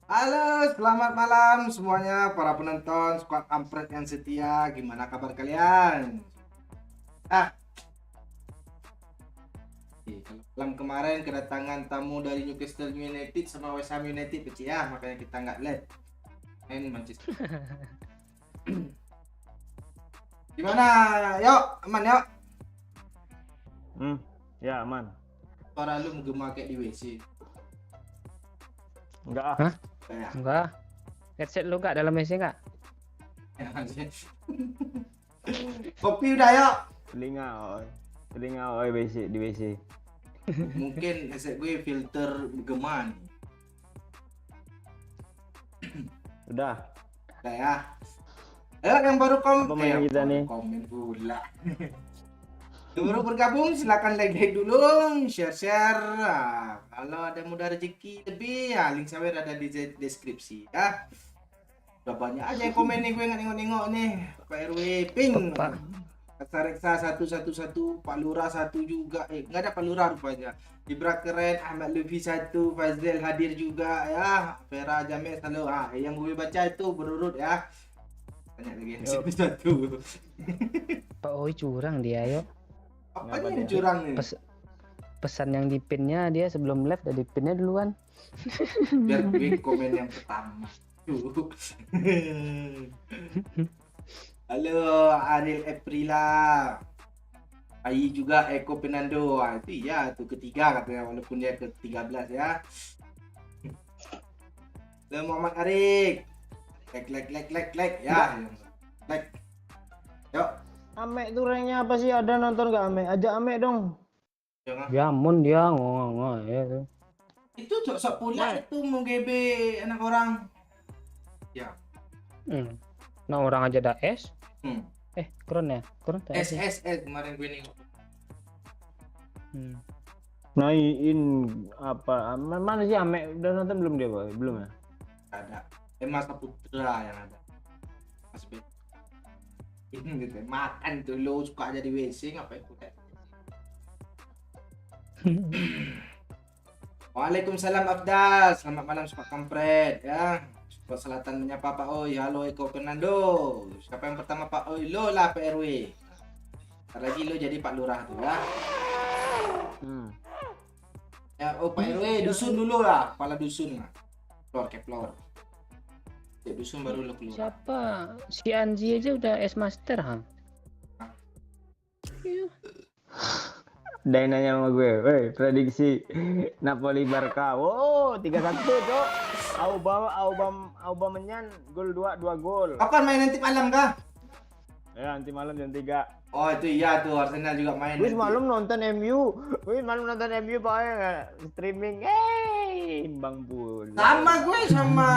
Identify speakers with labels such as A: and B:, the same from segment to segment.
A: Halo, selamat malam semuanya para penonton Squad Kampret yang setia. Gimana kabar kalian? Ah, kalau malam kemarin kedatangan tamu dari Newcastle United sama West Ham United kecil ya, makanya kita nggak live. Main Manchester. Gimana? Yuk, aman yuk.
B: Ya aman.
A: Suara lu menggema kayak di WC.
B: Enggak ah.
C: Hah?
A: Kayak.
C: Enggak. Headset lu enggak dalam mesin enggak?
A: Kopi udah yuk.
B: Telinga oi WC di WC.
A: Mungkin headset gue filter bergema nih.
B: Udah.
A: Udah ya. Ayo yang baru
B: Apa main kita nih?
A: komen pula. Yang baru bergabung silakan like dulu, share. Nah, kalau ada mudah rezeki lebih ya link share ada di deskripsi ya. Udah banyak aja yang komen nih, gue nggak nengok nih. Pak RW ping.
C: Pak.
A: Kata Reksa 111, Pak Lurah 1 juga. Nggak ada Pak Lurah rupanya. Ibra keren, Ahmad Lufi 1, Fazil hadir juga ya. Vera Jamil selalu. Yang gue baca itu berurut ya. Banyak lagi yang satu.
C: Pak Oi curang dia, yuk.
A: Apa
B: Kenapa
A: nih yang
B: dia?
A: curang nih?
C: Pesan yang di pinnya dia sebelum live udah di pinnya duluan.
A: Biar gue komen yang pertama. Halo Ariel Aprila. Ai juga Eko Penando. Itu ya, itu ketiga katanya walaupun dia ke-13 ya. Halo Muhammad Arik. Like ya. Like. Yuk.
B: Ame tuh ranknya apa sih? Ada nonton gak Ame? Ajak Ame dong.
A: Jangan.
C: Ya ampun dia ngomong ya tuh.
A: Itu sok pula itu mau GB anak orang. Ya.
C: Nah orang aja ada S.
A: Hmm.
C: Keren ya? Keren tuh S. ya?
A: SSS kemarin gue nengok.
B: Naiin apa? Mana sih Ame? Udah nonton belum dia, Boy? Belum ya?
A: Ada Mas Putra yang ada. Mas B. Ini gitu makan tuh lo suka aja di WC ngapain putar. Waalaikumsalam Afdal, selamat malam Sobat Kampret ya. Sobat Selatan menyapa Pak Oi, halo Eko Fernando. Siapa yang pertama Pak Oi? Lo lah Pak RW. Ntar lagi lo jadi Pak Lurah tuh ya. Ya, oh Pak RW dusun dulu lah, kepala dusun lah. Keplor. Ya dusun baru lo keluar.
C: Siapa? Si Anji aja udah S Master, ha? Iya.
B: Dia nanya sama gue, woi prediksi Napoli Barca. Wow, 3-1 cok. Aubameyang gol 2 gol.
A: Kapan main nanti malam kah?
B: Ya nanti malam jam 3.
A: Oh itu iya tuh Arsenal juga main.
B: Wis
A: nanti.
B: malam nonton MU. Pakai streaming. Imbang pula.
A: Sama gue sama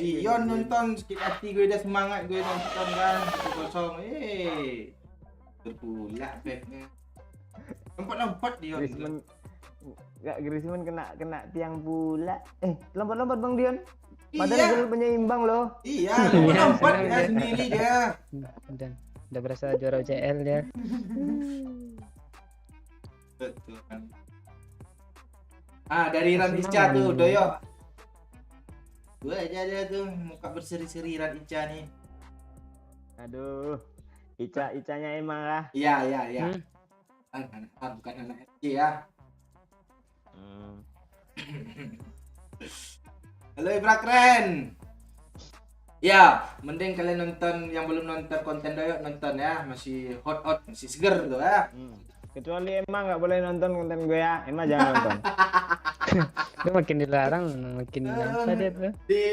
A: Dion nonton sedikit hati gue udah semangat gue nonton kan 1-0. Terpulak backnya. Lompat Dion.
B: Griezmann kena tiang pula. Lompat Bang Dion. Padahal
A: Iya.
B: gol penyeimbang loh.
A: Iya, lompat ya sendiri dia.
C: Udah berasa juara UCL dia.
A: Betul kan. Dari Ran Ica tuh, Doyo. Gue aja dia tuh muka berseri-seri Ran Ica nih.
B: Aduh. Icanya emang lah.
A: Iya. Bukan anak FC ya. Halo Ibra keren. Ya, mending kalian nonton yang belum nonton konten Doyo nonton ya, masih hot, masih seger tuh ya.
B: Kecuali emang nggak boleh nonton konten gue ya. Emang jangan nonton.
C: Dia makin dilarang, makin apa dia tuh.
A: Di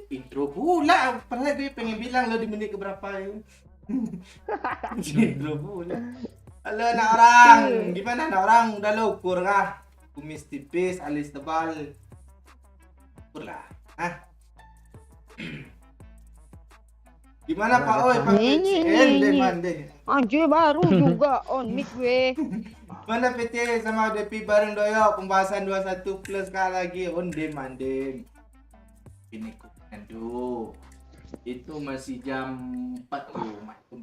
A: intro pula, padahal gue pengen bilang lo di menit keberapa ya. Di intro pula. Halo anak orang, gimana anak orang? Udah lo ukur kah? Kumis tipis, alis tebal. Ukur lah. Gimana Pak Oi? Pak
D: Ini. Anjir baru juga on mic gue.
A: Mana PT sama DP bareng Doyo pembahasan 21 plus sekali lagi ondem. Ini aduh. Itu masih jam 4 tuh macam.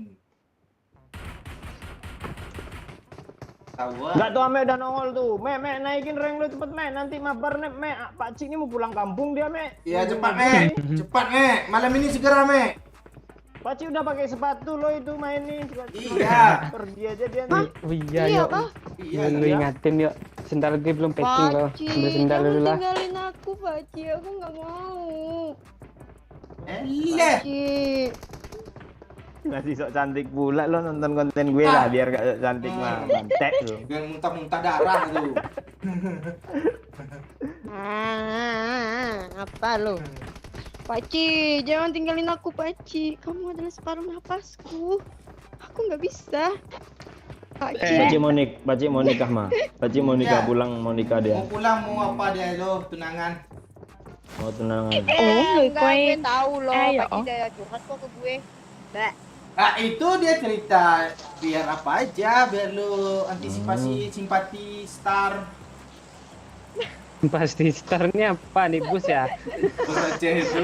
A: Tahu.
B: Enggak tuh Ame udah nongol tuh. Me, naikin rank lu cepet Me. Nanti mabar nih Me. Pak Cik ini mau pulang kampung dia Me.
A: Iya cepat Me. Cepat Me. Malam ini segera Me.
B: Pak Cik udah pakai sepatu lo itu main nih.
A: Iya.
B: Pergi aja dia
C: Oh
B: nih.
C: iya
D: Iya
C: yuk.
D: kah?
A: Iya.
C: Lu ingatin yuk. Sendal gue belum packing loh.
D: Paci,
C: Ambil sendal
D: jangan
C: dulu lah.
D: tinggalin aku, Paci. Aku nggak mau.
A: Iya.
D: Paci.
B: Masih sok cantik pula lo nonton konten gue lah biar gak sok cantik mah. Mantek lu.
A: Jangan muntah-muntah darah tuh.
D: Apa lo? Paci, jangan tinggalin aku, Paci. Kamu adalah separuh napasku. Aku nggak bisa. Paci.
B: Pak Cik mau nikah mah. Pak Cik mau nikah
A: Iya.
B: pulang mau nikah dia.
A: Mau pulang mau apa dia lo tunangan.
B: Mau tunangan.
D: Enggak, gue tahu loh.
C: ya,
D: Paci udah curhat kok ke gue. Mbak.
A: Ah itu dia cerita biar apa aja biar lu antisipasi simpati star.
C: Pasti startnya apa nih bus ya?
A: Bos Aceh itu.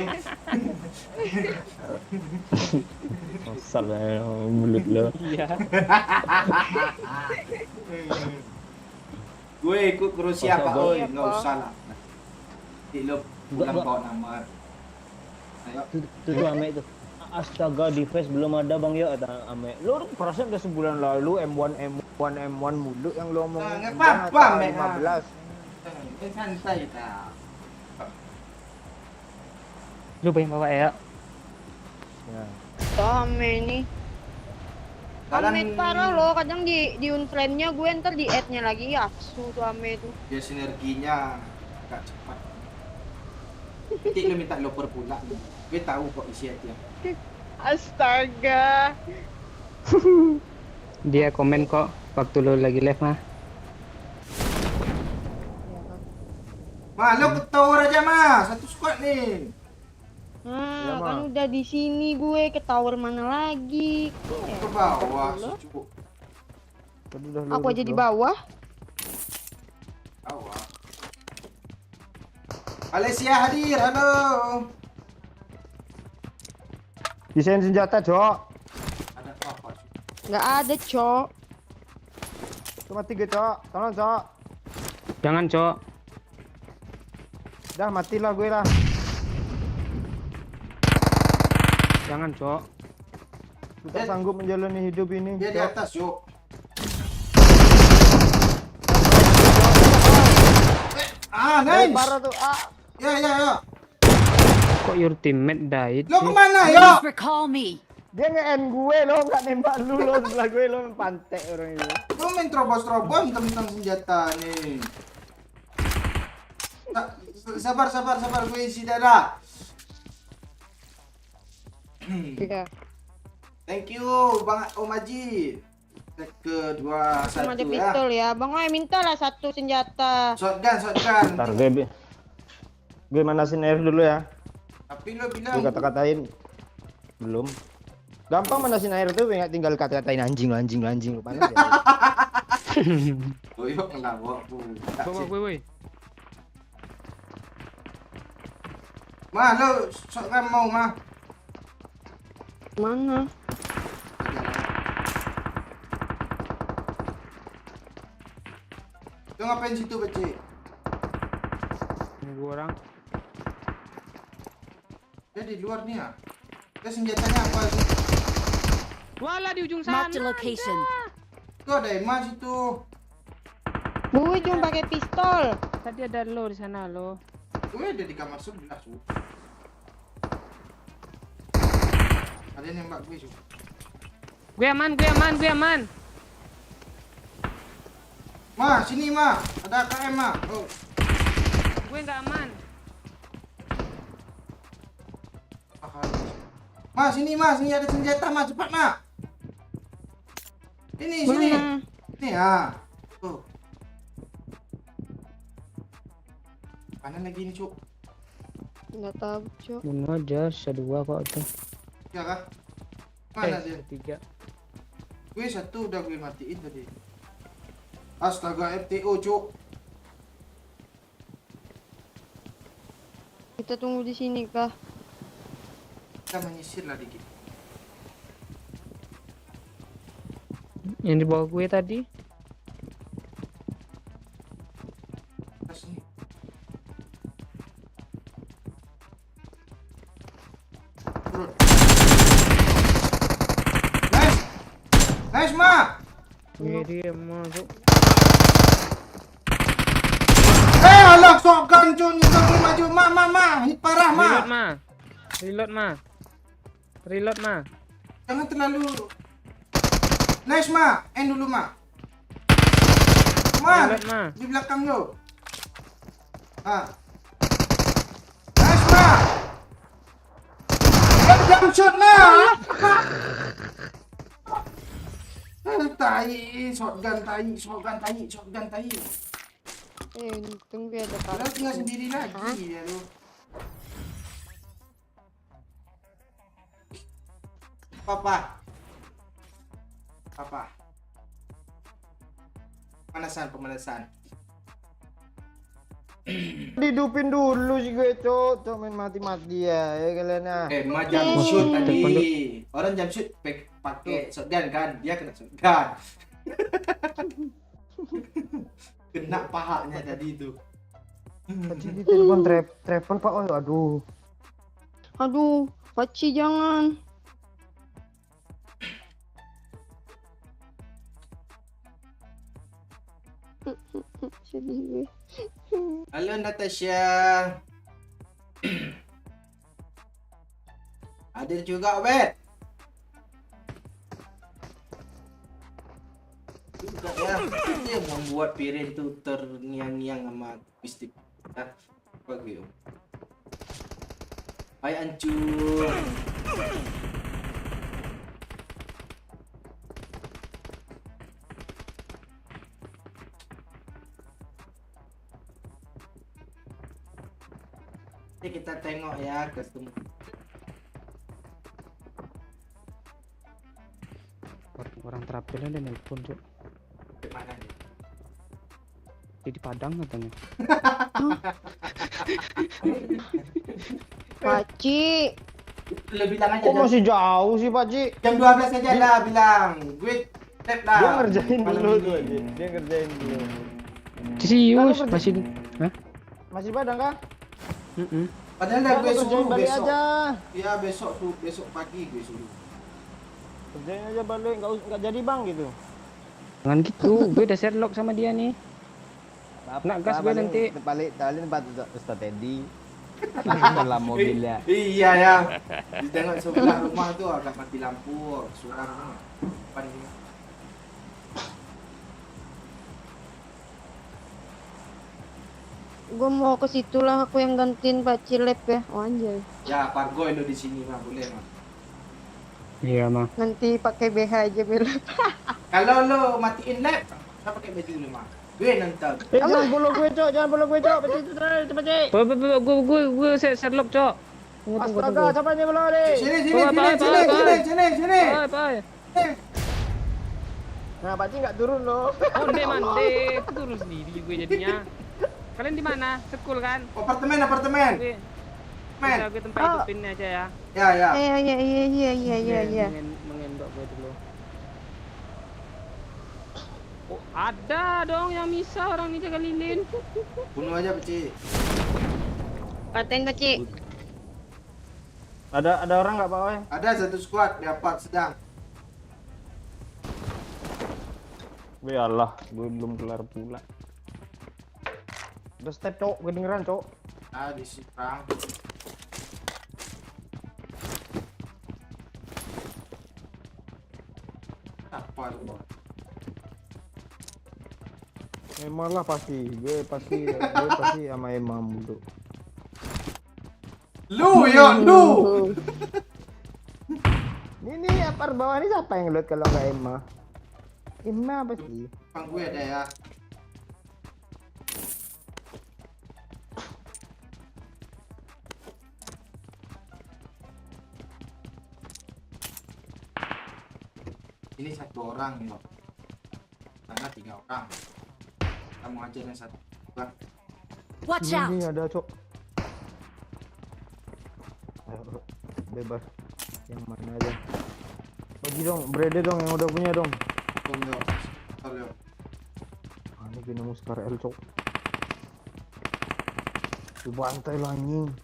B: Asal mulut lo.
C: Iya.
A: Gue ikut ke Rusia
B: Masa
A: Pak
B: boy?
A: Oi, nggak usah lah. Nanti lo pulang
B: Enggak.
A: bawa nama. Ayo.
B: Tuh Ame itu. Astaga di face belum ada Bang yo kata Ame. Lu perasaan udah sebulan lalu M1 mulu yang lu omong.
A: Nggak apa-apa, Ame.
B: 15.
A: Santai ta.
C: Lu pengen bawa ya?
B: Ya.
D: Ame nih. Ame parah loh, kadang di unfriend-nya gue ntar di add-nya lagi ya. Tuh Ame tuh.
A: Dia sinerginya agak cepat. Nanti lo minta loper pula. Gue tahu kok isi hati.
D: Astaga.
C: Dia komen kok waktu lu lagi live mah.
A: Ma, lo ke tower aja mah, satu squad nih.
B: Ya, Ma.
D: Kan udah di sini gue ke tower mana lagi?
A: Ke bawah, sucu.
B: Tadi udah
D: Aku
B: lurus
D: aja di
B: lo.
D: bawah.
A: Bawah. Malaysia hadir, halo.
B: Desain senjata, Cok.
A: Ada apa?
D: Nggak ada, Cok.
B: Cuma 3, Cok. Tolong, Cok.
C: Jangan, Cok.
B: Dah matilah gue lah.
C: Jangan, Cok.
B: Kita sanggup menjalani hidup ini.
A: Dia di
B: Cok.
A: atas, yuk. Nice.
B: Parah tuh.
A: Ya.
C: Kok your teammate died
A: Lo
C: sih?
A: kemana, yo?
E: Recall me.
B: Dia nge-end gue lo, nggak nembak lu lo sebelah gue lo pantek orang itu.
A: Lo main terobos-terobos tentang senjata nih. Sabar, gue isi dada.
D: Iya.
A: Thank you, Bang Om Haji. Set kedua
D: Cuma ada
A: satu ya.
D: pistol ya. Bang Oi minta lah satu senjata.
A: Shotgun.
B: Ntar gue manasin air dulu ya.
A: Tapi lo
B: Gue
A: bilang
B: kata-katain belum. Gampang manasin air tuh nggak tinggal kata-katain anjing lu panas ya.
A: Boyok ngelawak bu.
C: Bawa gue, woi.
A: Ma, lo shotgun mau mah?
D: Mana?
A: Lo ngapain situ becik?
C: Nunggu orang.
A: Dia di luar nih ya. Dia senjatanya apa sih?
C: Walah di ujung sana.
E: Marked a location.
A: Tuh ada emas itu.
D: Gue cuma pakai pistol.
C: Tadi ada lo di sana lo.
A: Gue ada di kamar sebelah su. Ada yang nembak gue su.
C: Gue aman.
A: Ma, sini ma. Ada KM ma. Oh,
C: Gue nggak aman.
A: ma sini ma. Sini ada senjata ma. Cepat ma. Sini.
D: Mana?
A: Nih ya. Tuh. Mana lagi ini cuk?
D: Nggak tahu, Cok.
C: Bunuh aja, sedua kok tuh.
A: Ya kah? Mana dia?
C: Tiga.
A: Gue satu udah gue matiin tadi. Astaga FTO cuk.
D: Kita tunggu di sini kah?
A: Kita menyisir lah dikit.
C: Yang di bawah gue tadi.
A: perut. Nice. Nice, Ma.
C: Dia masuk.
A: Alah, shotgun cuy, nyusul maju. Ma. Hit parah, Ma.
C: Reload mah. Reload mah. Reload mah.
A: Jangan terlalu. Nice, Ma. End dulu, Ma. Ma,
C: Reload, Ma.
A: di belakang lo. Nice, Ma. Jump shot, Ma. Tai, shotgun tai.
D: Untung gue ada
A: Padahal
D: pakai.
A: tinggal sendiri lagi ya lu. Papa. Pemanasan.
B: Dihidupin dulu sih gue, Cok. Cok main mati-mati ya kalian ya.
A: Ma jump shoot tadi. Orang jump shoot pakai shotgun kan, dia kena shotgun. Kena pahanya tadi itu.
B: Tadi di telepon travel Pak. Oh, aduh.
D: Aduh, Paci jangan. Sedih gue.
A: Halo Natasha. Hadir juga, Bet. Juga ya, dia membuat piring itu terngiang-ngiang sama bistik. Ya, bagus. Hai hancur. Jadi kita tengok ya ke semua.
C: Orang terampil ada nelpon, Cok.
A: Mana nih?
C: Dia di Padang katanya.
D: Paci.
A: Lu bilang aja
B: Kok masih jauh sih, Pak Ci?
A: jam 12 aja lah bilang. Gue tap dah.
B: Dia ngerjain
A: Malam
B: dulu
A: ini.
B: tuh aja. Dia ngerjain dulu.
C: Serius,
B: Kalau
C: masih. Hah?
B: Masih Padang kah?
A: Padahal dah gue
B: Kerjain
A: suruh
B: balik
A: besok.
B: aja.
A: Ya besok pagi gue suruh.
B: Kerjain aja balik, enggak jadi Bang gitu.
C: Jangan gitu, gue udah Sherlock sama dia nih. Nak gas gue nanti.
B: Balik tempat Ustaz Teddy. Dalam mobilnya.
A: Iya ya. Di tengok sebelah rumah tuh agak mati lampu, suara tuh. Depan ini.
D: Gue mau ke situ lah, aku yang gantiin Paci lab ya. Oh anjay.
A: Ya, Pargoy lo di sini mah boleh mah.
C: Iya, mah.
D: Nanti pakai BH aja belum.
A: Kalau lo matiin lab, kita pakai baju lu mah. Gue nonton.
B: Jangan follow gue, Cok. Jangan follow gue, Cok. Paci itu terakhir, itu Paci.
C: Gue Sherlock, Cok.
B: Astaga, siapa yang follow nih?
A: Sini.
C: Bye.
B: Nah, Paci enggak turun loh.
C: Onde mande, aku turun sendiri gue jadinya. Kalian di mana? Sekul kan?
A: Apartemen.
C: Gue gue tempat hidupin aja ya.
A: Ya.
D: Iya.
C: Mengendok gue dulu. Oh, ada dong yang bisa orang ini jaga lilin.
A: Bunuh aja, Peci.
D: Paten Paci.
B: Ada orang enggak, Pak Oi?
A: Ada satu squad di apart sedang.
B: Ya Allah, gue belum kelar pula. Udah step, Cok. Kedengeran, Cok.
A: Ah, di Siprang. Apa lu?
B: Emang lah pasti. Gue pasti sama Emma mulu.
A: Lu.
B: Ini apar bawah ini siapa yang load kalau nggak Emma? Emma apa sih?
A: Bang gue ada ya. Ini satu orang loh. Karena 3 orang. Kamu aja yang satu. Bang.
E: Watch out!
B: Ini ada, Cok. Ayo, bebas. Yang mana aja? Bagi dong, Brede dong yang udah punya dong.
A: Tolong. Tolong.
B: Ah, ini gini muskar L, Cok. Dibantai lah anjing.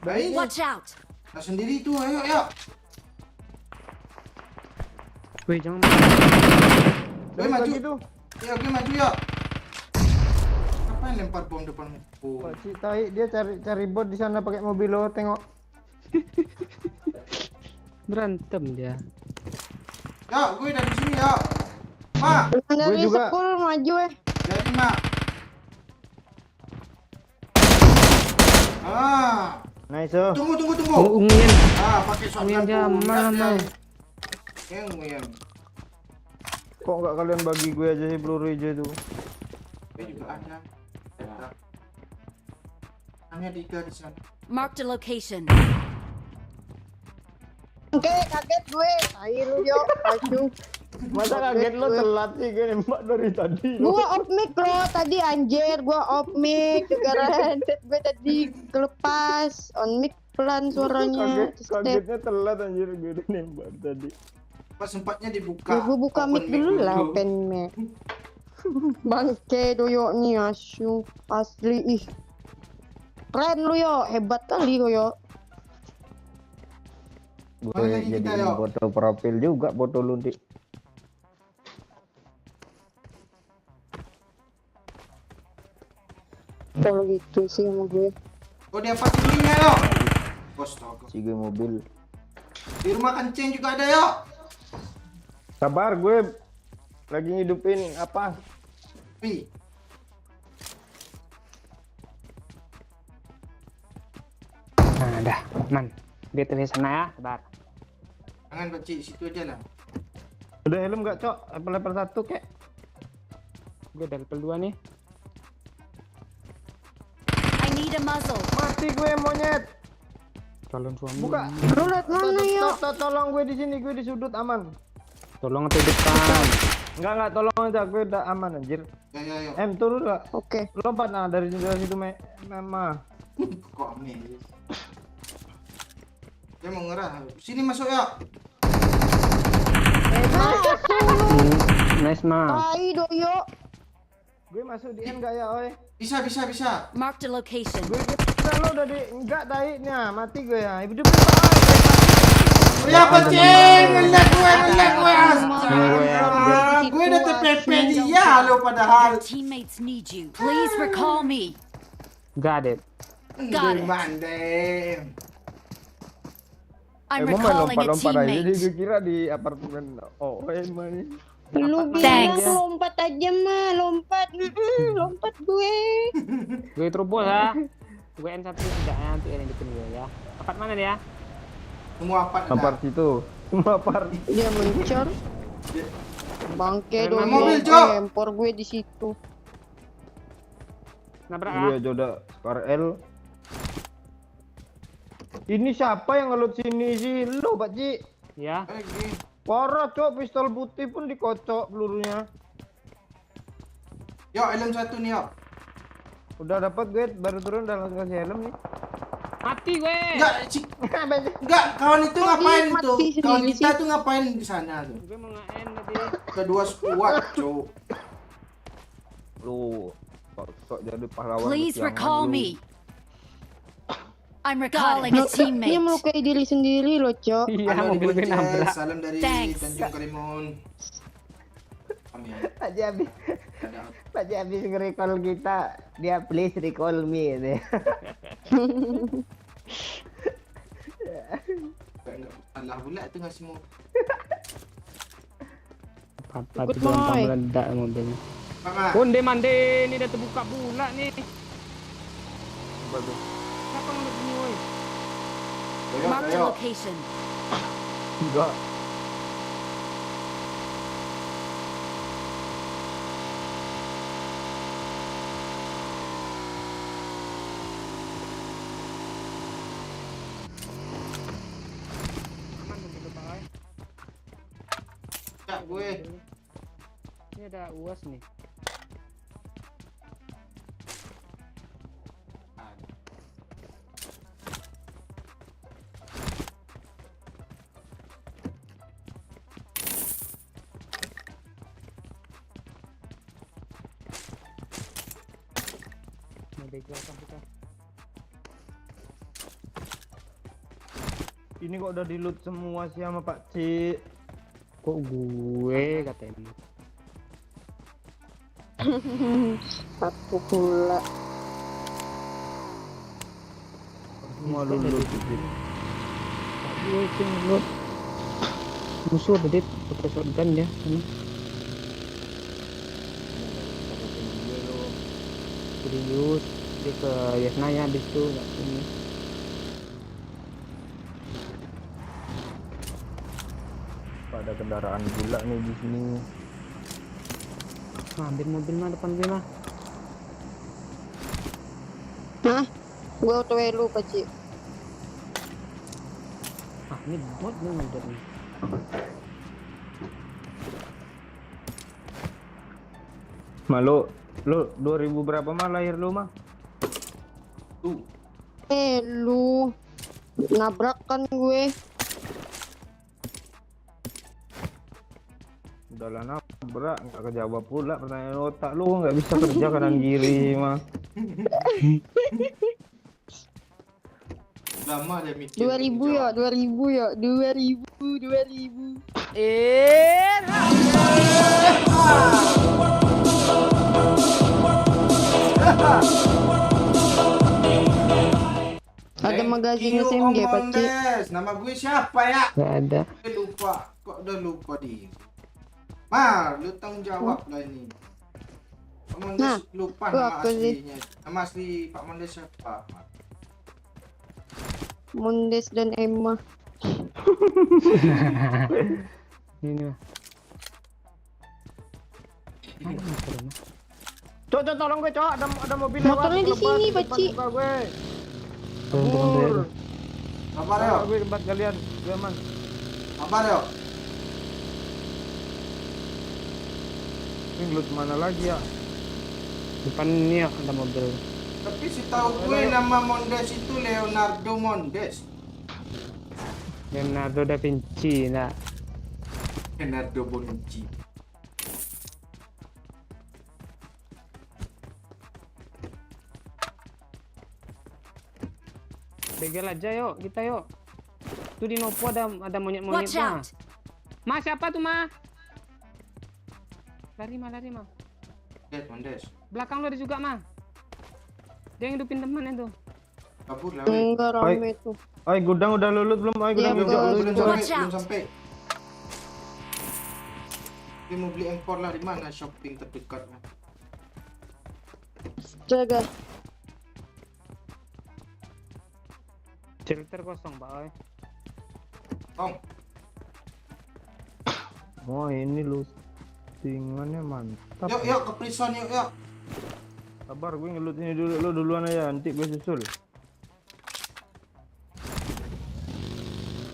A: Baik.
E: Watch out!
A: Nah sendiri tuh, ayo.
C: Weh, jangan.
A: Gue maju.
B: Lagi tuh.
A: Ya, gue maju ya. Ngapain lempar bom depan muka?
B: Pak Cik tai dia cari bot di sana pakai mobil lo, tengok.
C: Berantem dia.
A: Ya, gue dari sini ya. Ma,
D: Dari
B: juga.
D: sepul maju
A: jadi ma.
B: Nice oh.
A: Tunggu.
C: Ungin.
A: Pakai shotgun.
C: Nguyang jamal, Mang.
A: Nguyang.
B: Kok nggak kalian bagi gue aja sih peluru hijau itu?
A: Gue juga ada. Hanya Dika di sana.
E: Marked a location.
D: Oke, kaget gue. Tai lu yo, maju.
B: Masa kaget lo telat sih gue nembak dari tadi lo.
D: Gua off mic lo tadi anjir, gua off mic gara headset gue tadi kelepas. On mic pelan suaranya.
B: Kagetnya telat anjir gue udah nembak tadi.
A: Pas sempatnya dibuka.
D: Ya, gua buka
A: open
D: mic dulu lah,
A: dulu.
D: open mic. Bangke doyo nih asu asli ih. Keren lu yo, hebat kali lu yo.
B: Gue
A: Mana lagi kita,
B: jadi
A: yo?
B: foto profil juga foto lu Dik.
D: Kalau gitu sih sama gue.
A: Oh, dia apa tingginya yo? Astaga.
B: Si gue mobil.
A: Di rumah kencing juga ada yo.
B: Sabar gue lagi ngidupin apa?
A: Pi.
C: Nah, dah, aman. Dia terus sana ya, sabar.
A: Jangan Pakcik, situ aja lah.
B: Udah helm gak cok? Level 1 kek?
C: Gue dari level 2 nih.
E: I need a muzzle.
B: Mati gue monyet.
C: Calon suami.
B: Buka.
D: Lu liat mana yo?
B: Tolong gue di sini, gue di sudut aman.
C: Tolong ke depan.
B: Enggak tolong aja gue udah aman anjir.
A: Ya.
B: Turun lah.
D: Oke.
B: Lompat nah dari situ mama.
A: Kok aneh. Dia mau ngerah. Sini masuk ya.
C: Nice mah.
D: Tai doyo.
B: Gue masuk di enggak ya oi.
A: Bisa.
E: Marked a location.
B: Gue kira lo udah di enggak dai nya mati gue ya. Hidup.
A: Oh ya Pakcik, ngelek gue. Gue udah TPP dia lo padahal.
E: Your teammates need you. Please recall me.
C: Got it.
E: Got it.
A: Bandem.
E: I'm
B: Emang main
E: recalling a
B: lompat-lompat aja. Jadi
E: teammate.
B: gue kira di apartemen. Oh emang.
D: Lu bilang
E: Thanks.
D: lompat aja mah, lompat. Lompat gue.
C: Gue terobos ya. Gue N1 tidak ya, nanti yang depan gue ya. Tempat mana dia?
A: Semua apa
B: Apart situ. Semua apart.
D: Dia mencor. Bangke
C: Main
D: doyo.
A: mobil, Cok.
D: Empor gue di situ.
C: Nabrak
B: Gue
C: ah.
B: aja udah KRL. Ini siapa yang ngelut sini sih? Lo Pak Ci.
C: Ya.
B: Parah cok, pistol putih pun dikocok pelurunya.
A: Yo, helm satu nih yo.
B: Udah dapat gue baru turun udah langsung kasih helm nih.
C: Mati gue.
A: Enggak, kawan itu ngapain
D: mati
A: tuh?
D: sendiri
A: Kawan kita
D: sih.
A: tuh ngapain di sana tuh?
C: Gue mau nge-N tadi.
A: Kedua squad, cuk.
B: Lu kok jadi pahlawan.
E: Please
B: kesiangan
E: recall
B: lu.
E: me. I'm recalling a
D: Dia
E: teammate.
D: melukai diri sendiri loh, Cok.
C: Iya,
A: Halo
C: mobil gue
A: Diboces,
C: nabrak.
A: salam dari
E: Thanks.
A: Tanjung Karimun. Amin.
B: Haji habis
A: Ada
B: Haji habis nge-recall kita, dia please recall me gitu.
A: enggak salah pula tuh ngasih mau.
C: Apa
D: Ikut,
C: tuh gampang
D: Moy.
C: meledak mobilnya.
A: Mama.
C: Konde mande, ini udah terbuka pula nih. Siapa ngelut ini woi?
E: Marked a
A: Ayo.
E: location.
B: Enggak.
C: Aman mobil depan gue.
A: Ya, gue.
C: Ini ada UAS nih. Mau bego apa kita?
B: Ini kok udah di-loot semua sih sama Pak Cik.
C: Kok gue katanya.
D: Aku pula.
B: Semua lu loot.
C: Gue sih loot. Musuh ada dit pakai shotgun dia. Serius dia ke Yasnaya habis itu nggak sini.
B: Ada kendaraan gila nih di sini.
C: Ambil mobil mah depan gue mah.
D: Hah? Gua auto elu Paci.
C: Ah ini bot nih motor nih.
B: Malu, lu 2000 berapa mah lahir lu mah?
A: Tuh.
D: Lu nabrak kan gue.
B: Udahlah nabrak, nggak kejawab pula pertanyaan otak lu, nggak bisa kerja kanan kiri mah.
A: Lama dia mikir.
D: 2000 ya, 2000 ya, 2000. Ada magazin SMG Paci.
A: Nama gue siapa ya?
C: Gak ada.
A: Lupa. Kok udah lupa di. Ma, lu tanggung jawab lah ini. Pak Mondes
D: Nah,
A: lupa
D: lu
A: nama
D: apa sih?
A: aslinya. Nama asli Pak Mondes siapa?
D: Mondes dan Emma.
C: Ini mah. Ada motor mah.
B: Cok, tolong gue, Cok. Ada mobil
D: Motornya di
B: lebat
D: sini,
B: depan
D: Paci.
B: muka gue.
C: Turun dulu.
A: Apa Reo?
B: Gue tempat kalian, gue aman.
A: Apa Reo?
B: Ini loot mana lagi ya?
C: Depan ini ya ada mobil.
A: Tapi si tahu gue nama Mondes itu Leonardo Mondes.
C: Leonardo da Vinci, nah.
A: Leonardo Bonucci.
C: Begal aja yuk, kita yuk. Tuh di Nopo ada monyet-monyet
E: Watch
C: mah.
E: out!
C: Ma siapa tuh ma? Lari ma.
A: Mondes.
C: Belakang lu ada juga ma. Dia yang hidupin teman itu.
A: Kabur lah. Weh.
D: Enggak rame tuh.
B: Oi, gudang udah lulut belum? Oi,
D: Iya,
B: gudang
A: Belum,
B: hijau.
A: belum
E: Watch
A: sampai, belum
E: out.
A: sampai. Dia mau beli empor lah di mana shopping terdekat?
D: Jaga.
C: Shelter kosong pak oi.
A: Tong.
B: Oh, ini lootingannya mantap.
A: Yuk ke prison yuk.
B: Sabar, gue ngelut ini dulu. Lu duluan aja, nanti gue susul.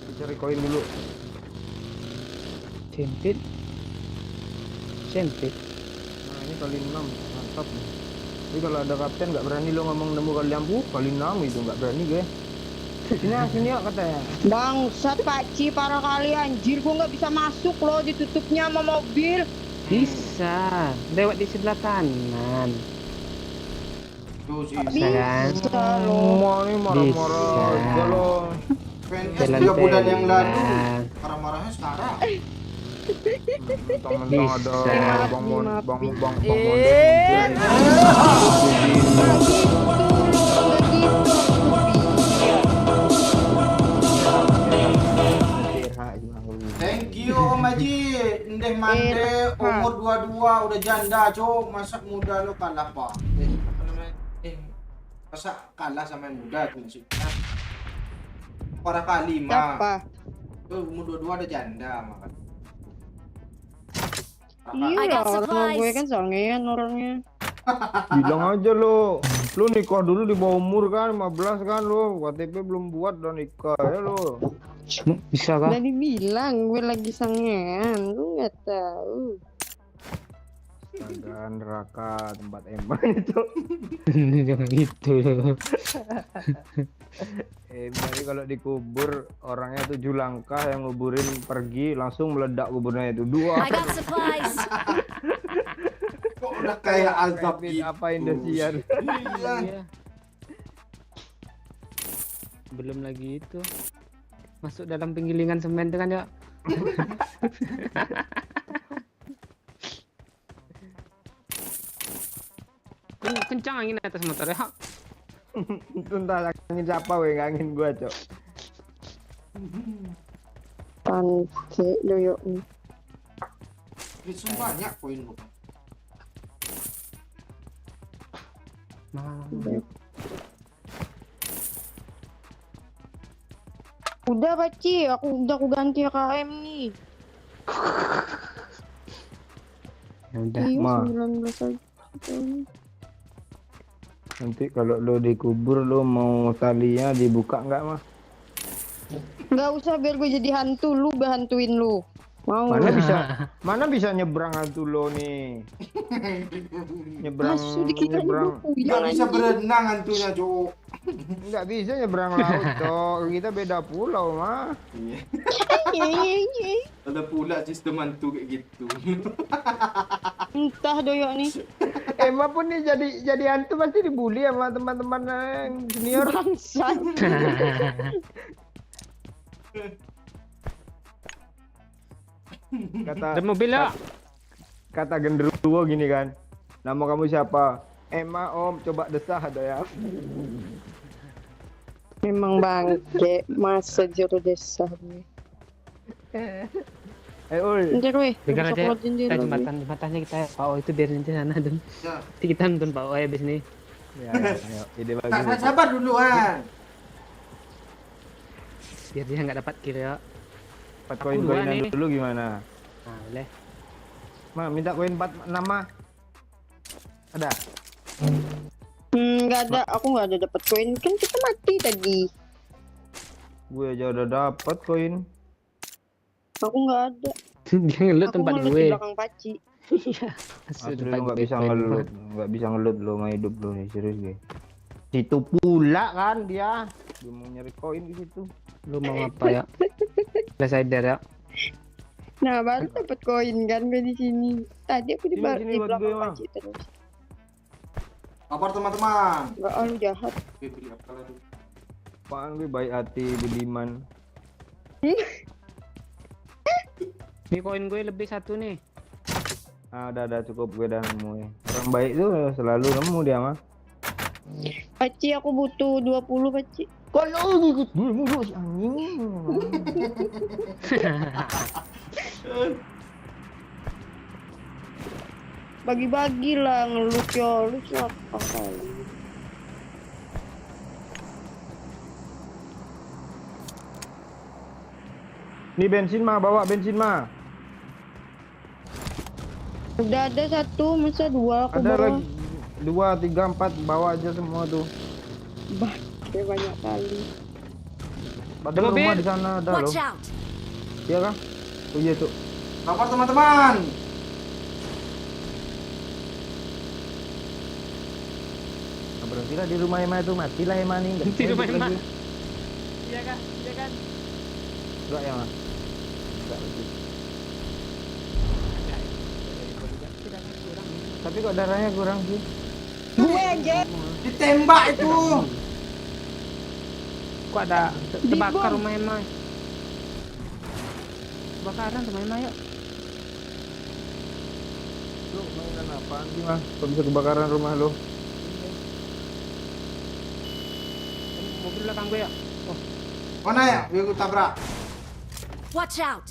B: Kita cari koin dulu.
C: Sempit.
B: Nah, ini kali 6. Mantap. Tapi kalau ada kapten nggak berani lo ngomong nemu kali lampu, kali 6 itu nggak berani gue. Sini yuk katanya.
D: Bangsat Paci, parah kali anjir. Gua nggak bisa masuk loh, ditutupnya sama mobil.
C: Bisa. Lewat di sebelah kanan.
A: Tuh sih.
C: Bisa kan?
D: Bisa loh.
B: Semua nih marah-marah
C: Bisa.
B: aja lo.
A: PNS
C: Jalan
A: 3 bulan yang lalu.
C: jalan.
A: Marah-marahnya sekarang.
B: Mentang-mentang ada
C: Bisa.
B: bang
D: Maaf.
B: Monde.
D: Nggak gitu.
A: Thank you Om Haji. Ndeh mande umur 22 udah janda, Cok. Masa muda lo kalah, Pak? Apa namanya? Masa kalah sama yang muda tuh maksudnya? Parah kali, mah.
D: Siapa?
A: Tuh umur 22 udah janda, makan.
D: Iya,
E: I got
D: orang
E: supplies.
D: gue kan sangean orangnya.
B: Bilang aja lo nikah dulu di bawah umur kan 15 kan lo, KTP belum buat udah nikah ya lo.
C: Bisa kah?
D: Udah dibilang gue lagi sangean, lu nggak tahu.
B: Ada neraka tempat eman itu.
C: Jangan gitu.
B: Berarti kalau dikubur orangnya 7 langkah, yang nguburin pergi langsung meledak kuburnya itu 2.
E: I got supplies!
A: Kok udah kayak azab
B: Ini
A: gitu.
B: apa Indosiar?
A: Iya.
C: Iya. Belum lagi itu. masuk dalam penggilingan semen tuh kan ya. Kencang angin atas motor ya.
B: Itu entah angin siapa weh, nggak angin gua, Cok.
D: Pantai doyok nih.
A: Itu banyak koin lu.
D: Udah Paci, aku ganti KM nih.
C: Ya udah.
D: Iya,
B: Ma.
D: 19 aja.
B: Nanti kalau lo dikubur lo mau talinya dibuka nggak mah?
D: Nggak usah biar gue jadi hantu, lu gue hantuin lu. Mau
B: Mana bisa nyebrang hantu lo nih? Nyebrang
D: Masuk dikira
B: nyebrang
A: Nggak bisa berenang hantunya, Cuk.
B: nggak bisa nyebrang laut, Cok. Kita beda pulau mah.
A: Iya. Ada pula sistem hantu kayak gitu.
D: Entah doyok nih.
B: Emma pun nih jadi hantu pasti dibully sama teman-teman yang senior.
D: Bangsat.
B: Kata
C: Ada mobil ya?
B: kata genderuwo gini kan. Nama kamu siapa? Emma om, coba desah ada ya.
D: Memang bangke masa jero desa gue.
B: Ul,
D: Ntar weh,
C: Dengar
D: bisa
C: aja.
D: keluar jendela,
C: Kita
D: weh.
C: jembatannya kita Pak O itu biarin di sana dan
A: Ya.
C: nanti kita nonton Pak O ya abis ini.
B: ya, ayo, ide bagus.
A: Sabar dulu kan.
C: Biar dia nggak dapat kill ya.
B: 4
C: Aku
B: koin-koinan
C: dua nih.
B: dulu gimana?
C: Nah, boleh.
B: Ma, minta koin 4 nama. Ada?
D: Nggak ada, aku nggak ada dapat koin. Kan kita mati tadi.
B: Gue aja udah dapat koin.
D: Aku nggak ada.
C: Dia ngelut
D: Aku
C: tempat
D: ngelut
C: gue.
D: di belakang Paci.
C: Iya.
B: Asli lu nggak bisa ngelut, nggak bisa ngelut lo sama hidup lo nih, serius gue. Situ pula kan dia mau nyari koin di situ.
C: Lu mau apa ya? Udah sadar ya.
D: Nah, baru dapat koin kan gue di sini. Tadi aku di,
B: Sini,
D: di
B: buat
D: belakang
B: gue, Bang.
D: Paci terus.
A: Kabar teman-teman.
D: Nggak, lu jahat.
A: Oke, beli apa lagi?
B: Apaan gue baik hati, budiman.
C: Ini koin gue lebih satu nih.
B: Ah, udah cukup gue udah nemu ya. Orang baik tuh selalu nemu dia mah.
D: Paci, aku butuh 20 Paci.
B: Kalau ikut gue mulu si anjing.
D: Bagi-bagi lah ngelut ya. Lu siapa kali?
B: Nih bensin mah, bawa bensin mah.
D: Udah ada satu, masa dua aku
B: Ada
D: bawa.
B: lagi 2, 3, 4 bawa aja semua tuh.
D: Bah, kayak banyak kali.
B: Padahal
C: mobil.
B: rumah di sana ada loh.
E: Watch out!
B: Iya kah? Oh iya tuh.
A: Kabar teman-teman.
B: Nah, berhentilah di rumah Emma itu, matilah Emma nih. Nggak
C: Di
B: bisa
C: rumah
B: hidup
C: Emma.
B: lagi.
C: Iya kan? Iya kan?
B: Enggak ya, Mas? Enggak lagi. Tapi kok darahnya kurang sih?
D: Gue aja.
A: Ditembak itu.
C: Kok ada terbakar
D: Dibom.
C: rumah Emma? Kebakaran rumah Emma yuk.
B: Lu mainan apaan sih, Mas? Kok bisa kebakaran rumah lu?
C: Mobil belakang gue ya. Oh,
A: Mana ya? Biar gue tabrak.
E: Watch out!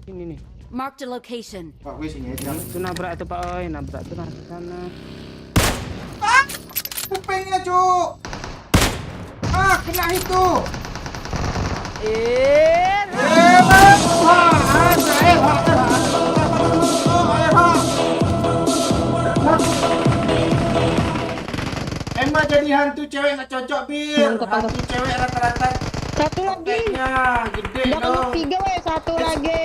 C: ini nih.
E: Marked a location.
A: Pak, gue sini aja.
C: Itu nabrak tuh Pak Oi, nabrak tuh ke sana.
A: Kupingnya, Cuk. Ah, kena itu. Emma jadi hantu cewek nggak cocok, Bir.
D: Mantap,
A: Hantu cewek rata-rata
D: Satu lagi.
A: otaknya gede
D: Udah
A: loh.
D: kena 3 weh, satu lagi.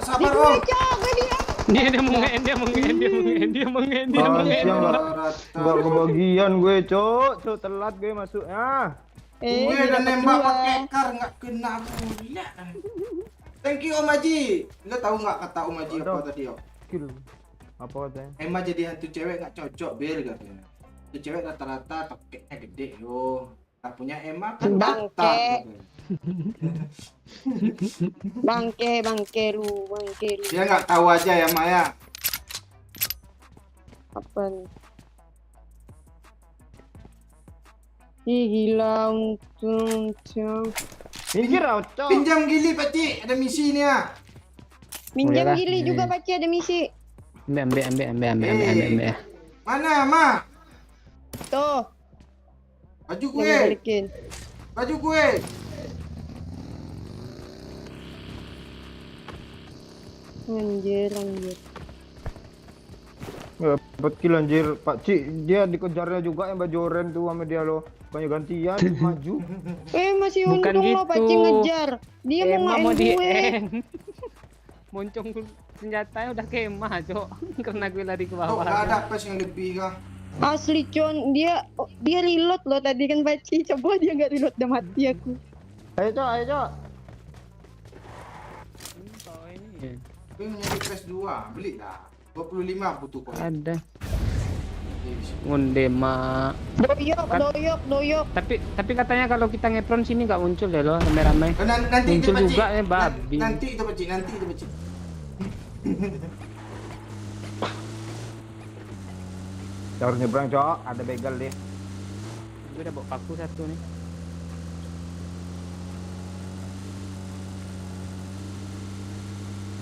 A: Sabar,
D: Di
A: Om.
D: aja, gue dia.
C: Dia mau nge-end, dia mau nge-end, dia mau nge-end, dia mau nge-end, dia mau
B: Oh,
C: nge-end.
B: siang enggak kebagian gue, Cok. Cok telat gue masuknya.
A: Gue
D: dia
A: udah
D: dapat
A: nembak
D: dua.
A: pakai kar nggak kena pula. Thank you Om Haji. Lo tahu nggak kata Om Haji apa
B: Aduh.
A: tadi, Om?
B: Kill. Apa katanya?
A: Emma jadi hantu cewek nggak cocok, Bir katanya. Hantu cewek rata-rata tokeknya gede yo. Tak punya emak kan
D: Bangke.
A: tak.
D: Bangke lu.
A: Dia nggak tahu aja ya Maya.
D: Apa nih? Ih gila untung.
B: Minggir Cok.
A: Pinjam gili Pakcik, ada misi ni ah.
D: Minjam
C: Boleh lah.
D: gili juga Pakcik ada misi.
C: Ambil.
A: Mana Mak?
D: Tuh.
A: Baju
D: Yang
A: gue.
D: balikin.
A: Baju gue.
D: Anjir.
B: Dapat kill anjir. Pak Cik, dia dikejarnya juga yang baju oranye tuh sama dia lo. Banyak gantian, maju.
D: Masih
C: Bukan
D: untung lo
C: gitu.
D: Pakcik ngejar. Dia mau
C: Kemah mau di
D: ngain gue.
C: end. Muncung senjatanya udah kemah, Cok. Karena gue lari ke
A: Oh,
C: bawah.
A: nggak ada pas yang lebih kah?
D: Asli Con, dia reload loh tadi kan Pakcik. Coba dia nggak reload, udah mati aku.
B: Ayo Cok.
C: Oh, ini.
A: Gue nyari PS2, beli dah. 25 butuh kok.
C: Ada. Ngunde mak.
D: Doyok.
C: Tapi katanya kalau kita ngepron sini nggak muncul ya lo rame-rame.
A: Nanti
C: Muncul
A: itu, Pakcik.
C: juga ya babi.
A: Nanti itu Pakcik.
B: Harus nyebrang Cok, ada begal deh.
C: Gue udah bawa paku satu nih.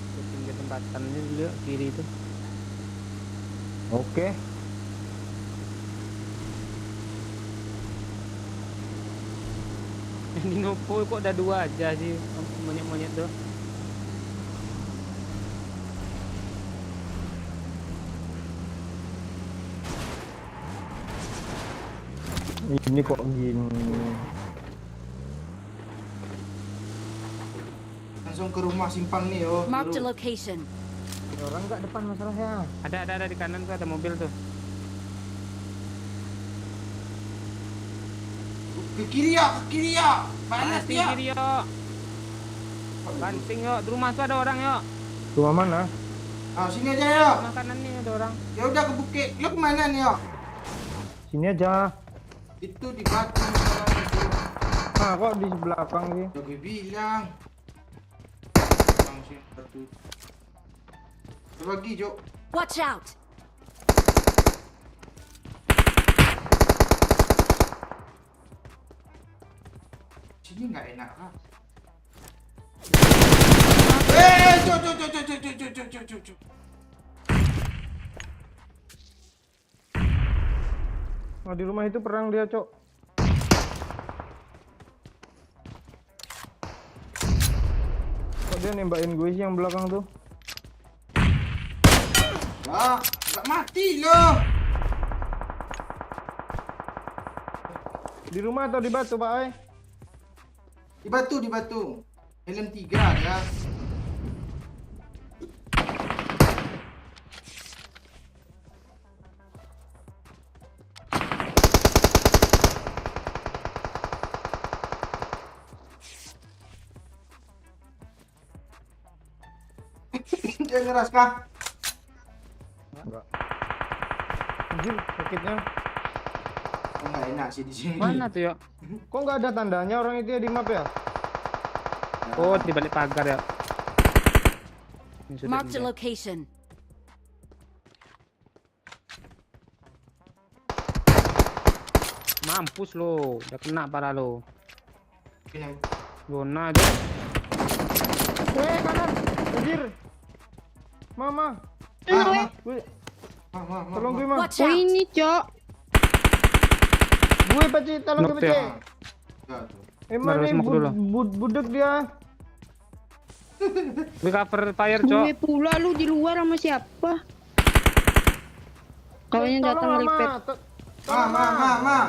C: Gue tinggal tembakannya dulu kiri itu.
B: Oke.
C: Yang di Nopo kok ada 2 aja sih monyet-monyet tuh.
B: Ini kok gini.
A: Langsung ke rumah simpang nih yo.
E: Marked a location.
B: Orang nggak depan masalahnya.
C: Ada di kanan tuh ada mobil tuh.
A: Ke kiri ya. Panas
C: Pasti
A: dia.
C: kiri yo. Banting yo. Di rumah tuh ada orang yo.
B: Rumah mana?
A: Ah, sini aja yo.
C: Rumah kanan nih ada orang.
A: Ya udah ke bukit. Lo kemana nih yo?
B: Sini aja.
A: Itu di batu sekarang itu.
B: Nah, kok di belakang sih?
A: Udah gue bilang. Langsung batu. Berbagi Jo.
E: Watch out!
A: Sini nggak enak ah. Jo.
B: Nah, di rumah itu perang dia, Cok. Kok dia nembakin gue sih yang belakang tuh?
A: Wah, nggak mati loh.
B: Di rumah atau di batu, Pak Ai?
A: Di batu. Helm 3 ya. Dia ngeras kah?
B: Enggak. Anjir, sakitnya.
A: Oh, nggak enak sih di sini.
C: Mana tuh yo?
B: Kok nggak ada tandanya orang itu ya di map ya?
C: Oh, di balik pagar ya. Ini sudah
E: Marked a
C: pindah.
E: location.
C: Mampus lo, udah kena parah lo.
A: Ini.
C: Zona aja.
B: Kanan, anjir. Mama, gue, tolong gue, Ma.
E: Watch
D: Oh
E: out!
D: ini Cok.
B: Gue Paci, tolong gue,
C: Knock
B: Paci.
C: ya.
A: Enggak tuh.
B: Emang
C: Baru
B: nih
C: smoke dulu.
B: budek dia.
C: Gue cover fire,
D: Gue
C: Cok.
D: pula lu di luar sama siapa? Kayaknya
B: Tolong,
D: datang
B: Ma.
D: repair.
A: Ma.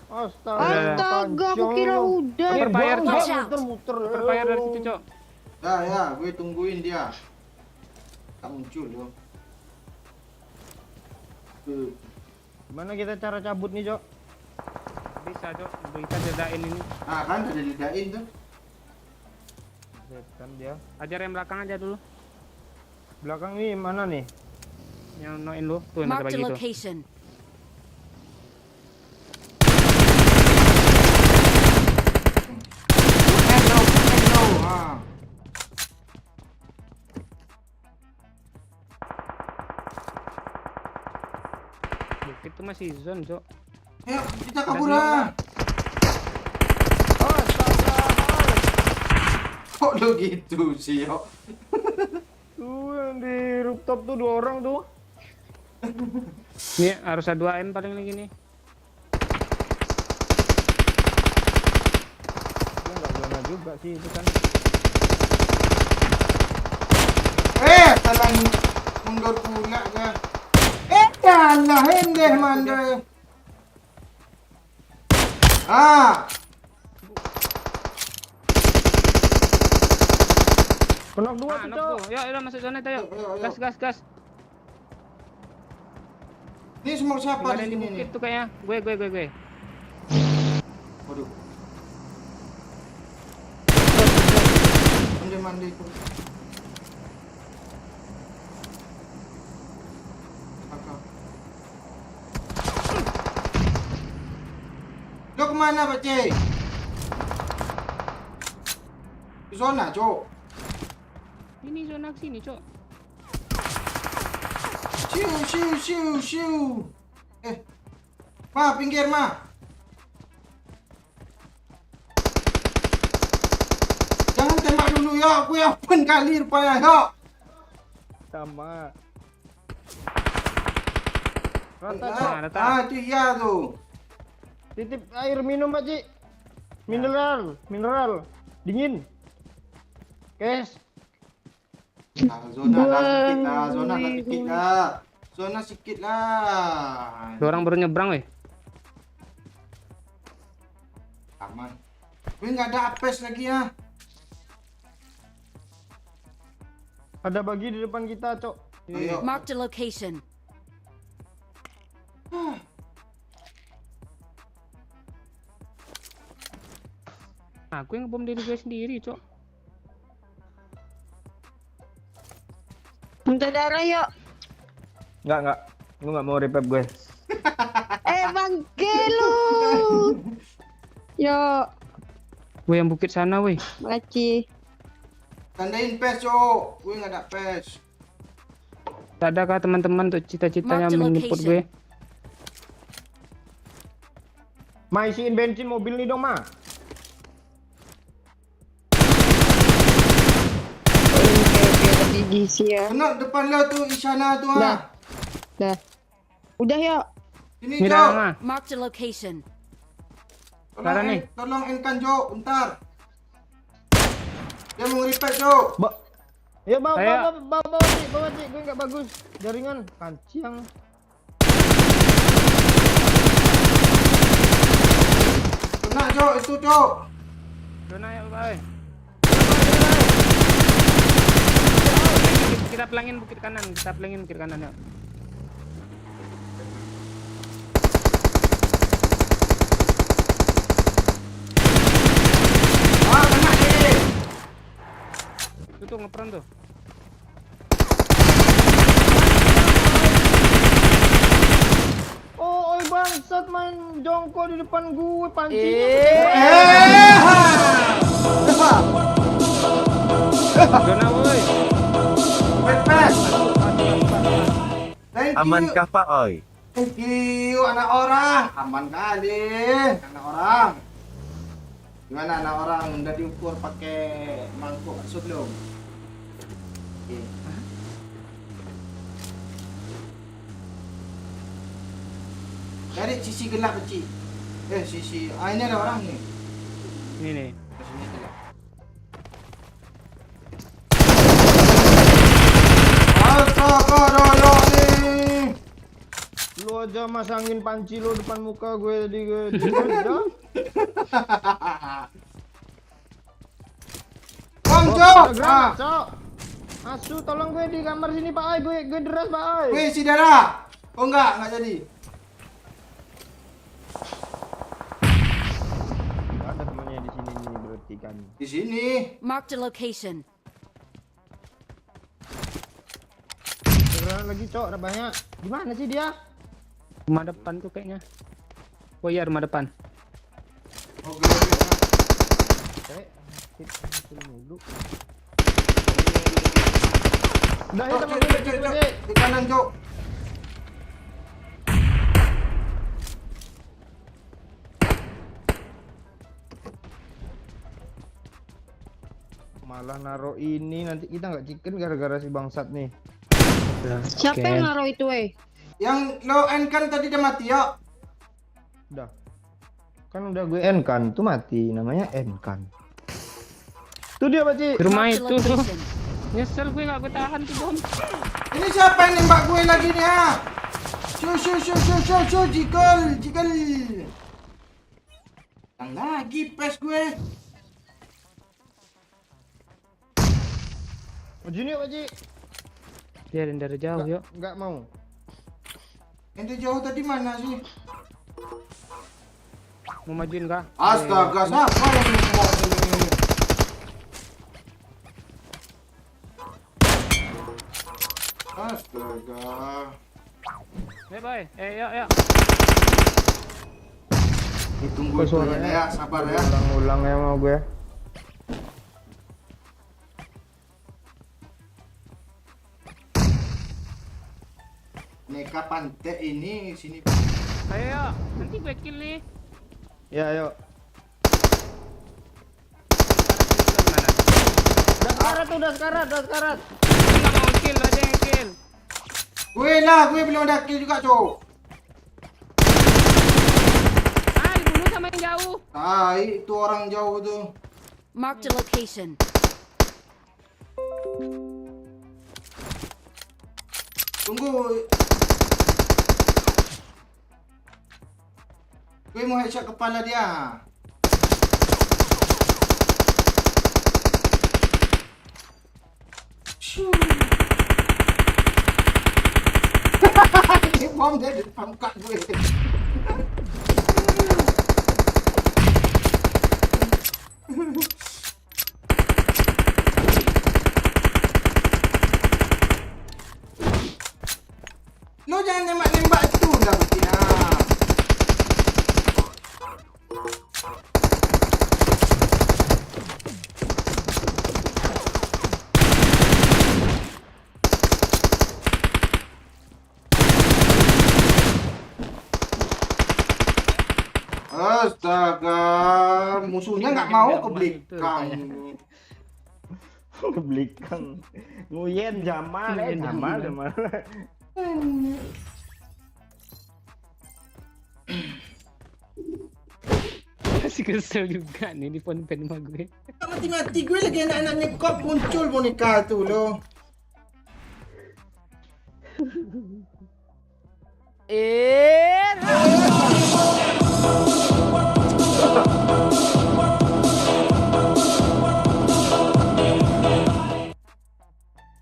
D: Astaga, aku kira udah.
C: Cover fire, Cok.
E: Watch out.
B: Muter-muter.
C: Cover fire dari situ, Cok.
A: Ya, gue tungguin dia. Tak muncul loh.
B: Gimana kita cara cabut nih, Cok?
C: Bisa, Cok. Kita dedain ini.
A: Nah kan udah didain tuh.
B: Kan dia.
C: Ajar yang belakang aja dulu.
B: Belakang nih mana nih?
C: Yang noin lu. Tuh, yang ada
E: Marked a
C: bagi tuh.
E: location.
C: Itu masih zone, Cok.
A: Ayo, kita kabur lah.
B: Oh, astaga.
A: Kok lo gitu sih, yo?
B: Tuh yang di rooftop tuh 2 orang tuh.
C: Nih harus ada 2M paling lagi nih.
B: Ya nggak zona juga sih itu kan.
A: Talang mundur pula ka. Kalah hendah mandai.
B: Kenok 2
C: Ah,
B: tuh,
C: knock
B: Cok.
C: tuh. Yuk, masuk zona kita yuk.
A: Ayo.
C: Gas.
A: Ini semua siapa
C: Nggak
A: di
C: ada yang di
A: sini
C: bukit
A: nih?
C: tuh kayaknya. Gue.
A: Waduh. Mandi itu. Kakak. Lo kemana, Pak C? Di zona, Cok.
C: Ini zona sini, Cok.
A: Siu. Ma, pinggir, Ma. Jangan tembak dulu ya, aku yang pun kali rupanya ya.
B: Sama. Rata,
C: Nah,
B: Cok.
C: rata.
A: Itu iya tuh.
B: Titip air minum, Pak Ci. Mineral. Dingin. Kes.
A: Zona sikit lah.
C: 2 orang baru nyebrang, weh.
A: Aman. Gue nggak ada apes lagi ya.
B: Ada bagi di depan kita, Cok.
A: Ayo.
E: Marked a location.
C: Aku yang ngebom diri gue sendiri, Cok.
D: Minta darah yuk.
B: Enggak. Lu nggak mau revive gue.
D: Bangke lu. Yuk,
C: Gue yang bukit sana, weh.
D: makasih.
A: Tandain pes, Cok. Gue nggak ada pes.
C: Adakah teman-teman tuh cita-citanya
E: Mark the
C: menjemput
E: location.
C: gue?
B: Ma, isiin bensin mobil nih dong, Ma.
D: Oke, tadi diisi ya.
A: Kena depan lo tuh Isyana tuh
D: Dah.
A: ah.
D: Dah. Udah yuk.
A: Ini,
C: Ini
A: Cok.
C: dah, Ma.
E: Marked a location.
C: Sekarang nih.
A: Tolong enkan, Cok. Bentar. Dia mau repair, Cok.
B: Ya bawa
C: Ayo.
B: Cik, gue nggak bagus. Jaringan kanciang.
A: Kena, Cok. Itu, Cok.
C: Zona ya, weh. Kita pelangin bukit kanan, ya.
A: Kena dia.
C: Itu tuh ngeperan tuh.
B: Oh, bangsat main jongkok di depan gue pancing.
C: Zona, woi.
A: Repair. Thank you.
F: Amankah Pak Oi?
A: Thank you, anak orang. Aman kali, anak orang. Gimana anak orang? Udah diukur pakai mangkuk bakso belum? Oke. Dari sisi gelap kecil. Sisi. Ini ada orang nih.
C: Ini nih.
A: Sini gelap. Astagfirullah nih.
B: Lu aja masangin panci lu depan muka gue tadi gue.
A: Bang Cok.
B: Cok. Asu, tolong gue di kamar sini, Pak Ai. Gue deras, Pak Ai.
A: Wih, si Dara. Oh enggak jadi.
B: Ada temannya di sini nih berarti kan.
A: Di sini.
E: Marked a location.
B: Beneran lagi, Cok, ada banyak. Gimana sih dia?
C: Rumah depan tuh kayaknya. Oh iya, rumah depan.
A: Oke.
B: Mulu. Udah
A: Cok,
B: hitam
A: Cok,
B: aku
A: Cok, Cok, Cok. Di kanan, Cok.
B: Malah naruh ini nanti kita nggak chicken gara-gara si bangsat nih.
D: Siapa yang naruh itu,
A: Yang lo end kan tadi dia mati ya.
B: Udah. Kan udah gue end kan, tuh mati. Namanya end kan. Tuh dia Pakcik.
C: Di rumah
E: Marked a
C: itu tuh.
E: location.
C: Nyesel gue gak gue tahan tuh bom.
A: Ini siapa yang nembak gue lagi nih ya? Jikol. Yang lagi pes gue.
B: Maju nih Pakcik.
C: Dia dari jauh yuk.
B: Nggak mau.
A: Ente jauh tadi mana sih?
C: Mau majuin kah?
A: Astaga, siapa yang nembak ini? Astaga.
C: Bye. Yuk.
A: Ditunggu suaranya ya, sabar ya.
B: Ulang-ulang ya mau gue.
A: Neka pantai ini sini.
C: Ayo, nanti gue kill nih.
B: Ya, ayo.
C: Udah sekarat. Ini nggak mau kill, lo aja yang kill.
A: Gue belum ada kill juga, Cok.
C: Dibunuh sama yang jauh.
A: Itu orang jauh tuh.
E: Marked a location.
A: Tunggu. Gue mau headshot kepala dia. Ini bom dia di depan muka gue. Lo jangan nembak-nembak itu dah berarti ya. Astaga, musuhnya nggak mau ke belakang.
B: Ke belakang. Nguyen Jamal, Jamal.
C: Masih kesel juga nih di phone pen sama gue.
A: Mati-mati gue lagi anak-anak nyekop muncul boneka tuh lo.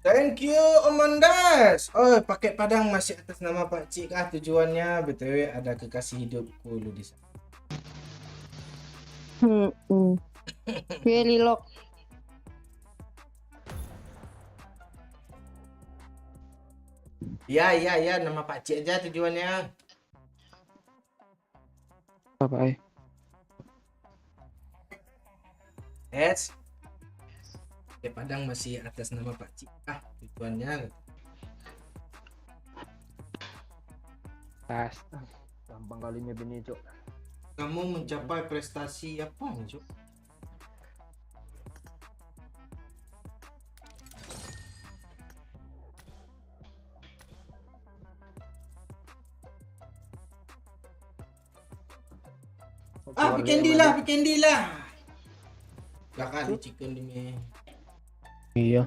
A: Thank you Omandas. Oh, pakai padang masih atas nama Pak Cik kah tujuannya? BTW ada kekasih hidupku lu di sana.
D: Really lock.
A: Ya, nama Pak Cik aja tujuannya.
C: Apa
A: Yes. Pakai padang masih atas nama Pak Cik kah tujuannya?
C: Tas.
B: Gampang kali ini, Cok.
A: Kamu mencapai prestasi apa nih, Cuk? Bikin deal lah. Gak kali chicken ini.
C: Iya.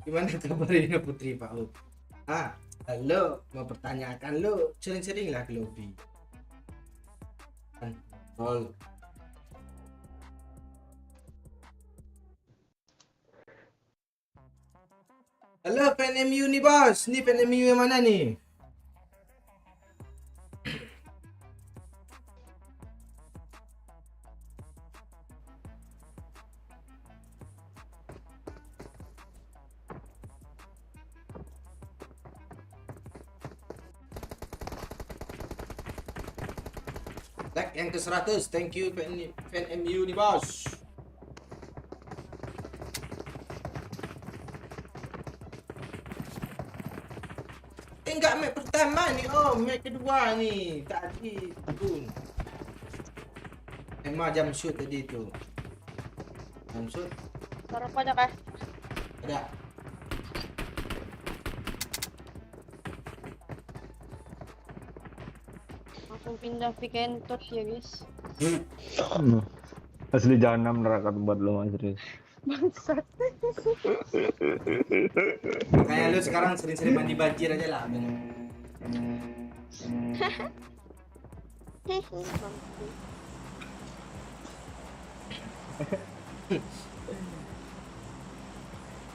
A: Gimana kabarnya Putri Pak Lu? Halo, mau pertanyakan lu sering-sering lah ke lobby. Tol. Halo, fan MU nih bos. Nih fan MU yang mana nih? Like yang ke 100, thank you fan MU nih bos. Enggak match pertama nih, match kedua nih. Tadi turun. Emang jam shoot tadi itu. Jam shoot
D: Taruh apa aja kah?
A: ada.
D: Langsung pindah pikentot ya guys.
B: Asli jahanam neraka tempat lo mas serius.
D: Bangsat.
A: Kayak lu sekarang sering-sering mandi banjir aja lah.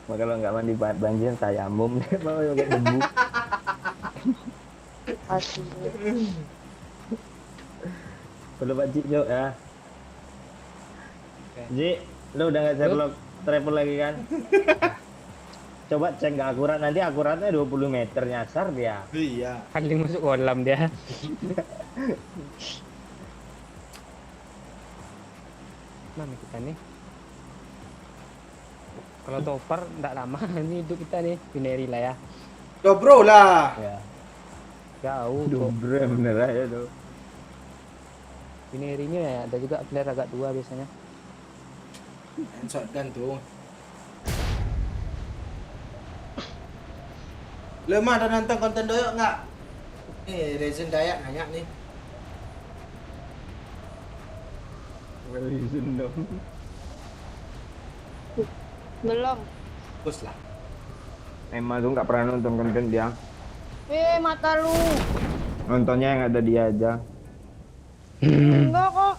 B: Maka kalau nggak mandi banjir tayamum deh mau pakai debu.
D: Asli.
B: Perlu Pak Cik Jo ya. Ji, lu udah nggak Sherlock travel lagi kan? Coba cek nggak akurat, nanti akuratnya 20 meter nyasar dia.
A: Iya.
C: Kali masuk kolam dia. Mana kita nih? Kalau topar enggak lama ini hidup kita nih, binary lah ya.
A: Dobro lah.
B: Ya.
C: Jauh kok.
B: Dobre bener aja tuh.
C: Binary-nya ya ada juga player agak tua biasanya.
A: Main shotgun tuh. Lu mah ada nonton konten doyok nggak? Nih, Rezen Dayak nanya nih.
B: Reason dong.
D: Belum.
A: Bos lah.
B: Emma tuh nggak pernah nonton konten dia.
D: Mata lu.
B: Nontonnya yang ada dia aja.
D: Enggak kok.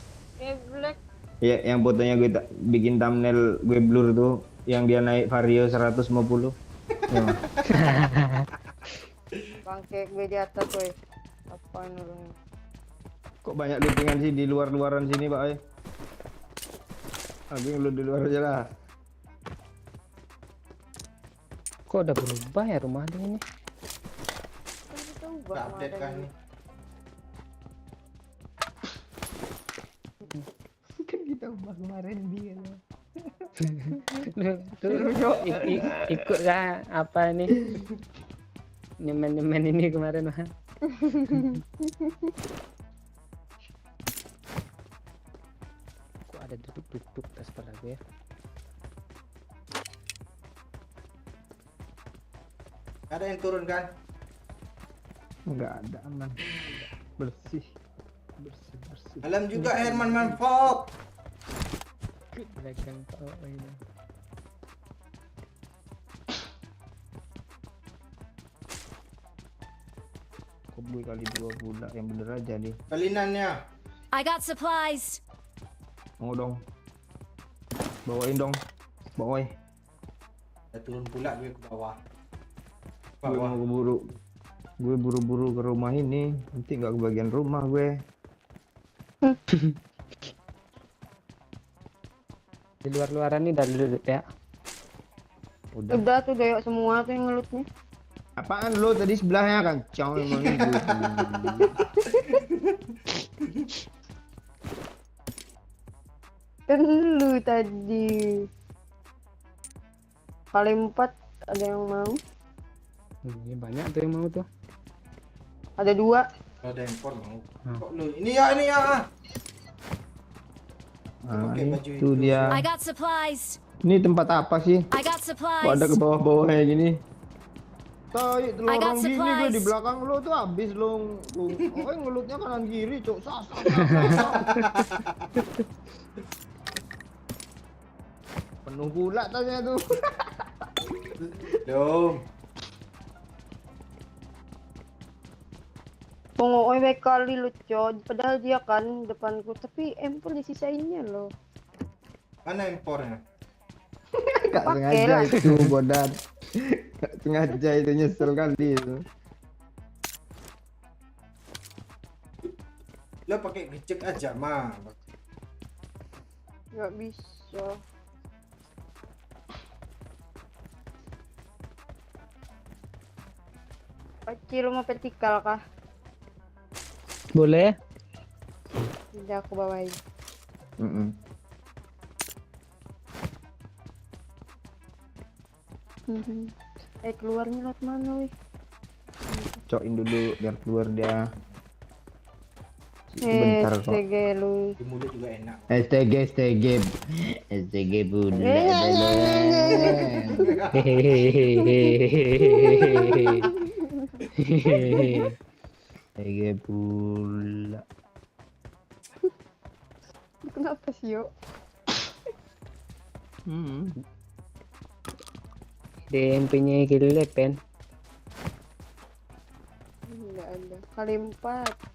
D: Black.
B: Ya, yang fotonya gue bikin thumbnail gue blur tuh, yang dia naik Vario 150. Ya.
D: Bangke gue di atas woi. Apaan lu?
B: Kok banyak lootingan sih di luar-luaran sini, Pak? Aku yang lu di luar aja lah.
C: Kok udah berubah ya rumah dia ini?
D: Kan kita ubah
A: Nggak update kan nih.
C: Kan kita ubah kemarin dia. Ikut lah apa nih? Nyemen-nyemen ini kemarin mah. Kok ada duduk-duduk tas kepala gue ya?
A: Ada yang turun kan?
B: Enggak ada, aman. Bersih. Bersih.
A: Alam juga Herman Manfok.
C: Belakang kau ini.
B: Kok gue kali 2 pula yang bener aja nih.
A: Kalinannya.
E: I got supplies.
B: Mau dong. Bawain dong. Bawain.
A: Udah turun pula gue ke bawah.
B: Gue mau keburu. Gue buru-buru ke rumah ini. Nanti nggak kebagian rumah gue.
C: Di luar-luaran nih dari dulu ya.
B: Udah.
D: Udah tuh doyok semua tuh yang ngelutnya.
B: Apaan lo tadi sebelahnya kan? Cang emang ini gue.
D: Kan lu tadi. Kali 4 ada yang mau.
C: Ini banyak tuh yang mau tuh.
D: Ada 2.
A: Ada handphone mau. Kok lu? Ini ya.
B: Ah,
A: Pakai baju
B: itu dia.
E: I got supplies.
B: Ini tempat apa sih?
E: I got
B: Kok ada
E: supplies.
B: ke bawah-bawah kayak gini? Tai,
E: I got
B: telorong gini gue di
E: supplies.
B: belakang lo tuh habis lo. Oh, ngelutnya kanan kiri, cok. Sas. Penuh pula tasnya tuh.
A: Dom.
D: Pengoi baik kali lu cod. Padahal dia kan depanku. Tapi empur disisainnya loh.
A: Mana impornya?
B: Gak
D: Pakai
B: sengaja
D: lah.
B: itu bodat. Gak sengaja itu, nyesel kali itu.
A: Lo pakai gecek aja mah.
D: Gak bisa. Paci lu mau vertikal kah?
C: Boleh?
D: Udah aku bawain. Keluarnya lewat mana weh?
B: Cokin dulu biar keluar dia. Bentar kok.
D: STG lu.
A: Di mulut juga enak.
B: STG pula. STG pula.
D: Kenapa sih, yuk?
C: DMP-nya gile pen.
D: Enggak ada. Kali 4.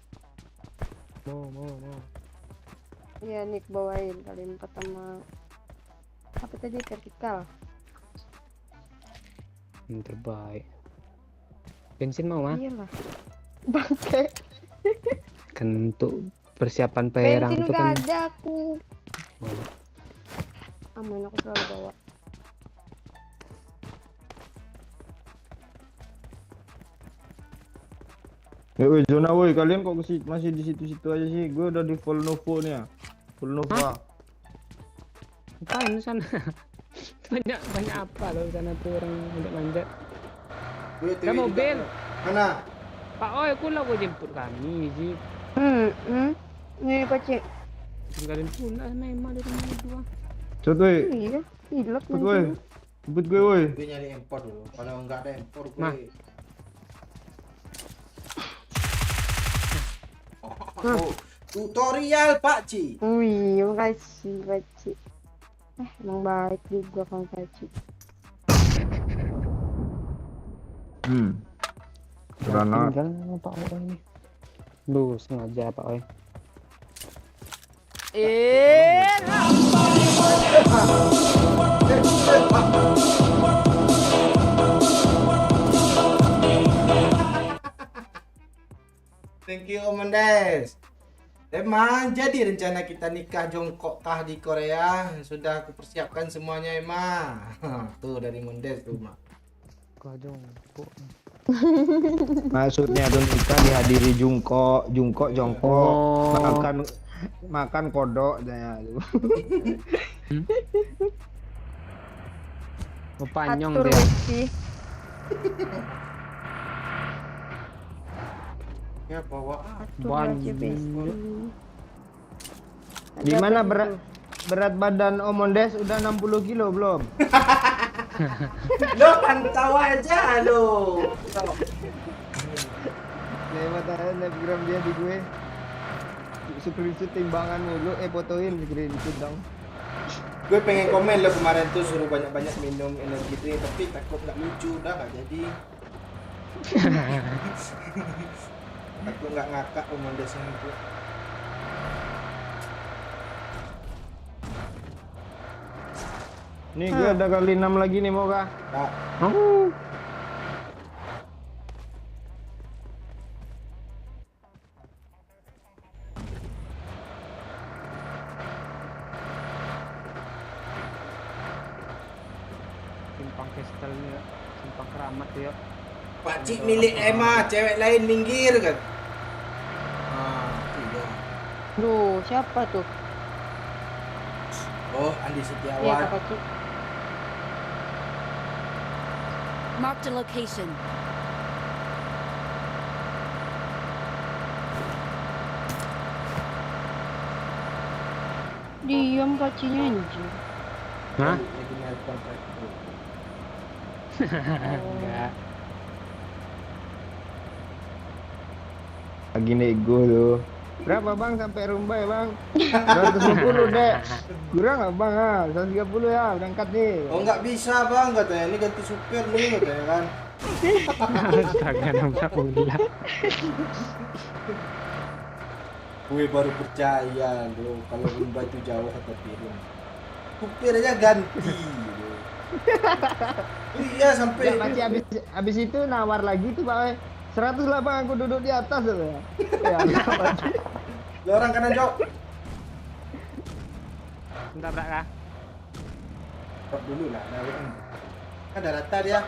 C: Mau.
D: Iya, Nick bawain kali 4 sama apa tadi vertikal.
C: Yang terbaik. Bensin mau mah?
D: Iyalah. Bangke.
C: Kan untuk persiapan perang
D: Bensin
C: itu
D: udah
C: kan.
D: ada aku.
C: Oh.
D: Aman, aku selalu bawa.
B: Woi, zona woi, kalian kok masih di situ-situ aja sih? Gue udah di full Novo nih ya. Full Nova.
C: Apaan sana? banyak apa loh sana tuh orang manjat-manjat.
A: Gue
C: Ada mobil.
A: Mana?
C: Pak Oi, pula gue jemput kami sih.
D: Ini Pakcik.
C: Tinggalin pula memang di rumah dua.
B: Cepet woi,
D: Iya, hilap
B: cepet woi. Jemput gue woi.
A: Gue nyari impor dulu. Kalau nggak ada impor gue.
C: Mah.
A: Oh, tutorial Pak Ci.
D: Wih, makasih Pakcik. Emang baik juga Kang Pakcik.
B: Granat.
C: Tinggal Pak Oi ini. Lu sengaja Pak Oi.
A: Thank you Om Mendes. Emang jadi rencana kita nikah jongkok kah di Korea? Sudah aku persiapkan semuanya emang. Tuh dari Mendes tuh mak.
C: Kau jongkok.
B: Maksudnya tuh nikah dihadiri jongkok.
C: Oh.
B: Makan kodok ya.
C: Oh, panyong
D: Atur
C: dia.
D: Pakcik.
A: Ya bawa
D: Atur
C: Banyak.
D: Pakcik Besti.
B: Gimana berat badan Om Mondes udah 60 kilo belum?
A: lo pantau aja lo.
B: Lewat aja snapgram dia di gue. Screenshot timbangan mulu, fotoin screenshot dong.
A: Gue pengen komen lo kemarin tuh suruh banyak-banyak minum energi drink tapi takut nggak lucu udah nggak jadi. Takut nggak ngakak Om Mendes itu.
B: Nih gue ada kali 6 lagi nih mau kah?
A: Nah,
C: Simpang Kestel nih ya. Simpang Keramat tuh ya.
A: Pak Cik milik Emma, cewek lain minggir kan. Ah, iya.
D: Duh, siapa tuh?
A: Oh, Andi
D: Iya,
A: Setiawan.
D: Kak Pakcik.
E: Marked a location.
D: Diam Pakciknya anjir.
C: Hah?
A: Lagi nelpon Pak.
C: Enggak.
B: Lagi nego tuh. Berapa bang sampai Rumbai bang? 150 dek. Kurang lah bang ah, 130 ya berangkat nih.
A: Oh nggak bisa bang katanya, ini ganti supir nih katanya kan.
C: Astaga, nampak pula.
A: Gue baru percaya bro kalau Rumba itu jauh atau turun. Supir aja ganti. Bro. Iya sampai.
B: Ya, masih habis itu nawar lagi tuh Pak. 100 lah bang aku duduk di atas tuh ya. Ya Pak.
A: Lo orang kanan jok.
C: Bentar brak kah?
A: Drop dulu lah. Kan ada rata dia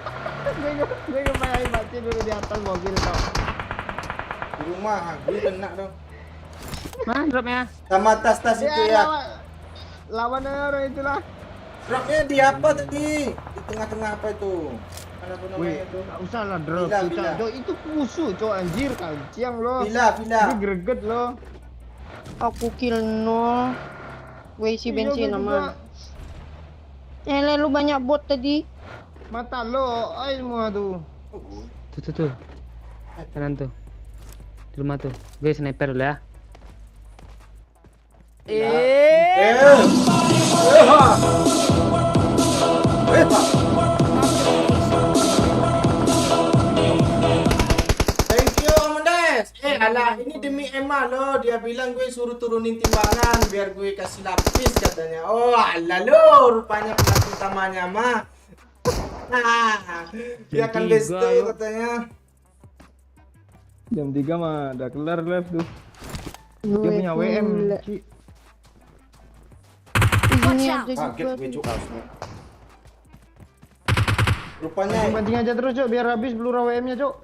B: Gue ngebayangin Pak dulu di atas mobil tau.
A: di rumah. Gue kena dong.
C: Mana dropnya?
A: Sama tas-tas itu ya.
B: Lawan aja orang itulah.
A: Dropnya di apa tadi? Di tengah-tengah apa itu? Mana pun
B: Wih,
A: namanya itu?
B: nggak usah lah drop,
A: Villa,
B: susah.
A: villa.
B: Cok, itu musuh cok anjir kanciang lo.
A: Villa, villa.
B: Ini greget lo.
D: Aku kill 0. Gue isi
B: Iya,
D: bensin
B: gue
D: aman.
B: juga.
D: Lu banyak bot tadi.
B: Mata lo, ay semua tuh.
C: Tuh. Kanan tuh. Di rumah tuh. Gue sniper dulu ya.
A: Thank you Amandes. Alah ini demi Emma loh. Dia bilang gue suruh turunin timbangan biar gue kasih lapis katanya. Oh alah lo, rupanya pelaku utamanya mah. Dia akan
B: Jam 3,
A: desto
B: yuk.
A: katanya.
B: Jam 3 mah udah kelar live tuh. Dia
D: Gue
B: punya WM.
D: pula.
B: Ci.
D: Di sini
E: Watch out.
D: ada
A: Kaget
D: juga.
A: gue juga. Rupanya
B: Pancing aja terus, Cok, biar habis peluru WM-nya, Cok.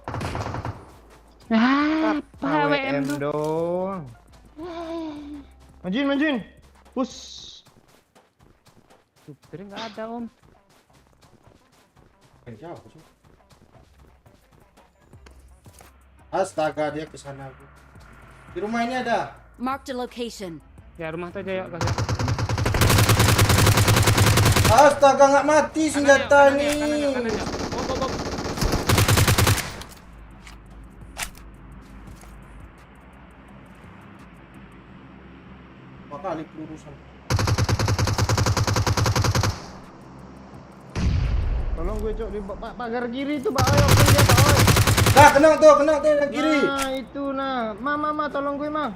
C: Apa WM tuh?
B: doang. Majuin. Push.
C: Supir nggak ada om.
A: astaga dia kesana. Di rumah ini ada.
E: Marked a location.
C: Ya rumah tuh aja yuk kasih.
A: Astaga nggak mati senjata
C: Kanan
A: ini.
C: yuk. Bob.
A: Makali pelurusan.
B: Tolong gue, Cok, di pagar kiri itu, Pak. Ayo, senjata, oi.
A: Nah, kena tuh yang kiri.
B: Nah, itu nah. Ma, tolong gue, Ma.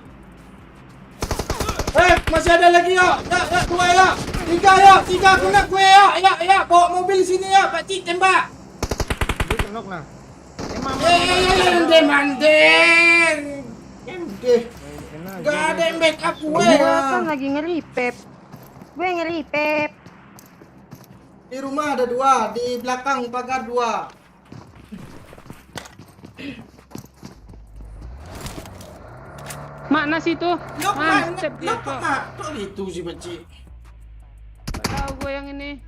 A: Masih ada lagi ya. Ya, dua ya. Tiga kena gue ya. Ya, bawa mobil sini ya, Pak Cik tembak.
B: Dia kenok nah.
A: Mandeng. MD. Gak ada yang backup gue.
D: Gue kan lagi ngeripep.
A: Di rumah ada dua, di belakang pagar dua.
C: Mana sih tuh?
A: Yok,
C: Mantep dia
A: Mak.
C: kok.
A: Tuh itu sih, Pak Cik.
C: Tahu gue yang ini.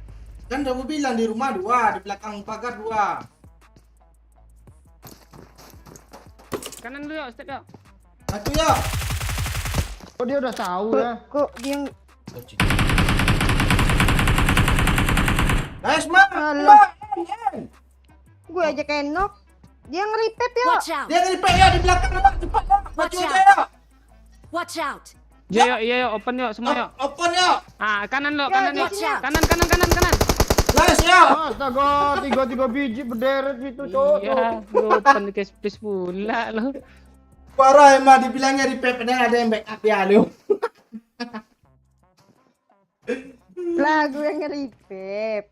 A: Kan udah gue bilang di rumah dua, di belakang pagar dua.
C: Kanan dulu yuk, step yuk.
A: Satu ya.
B: Oh, dia udah tahu ya.
D: Kok dia
A: Nice, Mak.
D: Alah. gue aja kenok. Dia ngeripep ya.
E: Watch out.
A: Dia ngelipet ya di belakang, Mak. Cepat, Mak. Maju
E: Watch
A: aja
E: out.
A: ya.
E: Watch out.
C: Iya yuk, open yuk semua yuk.
A: Open ya.
C: Kanan lo,
D: Ya,
C: kanan yuk.
E: watch out.
C: Kanan.
A: Nice ya.
B: Astaga, tiga biji berderet gitu, Cok.
C: Iya, lu open ke space pula lo.
A: Parah emang dibilangnya di PP ada yang backup ya lu.
D: Lah gue ngeripep.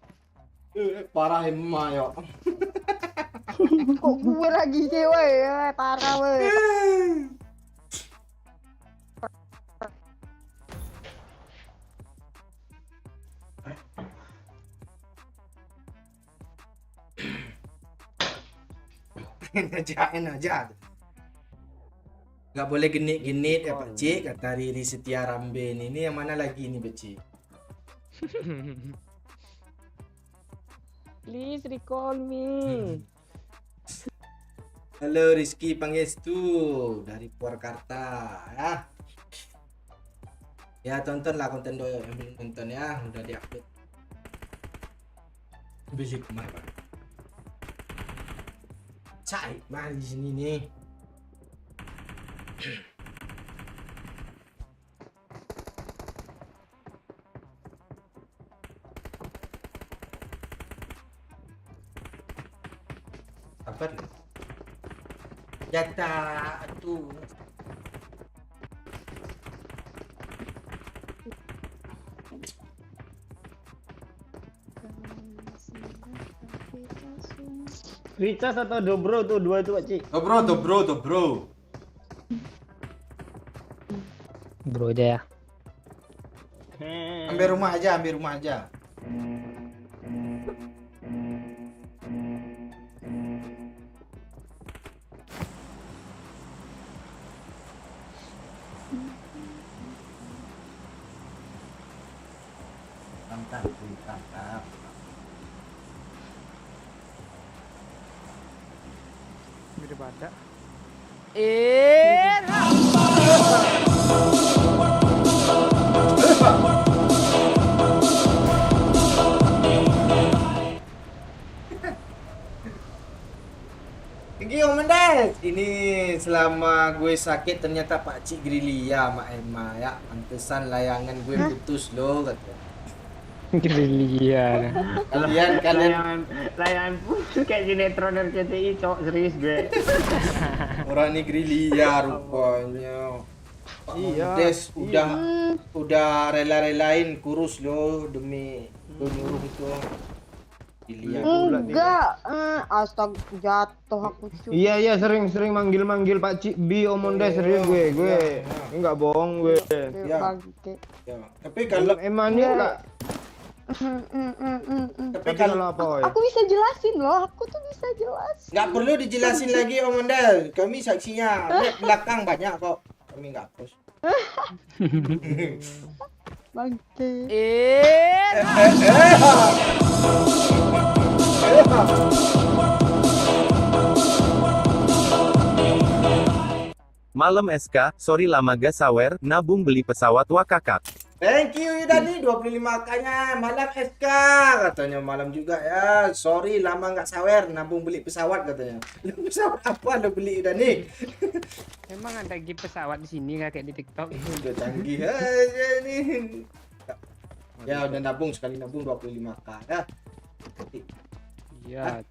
A: Parah emang ya.
D: Kok gue lagi sih weh, parah weh.
A: Ngerjain aja. Gak boleh genit-genit ya Pak Cik, kata Riri Setia Ramben. Ini yang mana lagi nih Pak Cik?
C: Please recall me.
A: Halo Rizky Pangestu dari Purwakarta ya. Ya tontonlah konten Doyo yang belum nonton ya, udah diupload. Beli kemana Pak? Cai, mari di sini nih. Apa nih? Jatah tuh.
B: Ricas atau Dobro tuh dua itu, Pak Cik.
A: Dobro.
C: Bro aja ya.
A: Ambil rumah aja. Tangkap.
C: Daripada.
A: ini selama gue sakit ternyata Pak Cik Grilia Mak Emma ya. Pantesan layangan gue putus loh katanya.
C: Gerilya.
A: Kalian
B: Layangan putus kayak sinetron RCTI, cok, serius gue.
A: orang ini Grilia rupanya. Pak Mondes udah rela-relain kurus loh demi lo nyuruh itu. Grilia.
D: Enggak, astaga jatuh aku cuy.
B: Iya sering manggil Pak Cik B Om Mondes, serius gue. Ini enggak bohong gue.
A: Ya.
D: Bangke.
A: Ya. Tapi kalau
B: Emang ini enggak.
A: tapi kalau
B: apa oi?
D: Aku bisa jelasin loh, aku tuh bisa jelasin.
A: nggak perlu dijelasin lagi Om Mondel, kami saksinya. Lihat belakang banyak kok. Kami nggak post.
D: Bangke.
F: Malam SK, sorry lama gak sawer, nabung beli pesawat wakakak.
A: Thank you Yudani 25k-nya malam SK katanya malam juga ya. Sorry lama nggak sawer nabung beli pesawat katanya. Pesawat apa lo beli Yudani?
C: Emang ada gift pesawat di sini kayak di TikTok.
A: Udah canggih aja nih. Ya udah nabung sekali nabung 25k ya.
C: Iya.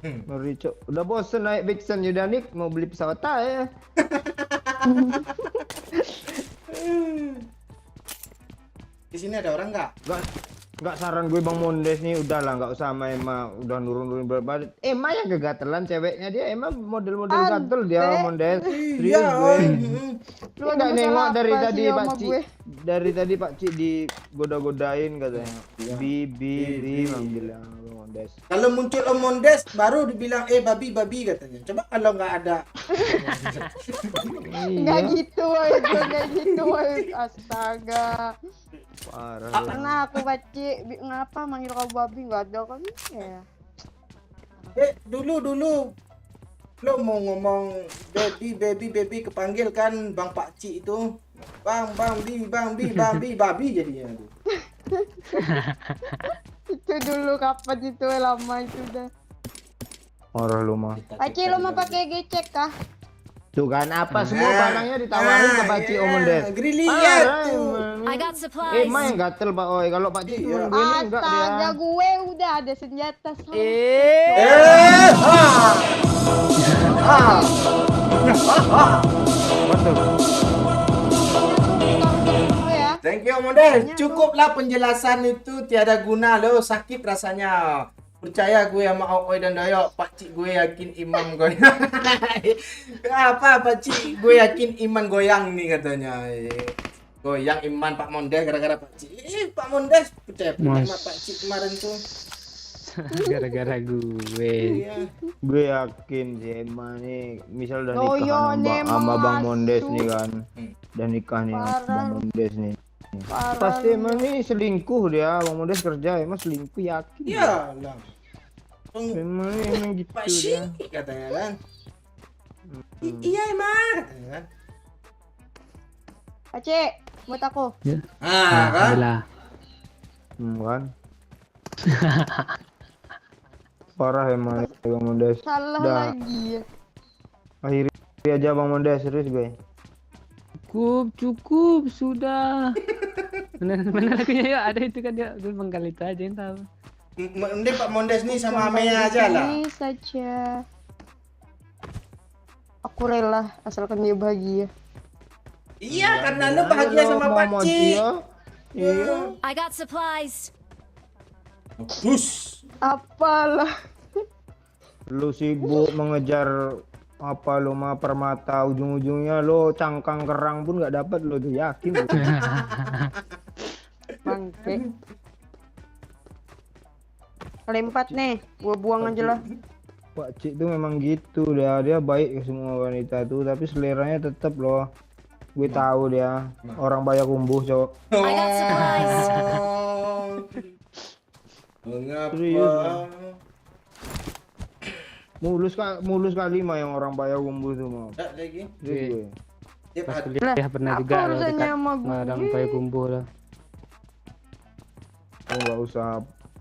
B: Ngeri, cok. Udah bosen naik Vixen Yudanik, mau beli pesawat ya.
A: Di sini ada orang nggak?
B: Nggak saran gue Bang Mondes nih, udahlah nggak usah sama Emma, udah nurun berat badan. Emma yang kegatelan ceweknya, dia Emma model-model gatel dia Mondes. Serius gue. Lu nggak nengok dari tadi Pak Ci, dari tadi Pak Ci digoda-godain katanya. Bibi manggil Bang Mondes.
A: Kalau muncul Om Mondes baru dibilang babi katanya. Coba kalau nggak ada.
D: Nggak gitu woy, nggak gitu woy. Astaga.
B: Parah.
D: Karena aku baci ngapa manggil kau babi nggak ada kan ya.
A: Dulu lo mau ngomong baby kepanggil kan Bang Pakcik itu. Bang bi babi jadinya tuh.
D: Itu dulu kapan itu lama itu udah.
B: Parah lu mah.
D: Pakcik lo mau pakai gecek kah?
B: Tuh kan apa semua barangnya ditawarin ke Pak Ci Om Mondes.
A: Grilia tuh.
E: I got supplies.
B: Emma yang gatel Pak Oi, kalau Pak Ci cuma gue ini enggak
D: Astaga
B: dia.
D: gue udah ada senjata sama. Ya.
A: Thank you Om Mondes. Cukuplah penjelasan itu tiada guna lo, sakit rasanya. Percaya gue sama Oi dan Doyok, Pakcik gue yakin iman goyang. Apa Pakcik gue yakin iman goyang nih katanya. Goyang iman Pak Mondes gara-gara Pakcik. Pak Mondes percaya sama Pakcik kemarin tuh.
C: Gara-gara gue.
A: Iya.
B: Gue yakin si Emma nih, misal udah
D: Doyo
B: nikah
D: nih,
B: sama Bang
D: masuk.
B: Mondes nih kan. Dan nikah nih sama
D: Parah.
B: Bang Mondes nih.
D: Parah.
B: Pasti Emma nih selingkuh dia, Bang Mondes kerja, Emma selingkuh yakin.
A: Iya lah.
B: Emma nih emang gitu dia.
A: Pakcik katanya kan. Iya emang katanya kan.
D: Pakcik, buat aku.
A: Ah kan.
C: Adalah.
B: Kan. Parah Emma nih Bang Mondes.
D: Salah
B: Dah.
D: lagi ya.
B: Akhiri aja Bang Mondes, serius gue.
C: Cukup sudah. Mana lagunya ya? Ada itu kan dia Menggalita aja yang tahu.
A: Mending Pak Mondes nih sama Amea aja lah.
D: Ini saja. Aku rela asalkan dia bahagia.
A: Iya karena lu bahagia sama Pakcik.
B: Iya.
E: I got supplies.
A: Bus.
D: Apalah.
B: Lu sibuk mengejar apa lu mah permata, ujung-ujungnya lo cangkang kerang pun nggak dapat lo tuh, yakin lu.
D: Bangke. Lempat nih, gua buang aja lah.
B: Pak Cik tuh memang gitu dia baik ke semua wanita tuh, tapi seleranya tetap loh. Gue tahu dia orang Bayakumbuh, cowok.
E: I got supplies.
A: Mengapa?
B: Serius, mulus kali mah yang orang Bayakumbuh tuh mau.
A: Tak lagi.
B: Serius gue.
A: Tiap
C: Pas
A: hari.
C: kuliah pernah
D: Apa
C: juga loh
D: urusannya
C: dekat
D: sama gue?
C: Madang Payakumbuh lah.
B: Oh, nggak usah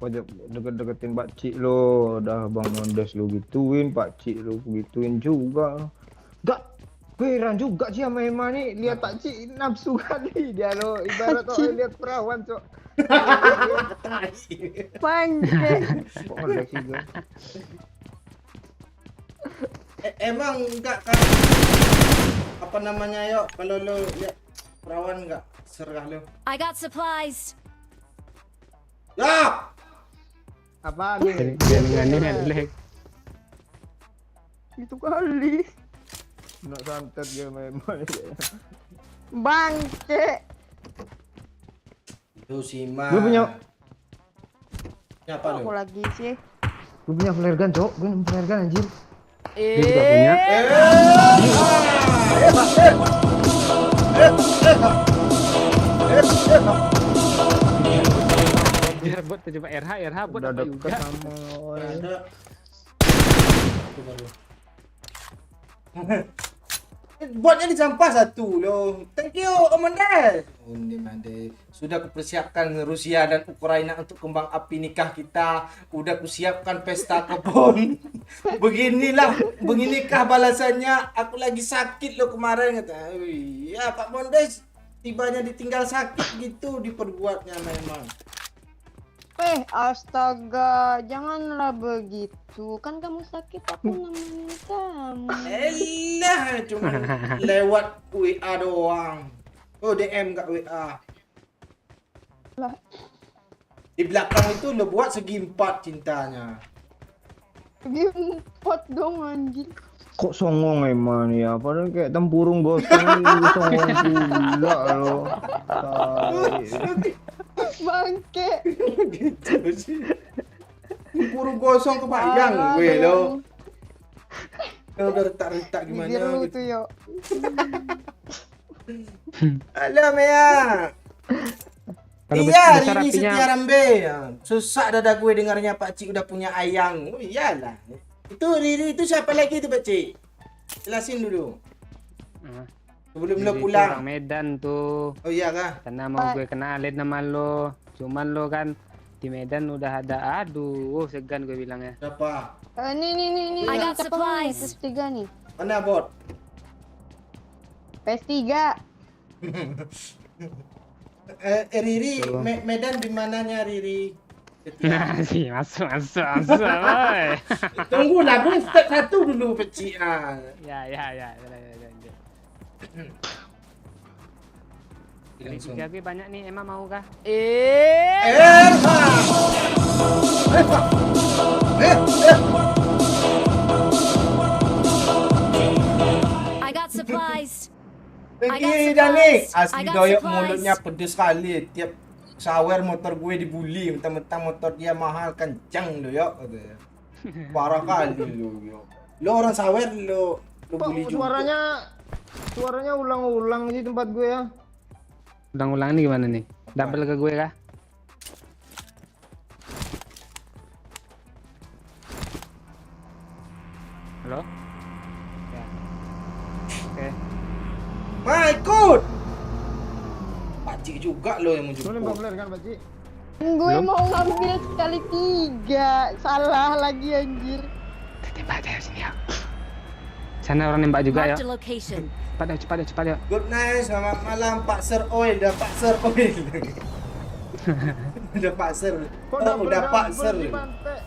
B: pojok deket-deketin Pak Cik lo, udah Bang Mondes lo gituin, Pak Cik lo gituin juga. Gak, gue heran juga sih sama Ema nih, lihat Pak Cik nafsu kali dia lo, ibarat orang lihat perawan cok.
D: Bangke.
B: Boleh sih gue.
A: Emang enggak kan apa namanya yuk kalau lo lihat perawan enggak serah lo.
E: I got supplies.
A: Ya.
B: Apa nih?
C: Jangan lag.
D: Itu kali.
B: Nak santet dia memang.
D: Bangke.
A: Itu sih mah.
B: Gue punya
A: apa
D: Aku
A: lo?
D: lagi sih.
B: gue punya flare gun, cok. Gue punya flare gun anjir.
C: Dia juga punya. Dia buat coba RH buat
B: Udah
C: apa
B: deket
C: juga.
B: sama
A: Ada. Itu baru. Buatnya di sampah satu loh. Thank you, Om Mondes. Onde. Sudah kupersiapkan Rusia dan Ukraina untuk kembang api nikah kita. Udah kusiapkan pesta kebun. Beginikah balasannya. Aku lagi sakit loh kemarin kata. Ya Pak Mondes, tibanya ditinggal sakit gitu diperbuatnya memang.
D: Astaga, janganlah begitu. Kan kamu sakit, aku nemenin kamu.
A: Elah, cuma lewat WA doang. Oh, DM enggak WA.
D: Lah,
A: Di belakang itu lo buat segi 4 cintanya.
D: game pot dong anjir.
B: kok songong emang ya, padahal kayak tempurung gosong ini songong pula lo.
D: Bangke.
A: Gitu sih. Burung gosong kebayang gue lo. Lo udah retak-retak
D: Bibir
A: gimana
D: lu
A: gitu.
D: tuh yo.
A: Alah Mea.
C: Kalau
A: Iya,
C: besar
A: ini
C: apinya
A: Setia Rambe. Susah dada gue dengarnya Pak Cik udah punya ayang. Oh iyalah. Itu Riri itu siapa lagi itu Pak Cik? Jelasin dulu. Sebelum lo
C: Riri itu
A: pulang.
C: orang Medan tuh.
A: Oh iya kah?
C: Karena mau gue kenalin nama lo. Cuman lo kan di Medan udah ada. Aduh, segan gue bilangnya.
A: Siapa?
D: Nih.
E: I got
D: Siapa nih?
E: supplies.
D: PS3 nih.
A: Mana bot?
D: PS3.
A: Riri, Medan di mananya Riri?
C: Nah, sih masuk. Woy.
A: Tunggu lah, gue step satu dulu Peci.
C: Ya. Dari
A: Langsung.
C: tiga gue banyak nih, emang mau kah?
E: I got supplies.
A: Pergi dah ni. Asli doyok mulutnya pedes sekali. Tiap sawer motor gue dibully. Mentang-mentang motor dia mahal kencang doyok. Katanya. Parah kali lu. Lo orang sawer lo
B: Pak,
A: bully juga.
B: suaranya ulang-ulang di tempat gue ya.
C: Ulang-ulang nih gimana nih? Double ke gue kah? Halo? Ya. Oke.
A: Ma ikut. Pakcik juga lo yang
B: Lo nembak
A: menjemput.
B: flare kan Pak Cik?
D: Gue mau ngambil sekali 3. Salah lagi anjir.
C: Tembak aja sini ya. Sana orang nembak juga ya.
E: Marked a location.
C: Cepat ya.
A: Good night, selamat malam Pak Sir Oil. Dah Pak Sir Oil. Udah Pak Sir.
B: Kok
A: Oh, udah Pak
B: double
A: Sir.
B: di pantai?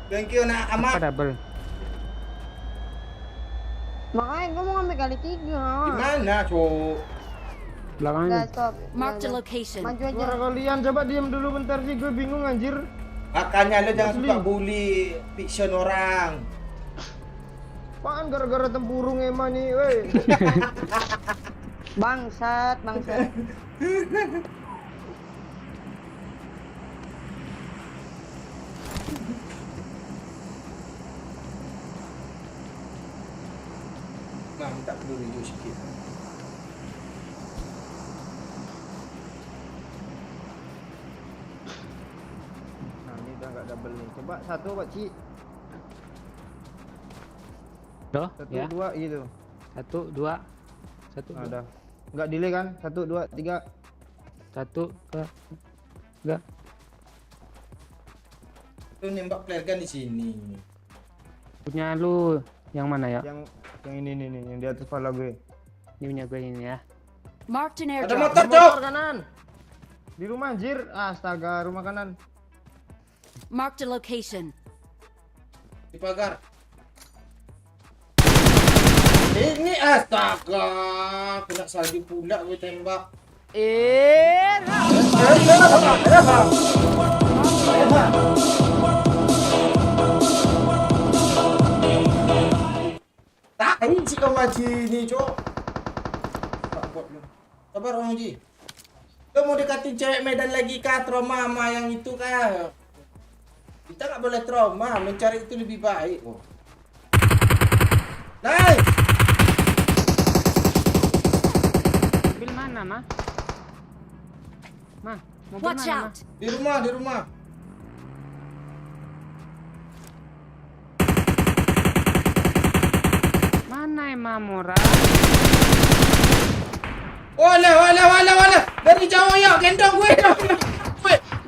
A: Thank you nak
C: Apa
A: Ahmad.
C: double?
D: Makanya gue mau ngambil kali 3.
A: Gimana, Cuk?
C: Belakangnya.
D: Udah stop.
E: Marked a
D: Udah.
E: location.
D: Maju aja.
B: Suara kalian coba diam dulu bentar sih, gue bingung anjir.
A: Makanya lo jangan
B: Asli.
A: suka bully fiction orang.
B: Apaan gara-gara tempurung emang nih, weh.
D: Bangsat.
A: Nah, minta peluru hijau sikit.
B: Nah, ini udah nggak double nih. Coba satu Pak Cik.
C: Tuh,
B: Satu,
C: ya.
B: dua gitu.
C: 1, 2. 1,
B: Nah, udah. Nggak delay kan? 1, 2, 3.
C: 1, 2, 3.
A: Lu nembak flare gun di sini.
C: Punya lu yang mana ya?
B: Yang ini nih, yang di atas kepala gue.
C: Ini punya gue ini ya.
E: Marked an
A: Ada
E: airdrop.
A: motor,
B: Di
A: Cok.
B: motor kanan. Di rumah anjir. Astaga, rumah kanan.
E: Marked a location.
A: Di pagar. Ini astaga, kena salju pula gue tembak. Tahu si kau Haji ini, Cok. Tak kuat lu. Sabar Om Haji. Lo mau dekatin cewek Medan lagi kah? Trauma sama yang itu kah? Kita nggak boleh trauma, mencari itu lebih baik. Oh. Nice.
C: Mobil mana, Ma? Ma, mobil
E: Watch
C: mana, Ma?
E: out.
A: Di rumah, di rumah.
C: Mana emang murah?
A: Wala. Dari jauh ya, gendong gue.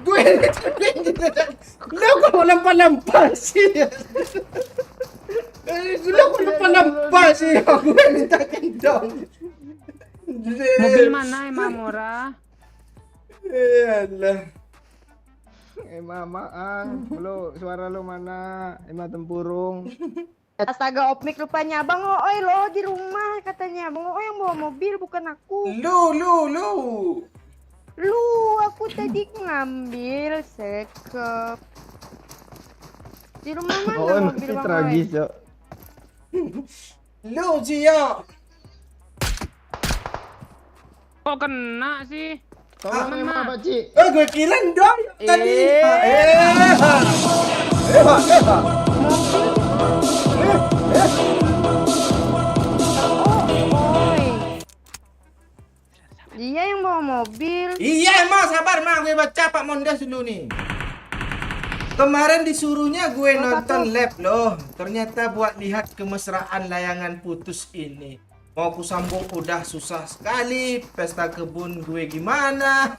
A: Gue. Lo kok lempas sih? Lo kok lempas sih? Gue minta gendong.
C: Mobil mana emang murah?
A: Allah.
B: Mama, lu suara lu mana? Emang tempurung.
D: Astaga, Opmik lupanya Bang Oi lo di rumah katanya. Bang Oi yang bawa mobil bukan aku.
A: Lu.
D: Lu, aku tadi ngambil sekep. Di rumah mana
B: Oh,
D: mobil
B: ini
D: Bang
B: tragis,
D: Oi?
B: Cok.
A: Lu Cio.
C: Kok kena sih?
B: Tolong emang Pak Ci.
A: Gue kira dong tadi.
D: Oi. Dia yang bawa mobil.
A: Iya emang sabar mah gue baca Pak Mondas dulu nih. Kemarin disuruhnya gue nonton lab loh. Ternyata buat lihat kemesraan layangan putus ini. Mau ku sambung udah susah sekali. Pesta kebun gue gimana?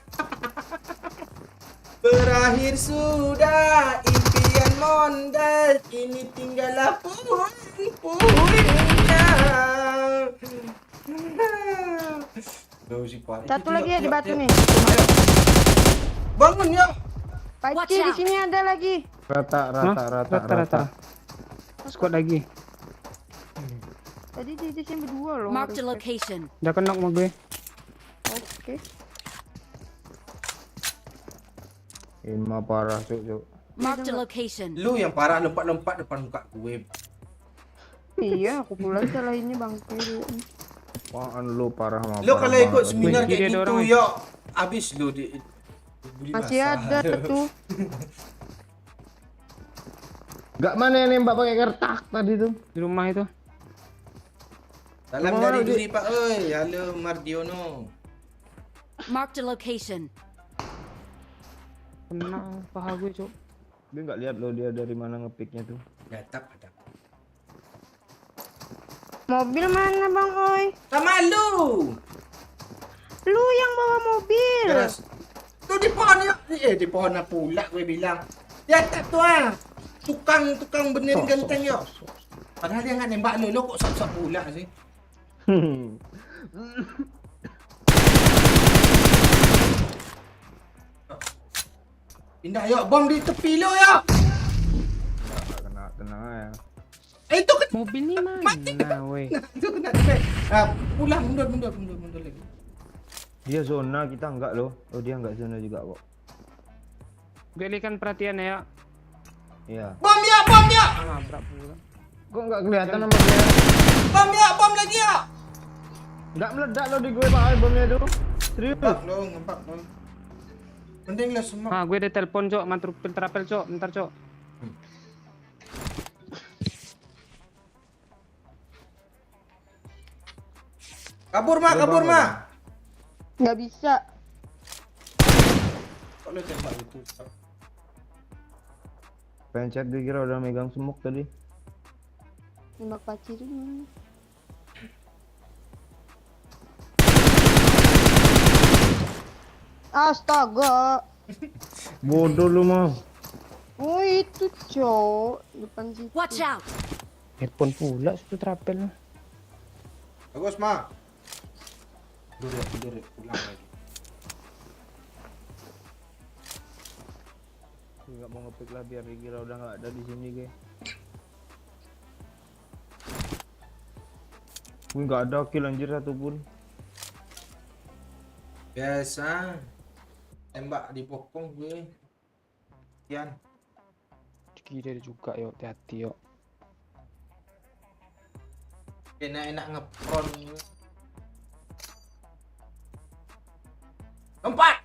A: Berakhir sudah impian Mondas. Ini tinggallah puing-puingnya.
D: Satu lagi ya di batu nih.
A: Bangun ya.
D: Pak
E: Watch
D: Ci, di
E: out.
D: sini ada lagi.
C: Rata. Squad lagi.
D: Tadi di sini berdua loh.
E: Marked a
D: harusnya.
E: location.
C: Udah kena sama gue.
D: Oke.
B: Ima parah, Cok.
E: Marked a location.
A: Lu yang parah lompat-lompat depan muka gue.
D: Iya, aku pula salahinnya Bang Kiri.
B: Apaan lu parah sama
A: Lu kalau ikut
B: banget.
A: seminar
C: Wih,
A: kayak
C: ada
A: gitu
C: orang,
A: ya habis lu di beli
D: Masih
A: masalah.
D: ada tuh.
B: Gak mana yang nembak pakai kertak tadi tuh?
C: Di rumah itu.
A: Salam
B: Rumah
A: dari
B: mana,
A: Duri Pak oi. Halo Mardiono.
E: Marked a location.
C: Kena paha gue, Cok.
B: Dia nggak lihat lo dia dari mana ngepicknya tuh.
A: Datap ada.
D: Mobil mana Bang Oi?
A: Sama lu.
D: Lu yang bawa mobil.
A: Keras. Tuh di pohon ya. Di pohon pula gue bilang. Datap tuh ah. Tukang benerin genteng ya. Padahal dia nggak nembak lu kok sok-sok pula sih. Pindah yuk, bom di tepi lo ya.
B: Kena tenang aja.
A: Itu kan
C: Mobil ini mana, weh?
A: itu kena tepi. Pulang mundur lagi.
B: Dia zona, kita enggak loh. Oh dia enggak zona juga kok.
C: Gue alihkan perhatian ya.
B: Iya.
A: Bom ya.
C: Nabrak pula.
B: Kok enggak kelihatan sama dia?
A: Bom lagi ya.
B: Enggak meledak lo di gue Pak bomnya tuh. Serius.
A: Ngempak lo. Mending lah semua.
C: Ah, gue ada telepon, Cok. Mantur filtrapel, Cok. Bentar, Cok.
A: Kabur mak.
D: Nggak bisa.
A: Kok lo tembak itu?
B: Pencet dikira udah megang semuk tadi.
D: Nembak paci dulu. Astaga.
B: Bodoh lu mau.
D: Oh itu cok depan situ.
E: Watch out!
C: Earphone pula itu trapel.
A: Bagus, Ma. Tidur ya, pulang lagi.
B: Nggak mau ngepick lah biar dikira udah nggak ada di sini guys. Gue nggak ada kill anjir satupun.
A: Biasa. Tembak di pokong gue. Kian.
C: Kiri juga yuk, hati-hati yuk.
A: Enak-enak ngepron. Lompat.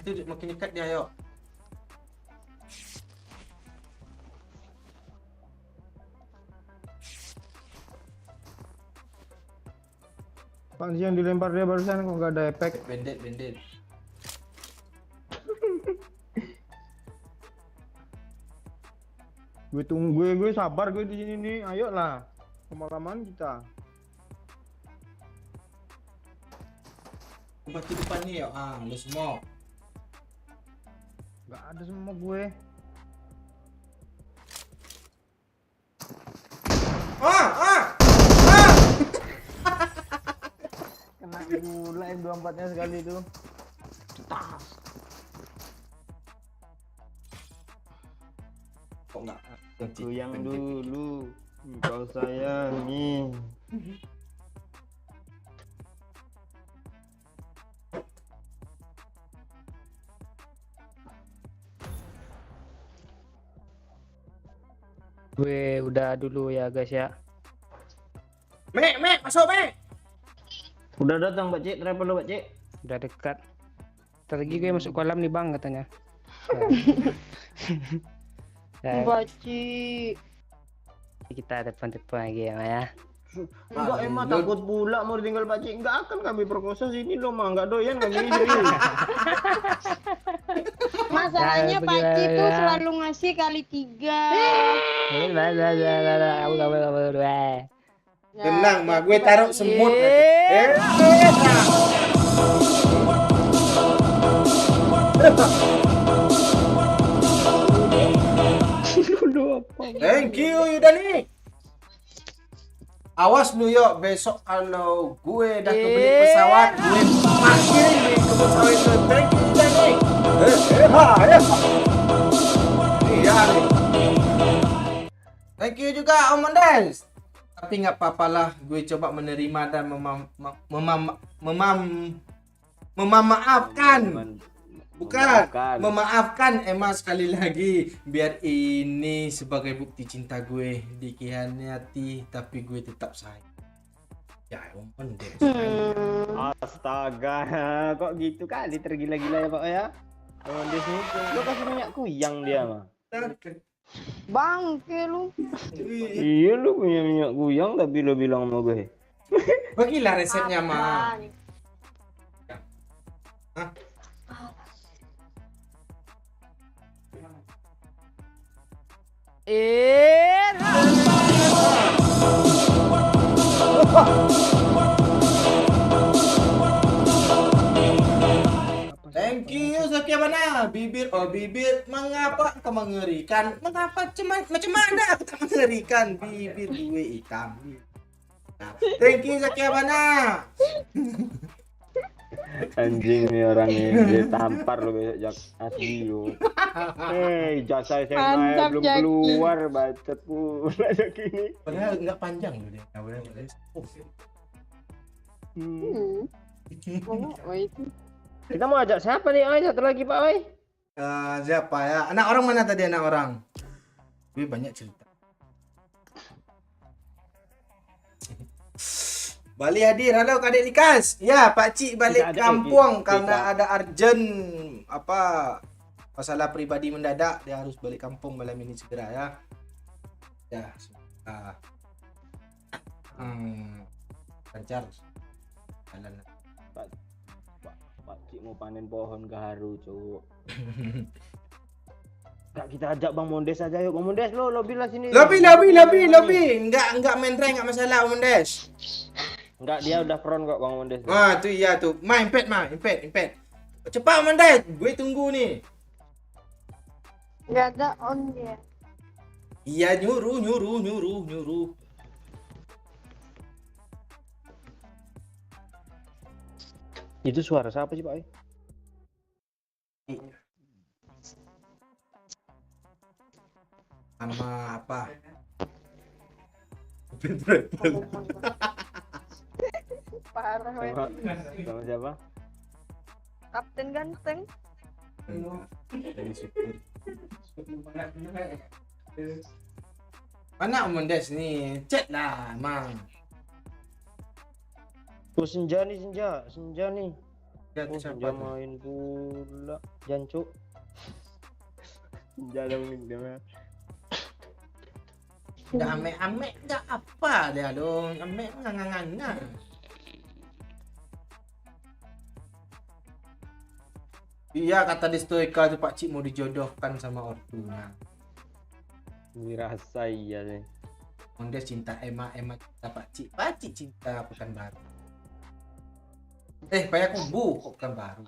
A: Itu makin dekat dia, yuk.
B: Pak yang dilempar dia barusan kok nggak ada efek.
A: Bandit.
B: Gue tunggu, gue sabar gue di sini nih. Ayo lah, lama-lamaan kita.
A: Batu depan nih, yuk. Lu semua.
B: Nggak ada semua gue. Kena gula M24-nya sekali itu.
A: Kok enggak?
B: Aku yang dulu kau sayangi.
C: Gue udah dulu ya guys ya.
A: Mek, masuk, Mek.
B: Udah datang Pak Cik, travel lo Pak Cik.
C: Udah dekat. Ntar lagi gue masuk kolam nih bang katanya. Nah,
D: Baci.
C: kita depan-depan lagi ya.
B: Enggak emang takut pula mau tinggal Pak Cik. Enggak akan kami perkosa sini lo mah, enggak doyan kami serius.
D: Masalahnya
C: Ya,
D: Paci
C: begini
D: tuh
C: ya.
D: selalu ngasih kali 3.
A: Tenang, Ma. Gue taruh semut. Thank you, Yudani. Awas lu yuk, besok kalau gue dah kebeli pesawat, gue parkirin di kebun sawit lu. Thank you, Yudani. Iya nih. Thank you juga Om Mondes. Tapi nggak apa-apa lah, gue coba menerima dan memaafkan. Bukan, memaafkan Emma sekali lagi. Biar ini sebagai bukti cinta gue. Dikhianati tapi gue tetap sayang. Ya ampun deh.
B: Astaga, kok gitu kali tergila-gila ya Pak ya? Oh, di sini lo kasih minyak kuyang dia mah.
D: Bangke lu.
B: Iya lu punya minyak kuyang tapi lo bilang sama gue.
A: Bagilah resepnya mah. Hah? Thank you Zakia Bana. Bibir mengapa kau mengerikan? Mengapa macam mana aku tak mengerikan? Bibir gue hitam. Nah, thank you Zakia Bana.
B: Anjing nih orang ini, dia tampar lo besok jak asli lo. Hei, jasa SMA
D: Mantap,
B: belum
D: Jaki.
B: keluar bacot pula Jaki ini.
A: Padahal enggak panjang loh dia.
D: Oh itu.
B: Kita mau ajak siapa nih? Ayo satu lagi Pak Oi.
A: Siapa ya? Anak orang mana tadi anak orang? Gue banyak cerita. Bali hadir, halo Kadek Likas. Ya, Pak Cik balik
B: Kita ada
A: kampung
B: kita.
A: karena ada urgent apa masalah pribadi mendadak, dia harus balik kampung malam ini segera ya. Ya, semoga lancar jalan.
B: Pak Cik mau panen pohon gaharu cowok. Kak kita ajak Bang Mondes aja yuk. Bang Mondes lo lobby lah sini.
A: Lobby. Enggak main rank, enggak masalah Om Des.
B: Enggak, dia udah front kok Bang Mondes.
A: Wah, tuh iya tuh. Impet. Cepat Mondes, gue tunggu nih.
D: Nggak ada on dia.
A: Iya, nyuruh.
B: Itu suara siapa sih, Pak?
A: Sama apa?
D: Parah, weh.
B: Sama siapa?
D: Kapten ganteng.
A: Mana Mondes nih? Chat lah, Mang.
B: Oh, Senja nih.
A: Ya,
B: Oh,
A: siapa
B: Senja
A: tuh?
B: main pula. Jancuk. Senja dong nih dia.
A: Udah ame-ame enggak apa dia dong. Ame nganga-nganga. Iya kata di Stoika tuh Pak Cik mau dijodohkan sama ortunya.
B: Dirasa iya nih.
A: Mondes cinta Emma cinta Pak Cik cinta Pekanbaru. Payakumbuh kok Pekanbaru.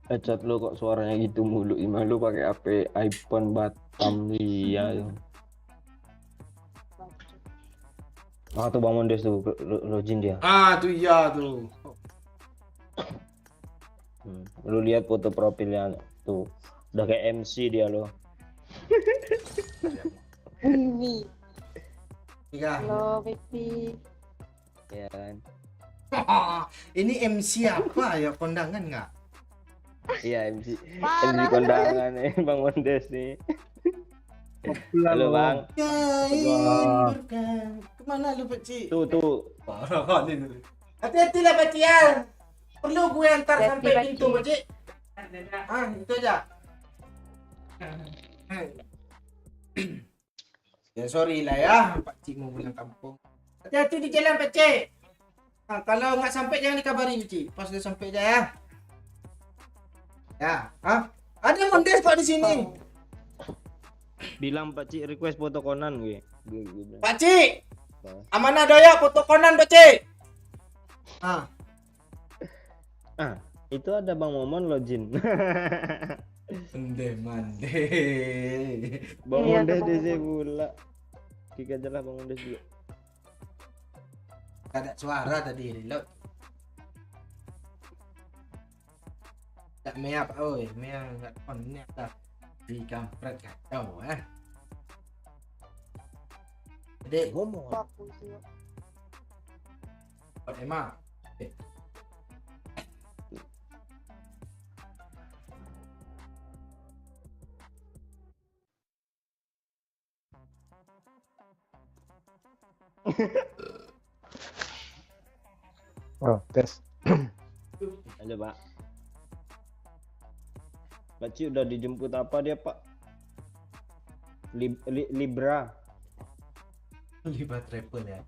B: Cat lu kok suaranya gitu mulu. Gimana lu pakai HP iPhone Batam dia. Ah tuh Bang Mondes tuh login dia.
A: Ah tuh iya tuh.
B: Lu lihat foto profilnya tuh. Udah kayak MC dia loh.
D: Ini.
A: Iya.
D: Halo, baby.
B: Ya kan.
A: Ini MC apa ya kondangan nggak?
B: Iya MC
D: Parah.
B: kondangan nih Bang Mondes nih. Halo Bang.
A: Kemana lu Pak Cik?
B: Tuh.
A: Parah kali lu. Hati-hati lah Pak Cik ya. Perlu gue antar
D: Hati-hati,
A: sampai
D: Pak
A: pintu
D: Cik.
A: Pak Cik. Itu aja. Ya sorry lah ya, Pak Cik mau pulang kampung. Hati-hati di jalan Pak Cik. Kalau nggak sampai jangan dikabari Pak Cik. Pas udah sampai aja ya. Ya, ada Mondes Pak di sini.
B: Bilang Pak Cik request foto Conan gue.
A: Pak Cik. Amanah doya foto Conan Pak Cik.
B: Itu ada Bang Momon login.
A: Mande.
B: Bang
D: Iya,
B: Mondes
D: ada Bang
B: DC
D: Momon.
B: pula. Kika aja lah Bang Mondes juga.
A: Ada suara tadi reload. Tak meap, oi, meap enggak connect dah. Di kampret kacau Dek,
B: Ngomong.
D: Bagus ya.
A: Pak Emma.
G: Oh, tes.
B: Halo Pak. Pak Cik udah dijemput apa dia Pak? Libra.
A: Libat travel ya.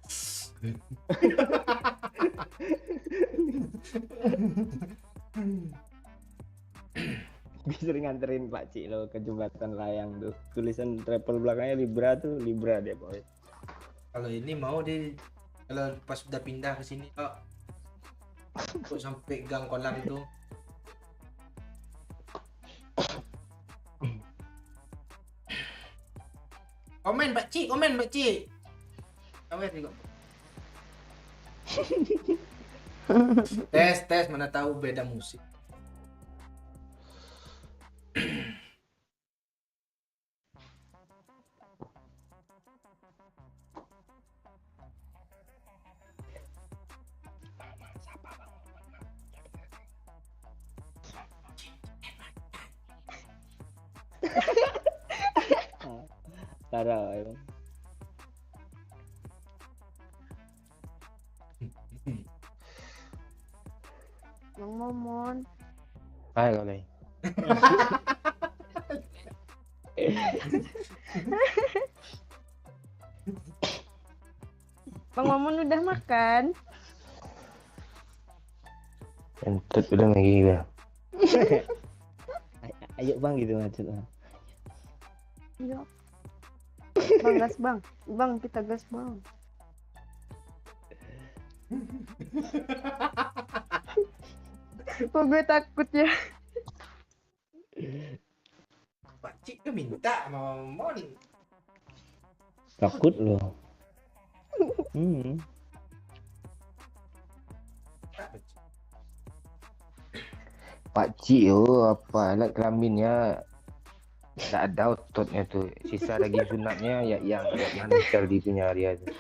B: Gue sering nganterin Pak Cik lo ke jembatan layang tuh. Tulisan travel belakangnya Libra tuh, Libra dia Pak.
A: Kalau ini mau di kalau pas udah pindah ke sini kok sampai gang kolam itu. Komen Pak Cik. Awet juga. Tes mana tahu beda musik.
B: Parah ya.
D: Bang Momon.
B: Hai kali.
D: Bang Momon udah makan?
B: Entut bilang lagi ya. Ayo Bang gitu maksudnya.
D: Iya. Bang, gas bang. Bang, kita gas bang. Kok gue takut ya?
A: Pakcik tuh minta sama Mon.
B: Takut loh. Pak Cik apa alat kelaminnya tak ada ototnya tuh, sisa daging sunatnya yang nempel di punya dia tuh.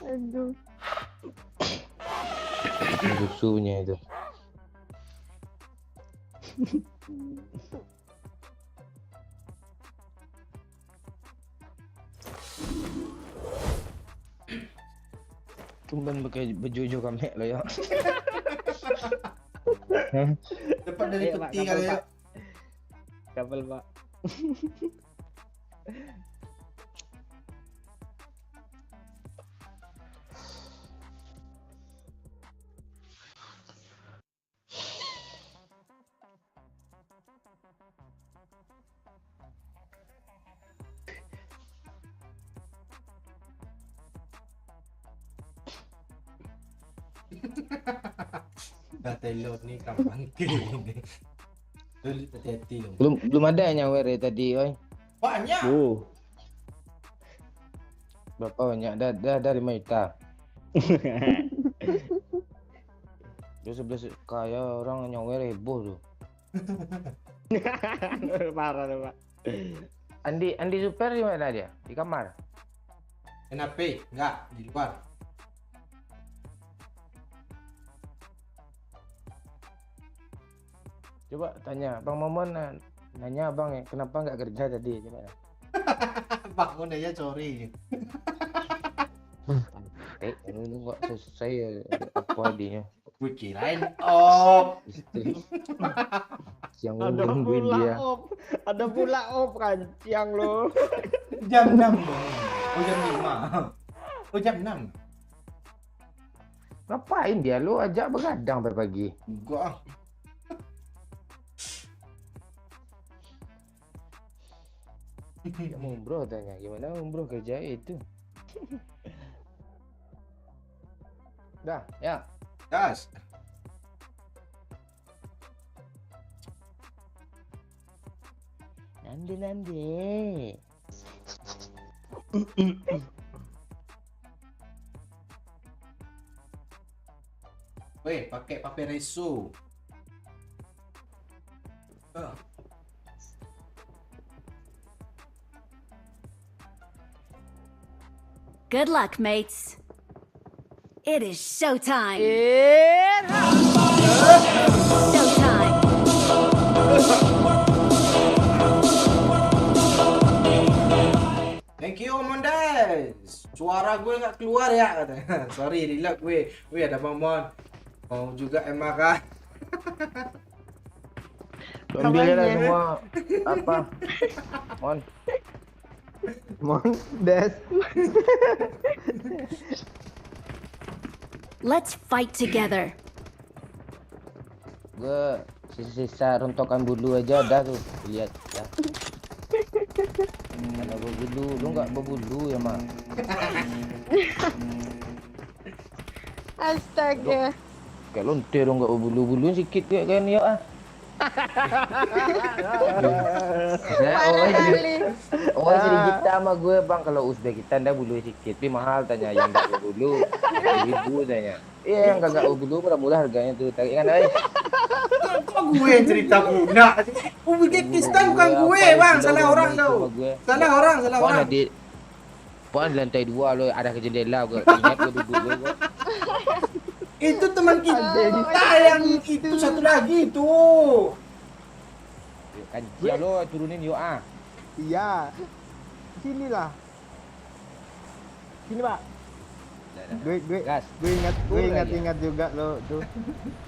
D: Aduh.
B: Busunya itu. Tumben pakai baju kamek lo ya.
A: Dapat dari
C: Ayo, Pak,
A: peti
C: kapal,
A: kali ya.
C: Pak. Kapal, Pak.
A: Dah telur ni kampang ke ni. Dulu hati-hati dong.
B: Belum ada yang nyawer tadi, oi.
A: Banyak.
B: Berapa banyak? Dah dari Maita. Dia sebelah kaya orang nyawer heboh tuh.
C: Parah tuh, Pak.
B: Andi Super di mana dia? Di kamar.
A: Kenapa? Enggak, di luar.
B: Coba tanya Bang Momon, nanya Bang kenapa nggak kerja tadi, coba.
A: Bangun aja sorry.
B: Ini nggak selesai apa adanya.
A: Gue kirain
B: Istri yang nungguin dia.
C: Ada pula op kan siang lo.
A: jam 6 dong. Oh jam 5. Oh jam 6.
B: Ngapain dia lu ajak begadang pagi?
A: Enggak.
B: Ya umroh tanya, gimana umroh kerja itu? Dah, ya.
A: Gas.
B: Nandi.
A: Weh, pakai papereso.
E: Good luck, mates. It is showtime. Showtime.
A: Thank you, Mondes. Suara gue nggak keluar ya katanya. Sorry, relax gue. Wih ada Momon. Mau juga emak.
B: Ambil lah semua apa? Des.
E: Let's fight together.
B: Gue sisa rontokan bulu aja dah tuh, lihat ya. Ada berbulu, lu nggak berbulu ya mak?
D: Astaga.
B: Kayak lonte dong nggak berbulu sikit kayak kan ya ah.
D: Parah kali.
B: Oh jadi kita sama gue bang kalau Uzbekistan dah bulu sikit, tapi mahal tanya yang nggak berbulu, 1.000 tanya. Iya yang nggak berbulu murah-murah harganya tuh, tarik kan ay.
A: Kok gue yang cerita punya? Uzbekistan bukan gue bang, salah orang tau. Salah orang.
B: Puan di lantai 2 lo ada ke jendela gue ingat gue duduk gue.
A: Itu teman kita yang itu satu lagi itu.
B: Kan dia lo turunin yuk ah.
G: Iya. Sini lah. Sini, Pak.
B: Gas.
G: Gue ingat juga lo tuh.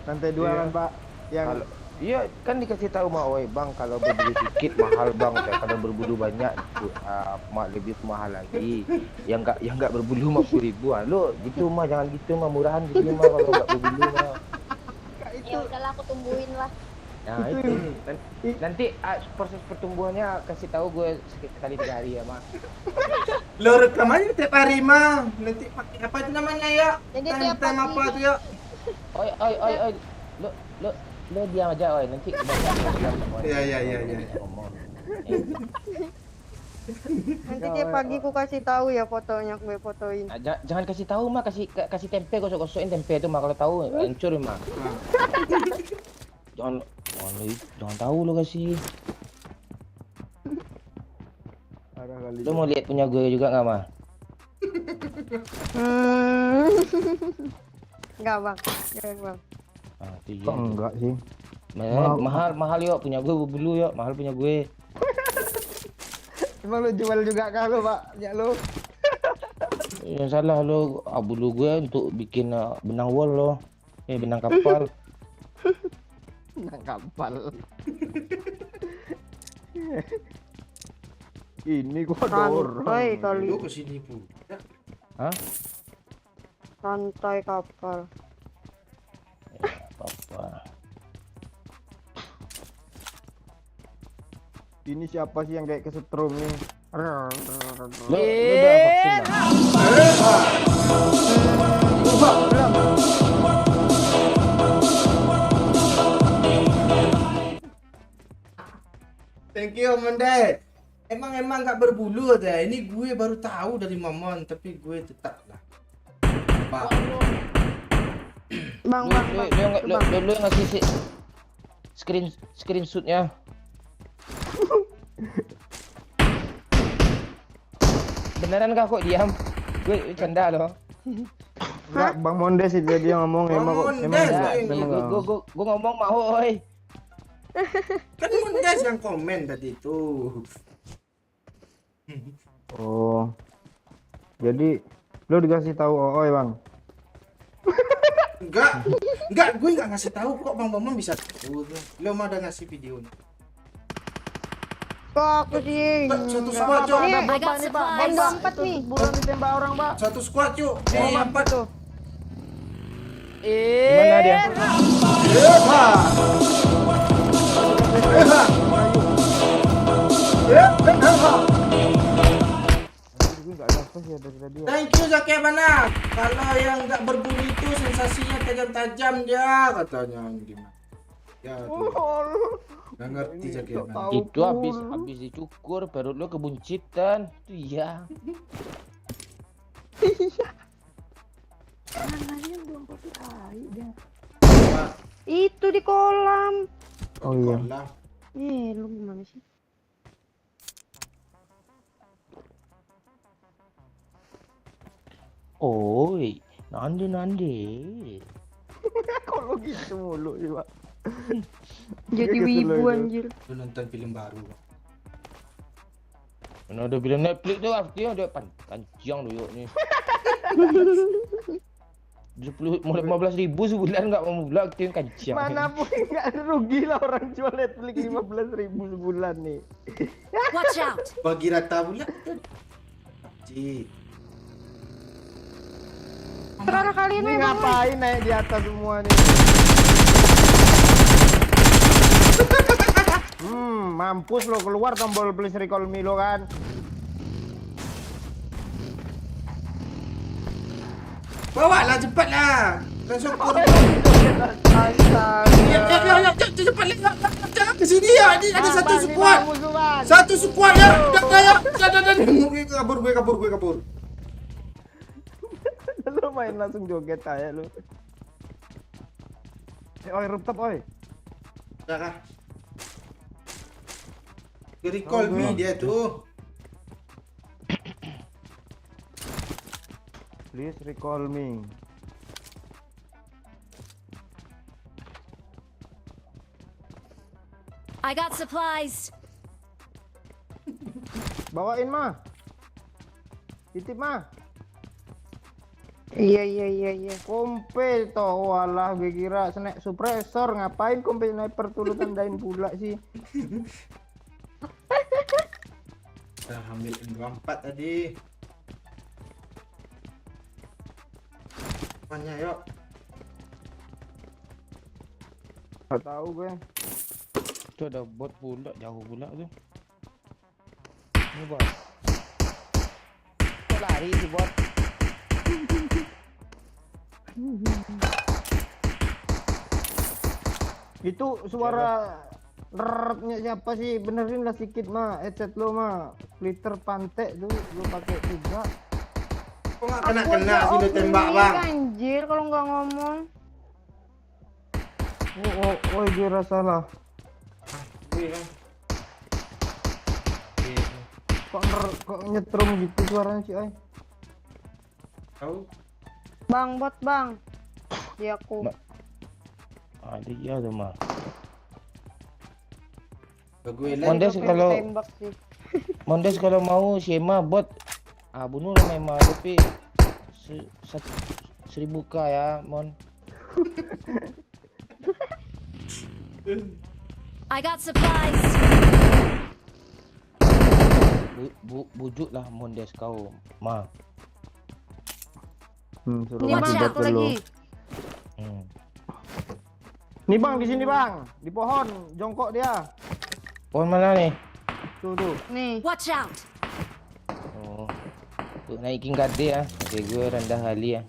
G: Lantai 2 kan, Pak. Yang
B: Kalau iya kan dikasih tahu mak, oi bang kalau berbulu sedikit mahal bang, kalau berbulu banyak mak lebih mahal lagi. Yang enggak berbulu 50.000 ah. Lo gitu mah jangan gitu mah murahan gitu mah kalau enggak berbulu mah.
D: Ya udahlah aku tungguin lah.
B: Nah itu nanti proses pertumbuhannya kasih tahu gue sekali 3 hari ya mah.
A: Lo rekam aja tiap hari mah. Nanti pakai apa itu namanya ya?
D: Jadi tiap
A: Time
D: pagi.
A: apa tuh ya?
B: Oi, lo diam aja oi, nanti
A: Iya.
D: Nanti tiap pagi ku kasih tahu ya fotonya, gue fotoin.
B: Jangan kasih tahu mah, kasih tempe, gosok-gosokin tempe itu mah, kalau tahu hancur mah. Jangan tahu lo kasih.
G: Parah kali.
B: Lo mau lihat punya gue juga nggak mah?
D: Enggak bang, enggak bang.
B: Ah, itu
G: Kok
B: iya.
G: enggak sih?
B: Mahal yuk punya gue dulu yuk, mahal punya gue.
G: Emang lu jual juga kah lu, Pak? Ya lu.
B: Yang salah lo, bulu gue untuk bikin benang wall lo, benang kapal.
G: Nang kapal. Ini gua ada orang.
D: Santai kali,
A: Lu kesini pun.
B: Hah?
D: santai kapal.
B: Apa?
G: Ini siapa sih yang kayak kesetrum nih?
B: Lo udah vaksin nggak?
A: Thank you, Mendet. Emang nggak berbulu aja. Ini gue baru tahu dari Mamon, tapi gue tetap lah. Pak.
D: Bang,
B: Lo
D: bang, bang.
B: yang ngasih screenshotnya. Beneran kah kok diam? Gue canda loh.
G: Enggak, Bang Mondes itu dia ngomong
A: Bang
G: emang kok
A: Mondes,
G: emang
A: ya.
G: enggak. Emang enggak.
B: Gue ngomong mau, oi.
A: Kan Mendes yang komen tadi itu.
G: Oh. Jadi lu dikasih tahu Oi, Bang.
A: Enggak, gue nggak ngasih tahu kok Bang Mamon bisa tahu. Lo mah udah ngasih videonya.
D: Kok aku sih.
A: Satu squad, Cok.
D: Nih,
E: I got
D: ada
E: supplies.
D: 4 nih.
G: Bulan ditembak orang, Pak.
A: Satu squad, Cuk. Nih, empat tuh.
B: Gimana dia?
G: Gue enggak ada apa sih dari tadi.
A: Thank you Zaki Bana. Kalau yang nggak berbulu itu sensasinya tajam-tajam dia katanya gimana? Ya, tuh. Nggak ngerti Zaki Bana.
B: Itu habis dicukur baru lo kebuncitan. Itu iya.
D: Itu di kolam.
G: Oh iya.
A: Kolam.
D: Lu gimana sih?
B: Oi, nande.
G: Kok lu gitu mulu sih, Pak?
D: Jadi
G: Kesel
D: wibu
G: itu.
D: anjir.
A: Lu nonton film baru.
B: Mana ada film Netflix tuh artinya ada panjang tuh yuk nih. 15.000 sebulan nggak mau bulan aktif kancing.
G: Mana pun enggak rugi lah orang jual Netflix 15.000 sebulan nih.
E: Watch out!
A: Bagi rata bulan. Cik.
D: Terus kali
G: Ini
D: ini bang.
G: ngapain naik di atas semua nih? Mampus lo, keluar tombol please recall me lo kan.
A: Bawa lah cepat lah. Langsung kur.
D: Astaga.
A: Ya, cepat lah. Ke sini ya. Ini ada satu squad. Satu squad ya. Dah. Kabur gue.
G: Lo main langsung joget aja lo. Oi, rooftop oi.
A: Dah kah? Recall me dia tuh.
G: Please recall me.
E: I got supplies.
G: Bawain mah. Titip mah.
D: Iya.
G: Kompe toh, walah gue kira snack suppressor, ngapain kompe sniper tuh lu tandain pula sih.
A: Dah ambil M24 tadi. Apanya yuk?
G: Gak tahu gue. Itu ada bot pula, jauh pula tu. Ini bot. Kok lari si bot? Itu suara rrrrnya siapa sih? Benerin lah sedikit mah, headset lo mah. Splitter pantek tuh lo pakai juga.
A: Kok nggak kena
D: aja
A: sih lu
D: off
A: tembak
D: mic,
A: bang?
D: anjir kalau nggak ngomong.
G: Oh, kira salah. Kok nyetrum gitu suaranya sih, ay?
A: Tahu?
D: Bang, bot bang. Di aku.
G: Ada iya tuh mah.
A: Gue lah.
G: Mondes
D: Aku
G: kalau
D: tembak sih.
G: Mondes kalau mau Shema bot bunuh lah memang tapi 1000k ya Mon.
E: I got supplies.
G: Bujuk lah Mondes kau mah.
B: Suruh
D: Ini
E: Watch
D: bang,
E: out.
D: satu lagi.
B: Nih bang, di sini bang, di pohon, jongkok dia.
G: Pohon mana nih?
B: Tuh.
D: Nih.
E: Watch out.
G: Oh. Untuk naikin gade ya. Oke, gue rendah hali ya.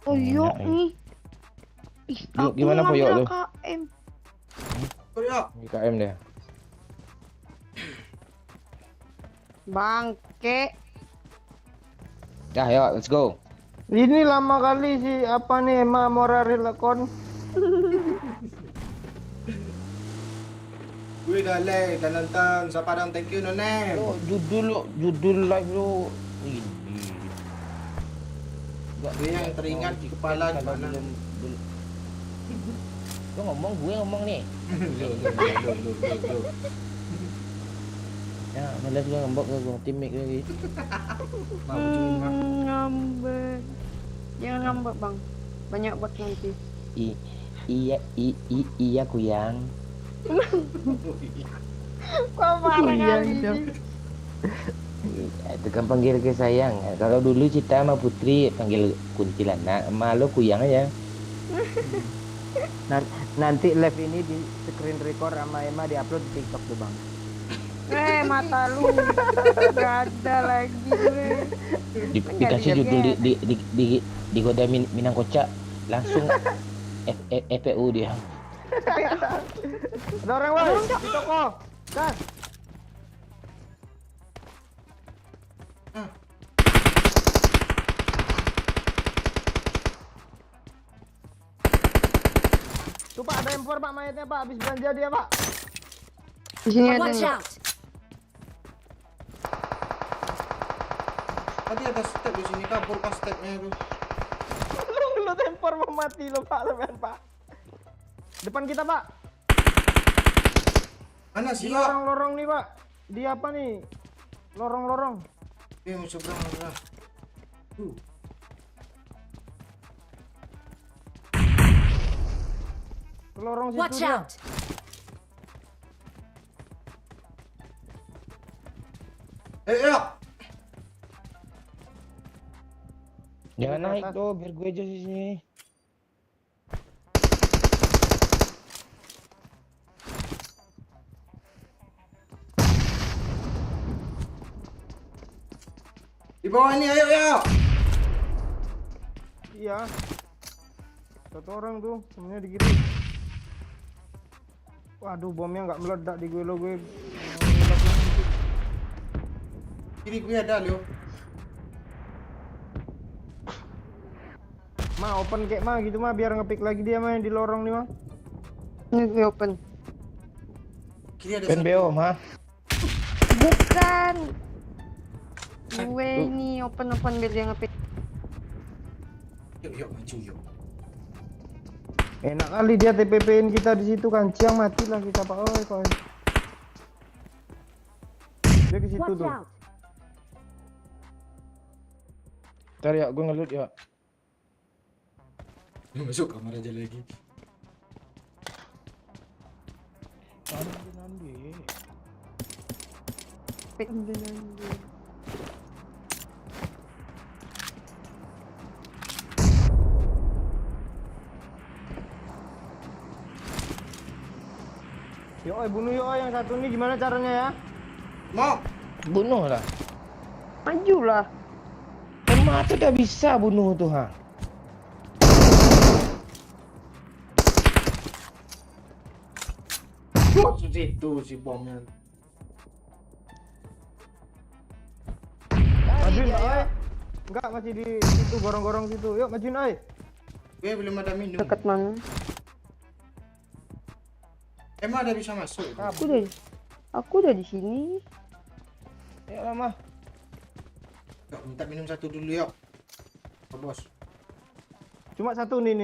D: Poyok
G: enak,
D: nih. Ih,
G: Yuk,
D: aku
G: gimana
D: ngambil
G: poyok lu?
D: AKM.
A: Ayo.
G: IKM deh.
D: Bangke.
G: Dah, yuk, let's go.
B: Ini lama kali sih apa nih Emma Moraril lakon.
A: Gue dah like dan nonton. Siapa dong, thank you Nonem.
G: Judul live lu. Ini.
A: Gue yang teringat di kepala
G: Kalau
A: gimana?
G: belum. Lu ngomong, gue ngomong nih. Ya, malas gue ngembok ke gue timik lagi.
D: Ngambek. Jangan ngambek bang. Banyak buat nanti.
G: Iya kuyang.
D: Kok marah kali sih?
G: Itu kan panggil ke sayang. Kalau dulu Cita sama Putri panggil kuntilanak, sama lo kuyang aja.
B: Nanti live ini di screen record sama Emma diupload di TikTok tuh bang.
D: Mata lu. Gak ada lagi gue.
G: Dikasih judul di Goda Minang Kocak langsung FPU dia.
B: Ada orang woi di toko. Kan. Tuh pak ada M4 pak mayatnya pak habis belanja dia pak.
D: Di sini ada
E: Watch
D: nih.
E: out.
A: Tadi ada step di sini, kabur pas stepnya itu.
B: Lu tempor mau mati lo pak lemen pak. Depan kita pak.
A: Mana
B: Di
A: sih ya?
B: lorong-lorong nih pak. Di apa nih? Lorong-lorong.
A: Yang seberang lah.
B: Ke lorong situ
E: Watch
B: dia.
E: out.
A: Ayo.
G: Jangan naik tuh, biar gue aja di sini.
A: Di bawah ini, ayo.
B: Iya. Satu orang tuh, semuanya di kiri. Waduh, bomnya nggak meledak di gue lo gue.
A: Kiri gue ada, Leo.
B: Ma open kayak mah gitu mah biar ngepick lagi dia mah yang di lorong nih mah.
D: Ini gue open.
A: Kiri ada
G: Pen BO mah.
D: Bukan. Gue ini open biar dia ngepick.
A: Yuk, maju yuk.
B: Enak kali dia TPP-in kita di situ kan. Ciang mati lah kita pak. Oi koi. Dia ke situ
E: Watch
B: tuh.
E: out.
G: Ntar ya, gue ngelut ya.
A: Masuk kamar aja lagi.
D: repeat dengan dia.
G: Yo, bunuh yo yang satu ini gimana caranya ya?
A: Mau.
B: Bunuh lah.
D: Majulah.
B: Emak tuh udah bisa bunuh tuh ha.
A: Maksud situ si bomnya.
G: Majuin Pak oi. Enggak, masih di situ gorong-gorong situ. Yuk majuin oi.
A: Gue belum ada minum.
D: Dekat mana?
A: Emang ada bisa masuk?
D: Aku udah di sini.
B: Ya lama.
A: Yuk, minta minum satu dulu yuk. Oh, bos.
G: Cuma satu nih.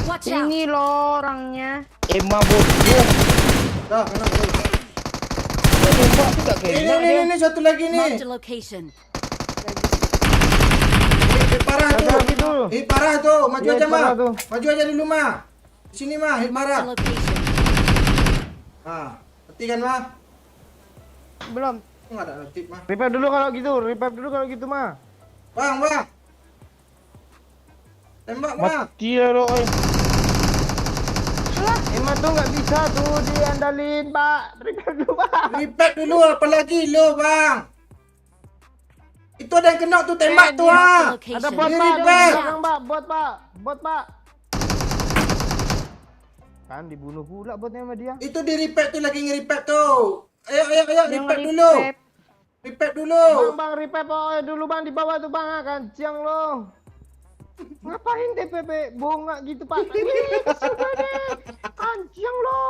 E: Watch out!
D: Ini loh orangnya.
B: Emak bodoh.
A: Dah, kena bos.
B: Emak tuh gak kena dia.
A: Ini satu lagi nih.
E: Marked a location.
A: Parah
G: Satu
A: tuh.
G: lagi tuh.
A: Parah tuh. Maju
G: Iya,
A: aja mah.
G: parah tuh.
A: Maju aja dulu mah. Di sini mah, hit
E: Marked a
A: parah.
E: location.
A: Ah, ngerti kan mah?
D: Belum.
A: Enggak ada notif mah.
G: Revive dulu kalau gitu mah.
A: Bang. Tembak mah.
B: Mati lah lo.
G: Emang tuh nggak bisa tuh diandalin Pak. Revive dulu Pak.
A: Repack dulu apalagi lo, Bang. Itu ada yang kena tuh tembak tuh
E: Marked a
A: ah.
E: location.
G: Ada bot
A: Ini
G: Pak,
A: revive.
G: di belakang Pak, bot Pak. Kan dibunuh pula botnya sama dia.
A: Itu di repack tuh lagi nge-repack tuh. Ayo
D: Yang
A: repack dulu.
D: repack.
A: Repack dulu.
G: Bang, revive dulu Bang di bawah tuh Bang, kanciang lo. Ngapain TPP bunga gitu Pak? Ih, kesel banget. Kanciang lo.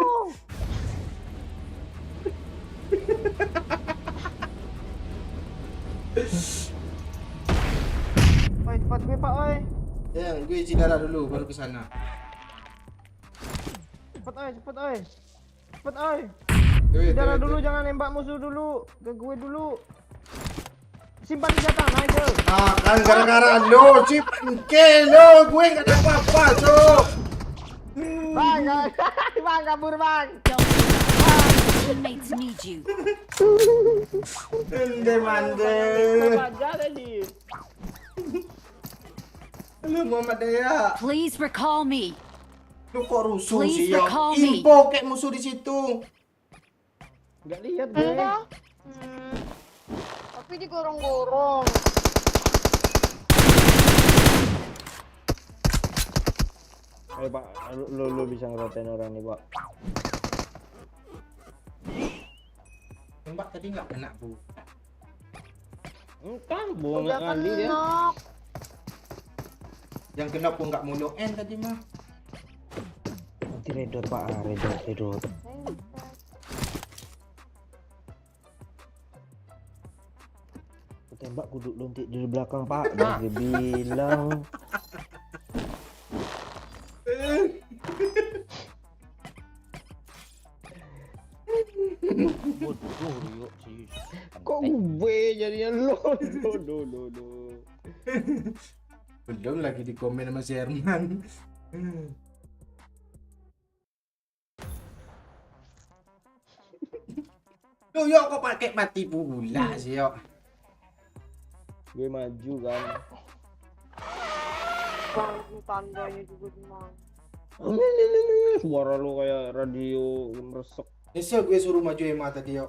G: Oi, cepat gue Pak, oi.
A: Ya, gue isi darah dulu baru ke sana.
G: Cepet oi. Cepet oi.
A: Gue
G: Darah dulu, jangan nembak musuh dulu. Ke gue dulu. Simpan senjata, naik ke.
A: Ah, kan gara-gara lo, Cip. Oke, lo, gue enggak ada apa-apa, Cuk.
G: Bang, bang kabur bang.
E: Don't worry. Teammates need you.
A: Mande.
G: Aja tadi.
A: Lu Muhammad Daya.
E: Please recall me.
A: Lu kok rusuh
E: Please
A: sih ya?
E: recall me.
A: Info kayak musuh di situ.
G: Enggak lihat gue.
D: Enggak. Tapi digorong-gorong.
G: Ayo Pak, lu bisa ngeratain orang nih Pak.
A: Tembak tadi nggak kena, Bu.
G: Entah, bunga
D: Udah
G: kali dia.
D: kenok.
A: Yang kena pun nggak mulu N tadi mah.
B: Nanti redot Pak, redot. Tembak kudu lontik di belakang Pak. Udah gue bilang. Bodoh yuk sih.
G: Kok gue jadinya lo.
A: Belum lagi di komen sama si Herman. Lu yuk kok pakai mati pula sih yuk.
G: Gue maju kan.
D: Bang, tandanya juga di mana?
G: Suara lu kayak radio meresek.
A: Nyesel gue suruh maju Emma tadi yuk.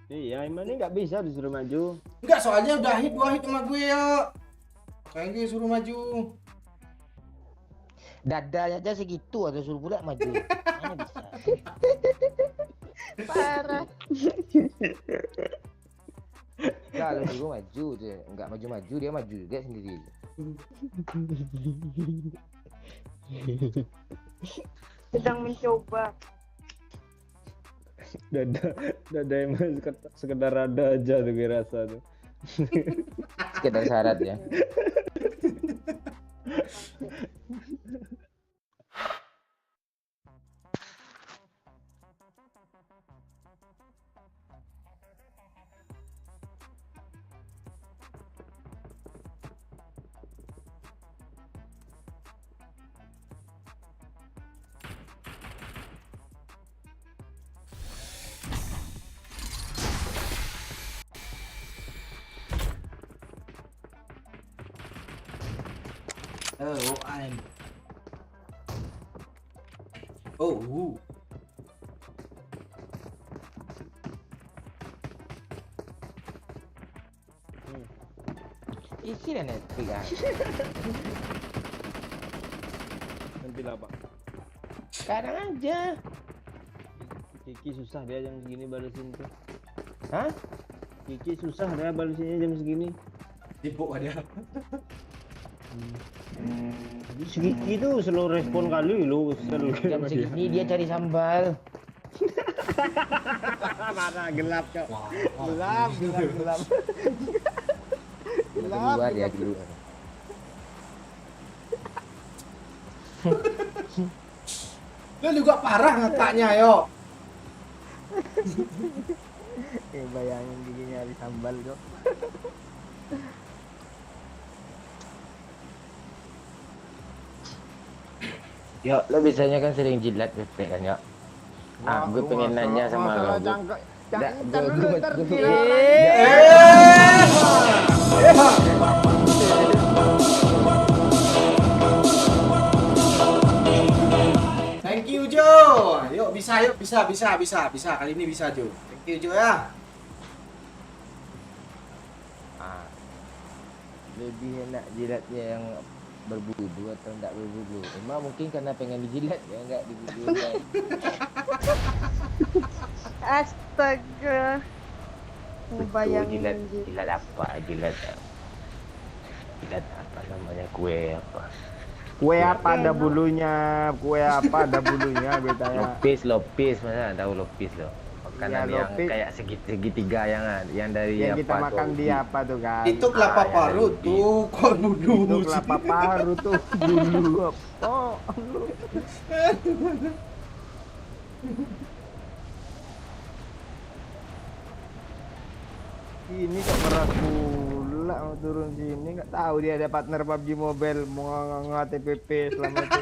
G: Iya, emang ini nggak bisa disuruh maju.
A: Enggak, soalnya udah hit 2 hit sama gue yuk. Kayak gue suruh maju.
B: Dadanya aja segitu atau suruh pula maju. Mana bisa?
D: Parah.
B: Kalau suruh maju dia, enggak maju-maju dia maju juga sendiri.
D: Sedang mencoba.
G: Dada emang sekedar ada aja tuh gue rasa tuh.
B: Sekedar syarat ya.
A: main. Oh.
G: Isi dan Netflix kan.
B: Nanti lah Pak.
G: Sekarang aja.
B: Kiki susah dia jam segini balesin tuh.
G: Hah?
B: Kiki susah dia balesinnya jam segini.
A: Sibuk dia.
B: Kiki tuh slow respon kali lu.
G: Jam segini dia cari sambal.
B: Mana gelap cok.
G: Gelap. Keluar dia keluar.
A: Lu juga parah ngakaknya yo.
G: Bayangin gini nyari sambal kok. Yo, lo biasanya kan sering jilat Pepe kan yo. Gue pengen nanya sama lo.
A: Thank you Jo. Yuk bisa. Kali ini bisa Jo. Thank you Jo ya.
G: Lebih enak jilatnya yang berbulu atau enggak berbulu? Emang mungkin karena pengen dijilat ya enggak dibulu.
D: Astaga. Bayangin
G: Jilat apa? Jilat apa namanya? Kue apa?
B: Kue apa ada bulunya? Kue apa ada bulunya? Gue tanya.
G: Lopis, mana tahu lopis lo? Makanan
B: Iya,
G: yang
B: lopis.
G: kayak segitiga yang dari
B: Yang kita
G: apa
B: makan
G: tuh?
B: di apa tuh kan?
A: Itu kelapa
G: yang
A: parut
G: dari
A: tuh, kok
B: Itu
A: nuduh.
B: kelapa paru tuh bulu. Oh, lu. Ini kok keras pula mau turun sini, nggak tahu dia ada partner PUBG Mobile mau TPP selama itu.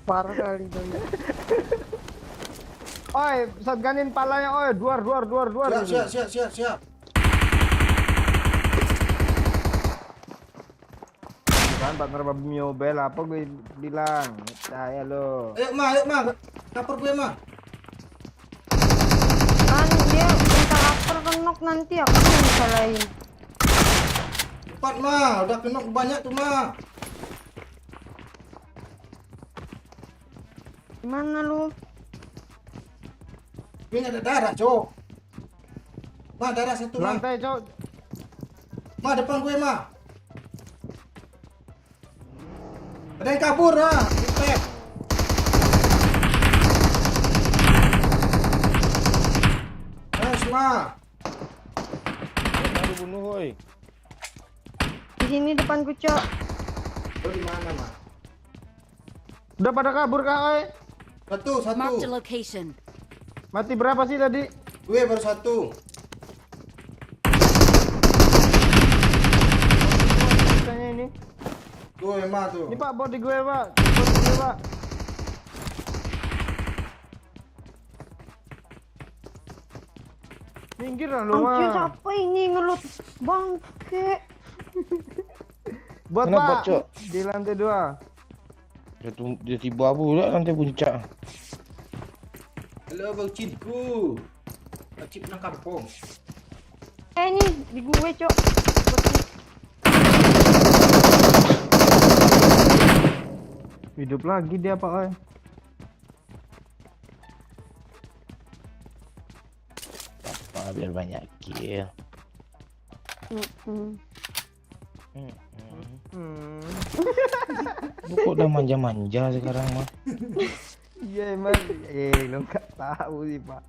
D: parah kali tuh.
B: Oi, shotgunin palanya, oi, duar.
A: Siap.
B: Kan partner PUBG Mobile apa gue bilang? Saya lo.
A: Ayo mah. Lapor gue mah.
D: Kan dia bentar lapar kenok nanti aku yang disalahin.
A: Cepat mah, udah kenok banyak tuh mah.
D: Gimana lu?
A: Ini ada darah, Cok. Mah, darah satu mah.
B: Lantai, Cok.
A: Mah, depan gue mah. Ada yang kabur ah, Pipet. Mah.
B: Baru bunuh, woi.
D: Di sini depan Cok.
A: Lu di mana mah?
B: Udah pada kabur kah, oi?
A: Satu.
E: Marked a location.
B: Mati berapa sih tadi?
A: Gue baru satu.
B: Katanya ini.
A: Gue mah tuh.
B: Ini Pak, body gue, Pak. Body gue, Pak. Minggir lah lu,
D: Anjir,
B: mah.
D: siapa ini ngelut bangke?
B: Buat
G: Kenapa,
B: Pak.
G: Cok?
B: Di lantai 2.
G: Dia tiba abu pula nanti puncak.
A: Halo Bang Cinku. Cip nang kampung.
D: Ini di gue Cok.
B: Hidup lagi dia, Pak, oi.
G: Apa biar banyak kill. Lu kok udah manja-manja sekarang mah?
B: Iya emang, lu nggak tahu sih Pak.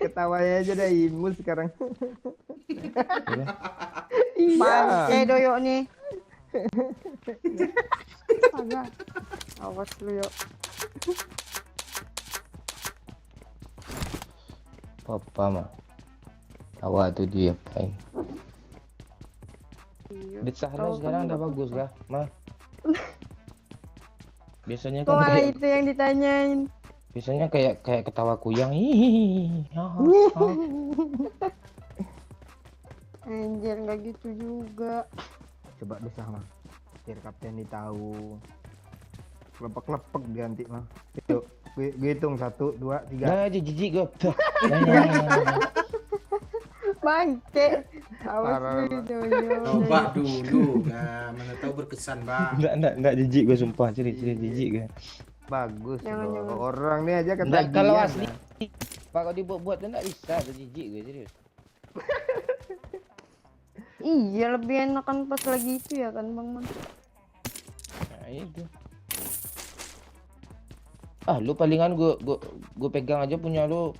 B: Ketawanya aja udah imun sekarang.
D: Bangke doyok nih. Agak. Awas lu yuk.
G: Papa mah. Awak tuh dia paling. Di Sahra sekarang udah bagus kah, mah? Biasanya
D: Kok
G: kan
D: malah
G: kayak,
D: itu yang ditanyain.
G: biasanya kayak ketawa kuyang. Hihihi.
D: Anjir nggak gitu juga.
B: Coba deh sama. Biar kapten tahu. Lepek-lepek ganti mah. Yuk, gue hitung 1, 2, 3.
G: Dah aja jijik gue. Dah.
D: Bangke.
B: Parah,
D: Awas videonya.
A: Coba dulu, mana tahu berkesan, Bang.
G: Enggak jijik gue sumpah, ciri-ciri jijik gue.
B: Bagus
D: Jangan,
B: loh.
D: jangan.
B: Orang nih aja
G: Enggak,
B: ketagihan.
G: kalau asli Pak kalau dibuat-buat tuh enggak bisa, tuh jijik gue serius.
D: Iya, lebih enakan pas lagi itu ya kan, Bang Man.
G: Nah, itu. Ah, lu palingan gue pegang aja punya lu.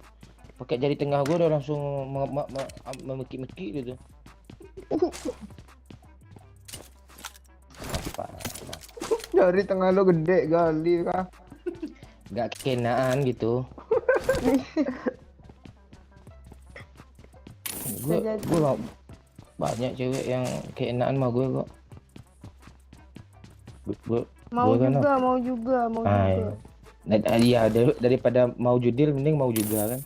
G: Pakai jari tengah gue udah langsung memekik-mekik gitu. Apa?
B: Dari tengah lo gede kali kah?
G: Enggak kenaan gitu. Gue banyak cewek yang keenaan sama gue kok.
D: Mau
G: Gua kan
D: juga, mau juga, mau juga.
G: Iya, daripada mau judil mending mau juga kan.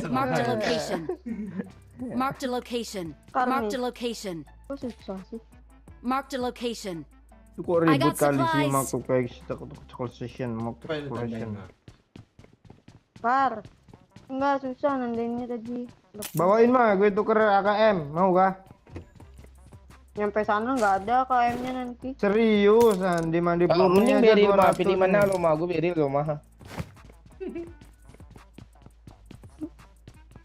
E: Marked a location. Marked a location. Marked a location.
D: Kok susah sih?
E: Marked a location.
B: Itu kok
E: I
B: ribut
E: got
B: kali sih
E: supplies.
B: mau session, mau session.
D: Par. Enggak susah nandainnya tadi.
B: Bawain mah gue tuker AKM, mau kah?
D: Nyampe sana nggak ada KM-nya nanti.
B: Serius, di mandi
G: Kalau
B: pelurunya
G: mending
B: aja
G: beril mah,
B: 200
G: pilih mana
B: nih.
G: lo mah, gue beril lo mah.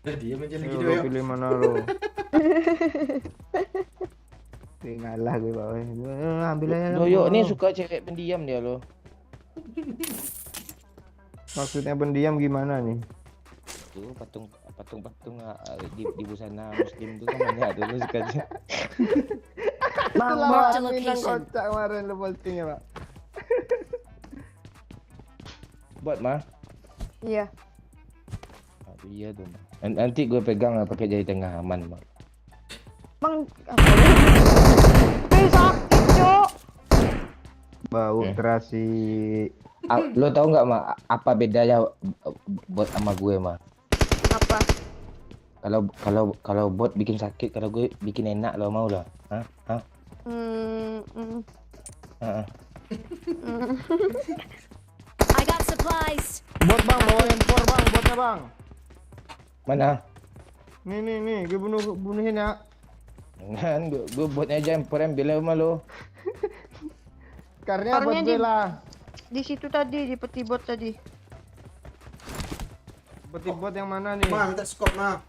A: Dia macam
B: Ayo,
A: gitu
B: lo
A: ya.
B: pilih mana lo? Ngalah gue bawain. Ambil aja.
G: Doyok nih suka cewek pendiam dia lo.
B: Maksudnya pendiam gimana nih?
G: Tuh patung di busana muslim tuh kan banyak tuh lo suka.
D: Bang,
E: Marked a
B: Bintang
E: location.
B: kocak kemarin lo postingnya, Pak.
G: Buat mah.
D: iya.
G: Aduh, iya tuh. Nanti gue pegang lah pakai jari tengah aman mah.
D: Bang, apa? Sakit, Cok.
B: Bau
G: Eh.
B: terasi.
G: Lo tau nggak mah apa bedanya bot sama gue mah?
D: Apa?
G: Kalau bot bikin sakit, kalau gue bikin enak lo mau lah. Hah? Hah? Heeh.
E: I got supplies.
B: Bot bang, bawa M4 bang, botnya bang.
G: Mana?
B: Nih, gue bunuhin ya.
G: Kan gue buatnya aja yang bela sama lo.
B: Karena buat
D: Karnya di-
B: bela.
D: Di situ tadi, di peti bot tadi.
B: Peti bot yang mana nih?
A: Mah, minta skop mah.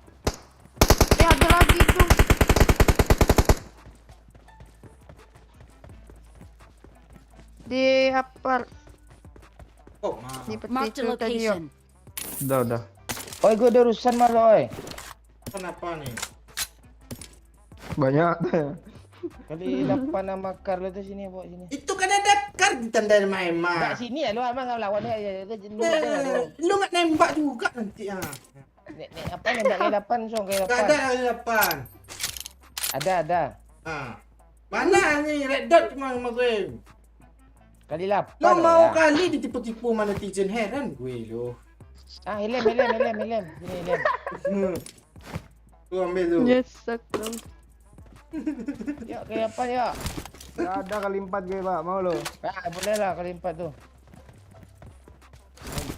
D: Ada lagi tuh. Di apa?
A: Skop mah.
D: Di peti
E: Marked a
D: itu tadi yo.
E: location.
B: Udah.
G: Oi, gue ada urusan mah lo, oi.
A: Kenapa nih?
B: Banyak.
G: Kali 8 sama Carlo tuh sini, bawa sini.
A: Itu kan ada kar ditandai main
G: Enggak
A: mah.
G: sini ya, lo emang lawan dia. Lu aja lo.
A: Lu nggak nembak juga nanti ah.
G: Nek apa nembak kayak 8 song kayak
A: Nggak ada
G: 8.
A: kali 8.
G: Ada.
A: Ah. Mana nih red dot cuma sama gue.
G: Kali 8.
A: Lo mau
G: ya.
A: kali ditipu-tipu sama netizen, heran gue lo.
G: Ah, helm. Sini helm.
A: Lu ambil lu.
D: Yes, sakram.
G: Yuk, kayak apa ya?
B: Gak ada kali 4 gue, Pak. Mau lo?
G: Ah, boleh lah kali 4 tuh.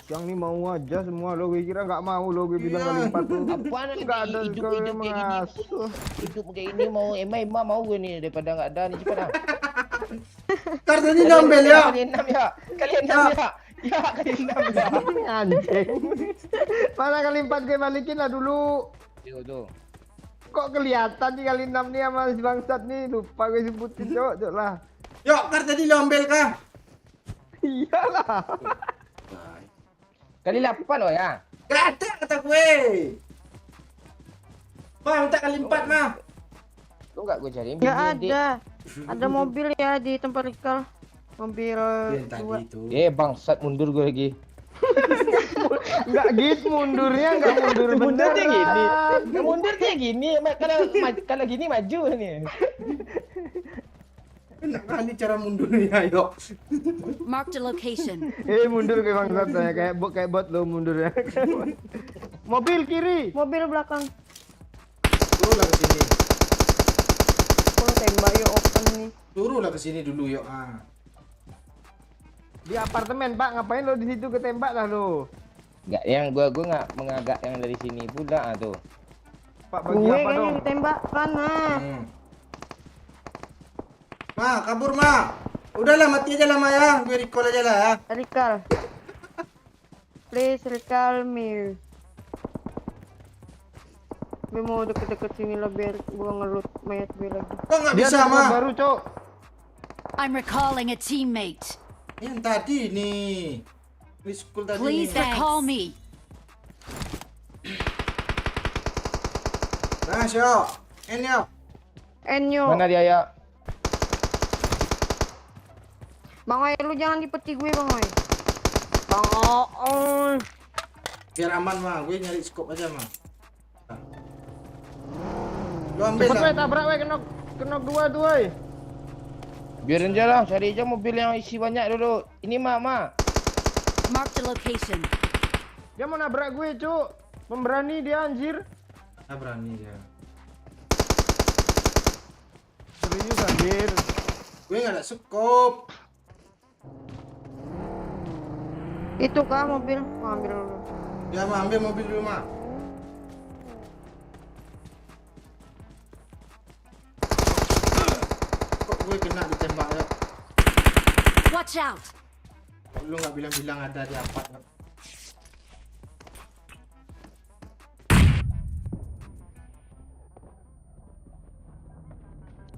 B: Yang nih mau aja semua lo. Gue kira nggak mau lo. Gue bilang kali 4 tuh.
G: Apaan
B: Nggak ada
G: hidup
B: sekali
G: kayak gini.
B: mengasuh.
G: Hidup kayak gini mau emang mau gue nih daripada nggak ada nih cepat ah.
A: Kartunya diambil ya.
G: Kali 6 ya. Kali 6 ya. Ya, kali 6 ya.
B: Anjing. Mana kali 4 gue balikin lah dulu.
G: Tuh.
B: Kok kelihatan nih kali 6 nih sama si bangsat nih. Lupa gue sebutin, Cok lah.
A: Yuk, kartu tadi lo ambil kah?
B: Iyalah.
G: Kali 8 loh ya.
A: Gak ada kata gue. Mah, minta kali 4 mah.
G: Lu nggak gue cari.
D: Nggak ada. Ada mobil ya di tempat recall. Mobil
A: Yang tadi
D: dua.
A: itu.
G: Bangsat mundur gue lagi.
B: Nggak gitu mundurnya. Nggak mundur
G: Mundur dia gini.
B: beneran.
G: Mundur dia gini. Kalau gini maju nih.
A: Enak kali cara mundurnya, yuk.
E: Marked a location.
B: Mundur kayak bangsat saya. Kayak bot lo mundurnya. Mobil kiri.
D: Mobil belakang.
A: Lu lah ke sini.
D: lo tembak yuk open nih.
A: Suruhlah ke sini dulu yuk.
G: Di apartemen Pak, ngapain lo di situ ketembak lah lo?
B: Enggak, yang gua nggak mengagak yang dari sini pula tuh.
G: Pak bagi
D: Gue
G: apa
D: kayaknya
G: dong?
D: ditembak kan nah.
A: Ma, kabur ma. Udahlah mati aja lah ma ya. Gue recall aja lah ya.
D: Recall. Please recall me. Gue mau deket-deket sini lah biar gue ngelut mayat gue lagi.
A: Kok nggak
G: Dia
A: bisa
G: ada tempat
A: ma?
G: baru, Cok.
E: I'm recalling a teammate.
A: Yang tadi nih. Di school tadi
E: Please
A: nih.
E: recall me.
A: Nah, syok. Enyo.
D: Enyo.
B: Mana dia ya?
D: Bang Oi, lu jangan dipeti gue Bang Oi. Bang Oi.
A: Biar aman ma. Gue nyari scope aja ma. Lu ambil
G: Cepet
A: lah.
G: weh, tabrak weh, kena dua tuh weh.
B: Biarin aja lah, cari aja mobil yang isi banyak dulu. Ini ma.
E: Mark the location.
G: Dia mau nabrak gue, Cuk. Pemberani dia anjir.
A: Ah, berani dia.
G: Serius anjir.
A: Gue nggak ada scope.
D: Itu kah mobil? Mau ambil dulu.
A: Ya ma, ambil mobil dulu ma. Kok gue kena ditembak ya?
E: Watch out.
A: Lu nggak bilang-bilang ada di apart.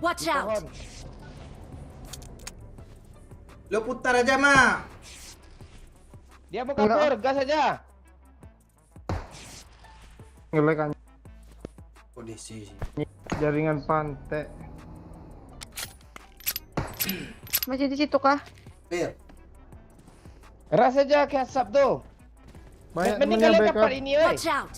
E: Watch out.
A: Lu putar aja ma.
B: Dia mau kabur, gas aja.
G: Ngelek anjir.
A: Kondisi sih.
G: Jaringan pantai.
D: Masih di situ kah?
A: Ber.
B: Ras aja ke asap tuh.
G: Banyak
B: Mending
G: temennya
B: kalian
G: backup.
B: kapal ini weh.
E: Watch out.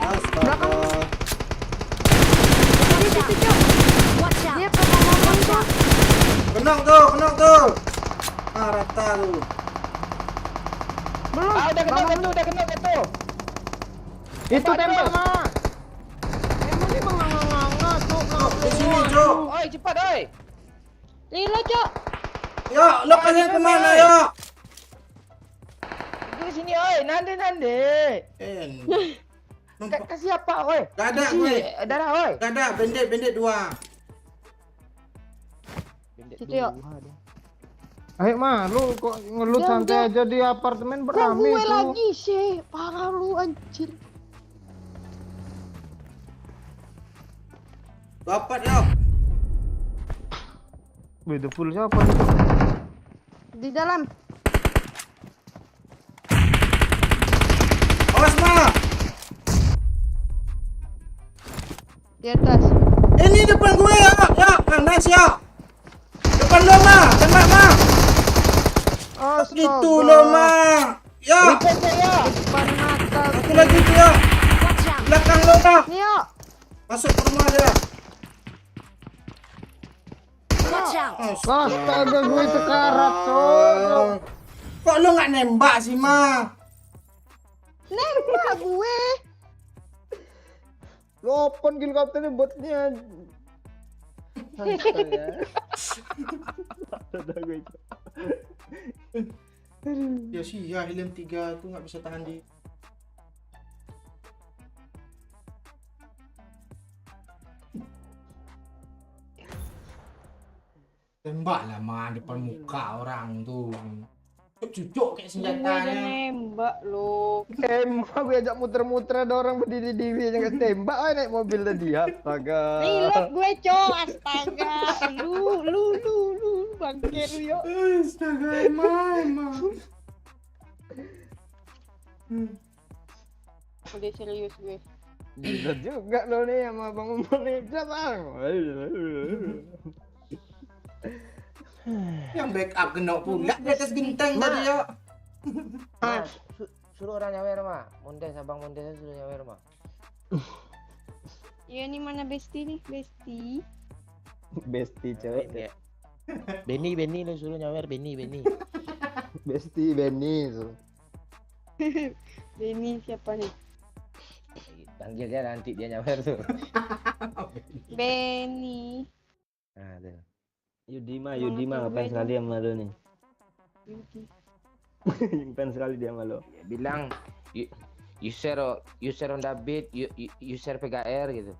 A: Astaga.
E: Watch out.
D: Dia pernah ngomong tuh.
A: Kenok tuh. Ah, rata tuh.
D: Belum.
B: Ah, udah kena tuh.
G: Itu tembak, Ma. Emang dia menganga-nganga, Cuk.
A: Di sini, Cok.
B: Oi, cepat oi.
D: Lilo, Cok.
A: Yuk, lo kalian kemana yuk?
B: Itu sini oi, nande. Kasih apa oi?
A: Gak ada
B: Kasih
A: gue.
B: darah oi.
A: Gak ada, pendek dua.
D: Situ yuk.
G: Ayo, Ma. Lu kok ngelut
D: Jauh,
G: santai aja di apartemen
D: Kok
G: berame
D: gue
G: tuh.
D: lagi sih? Parah lu anjir.
A: Bapak yuk.
G: Wih, itu full siapa nih?
D: Di dalam.
A: Awas ma.
D: Di atas.
A: Ini depan gue ya. Ya, nice ya. Depan lo ma. Tembak ma.
D: Astaga.
A: Gitu lo ma. Ya.
B: Repair saya.
D: Depan mata.
A: Satu lagi tuh ya.
E: Watch out.
A: Belakang lo ma.
D: Nih yuk.
A: Masuk ke rumah aja.
E: Watch out.
G: Astaga, gue sekarat, Cok.
A: Kok lo nggak nembak sih ma?
D: Nembak gue.
G: Lu open kill captain botnya. Astaga. Astaga gue.
A: Ya sih ya, Helium 3 aku nggak bisa tahan di. Tembak lah ma depan muka orang tuh. Cucuk kayak
D: Gue udah
A: senjatanya.
D: nembak lu.
G: Tembak gue ajak muter-muter ada orang berdiri di yang tembak naik mobil tadi. Astaga.
D: Reload gue, Cok. Astaga. Lu bangke lu yuk.
A: Astaga emang.
D: Udah serius gue.
G: Gila juga lo nih sama Bang Umar nih. Bang.
A: Yang backup genok pula di atas genteng tadi ya.
B: Ma, suruh orang nyawer ma. Mondes abang Mondes suruh nyawer ma.
D: Ya ini mana Besti nih? Besti.
G: Besti cewek.
B: Benny lu suruh nyawer Benny. Besti Benny tuh.
D: Benny siapa nih?
G: Panggil dia nanti dia nyawer tuh.
D: Benny.
G: Nah, tuh.
B: Yudima
D: Nama
B: ngefans
D: cewek
B: sekali sama lu nih.
D: Yudi.
B: Ngefans sekali dia sama lu.
G: Dia bilang you share on David, you share PGR gitu.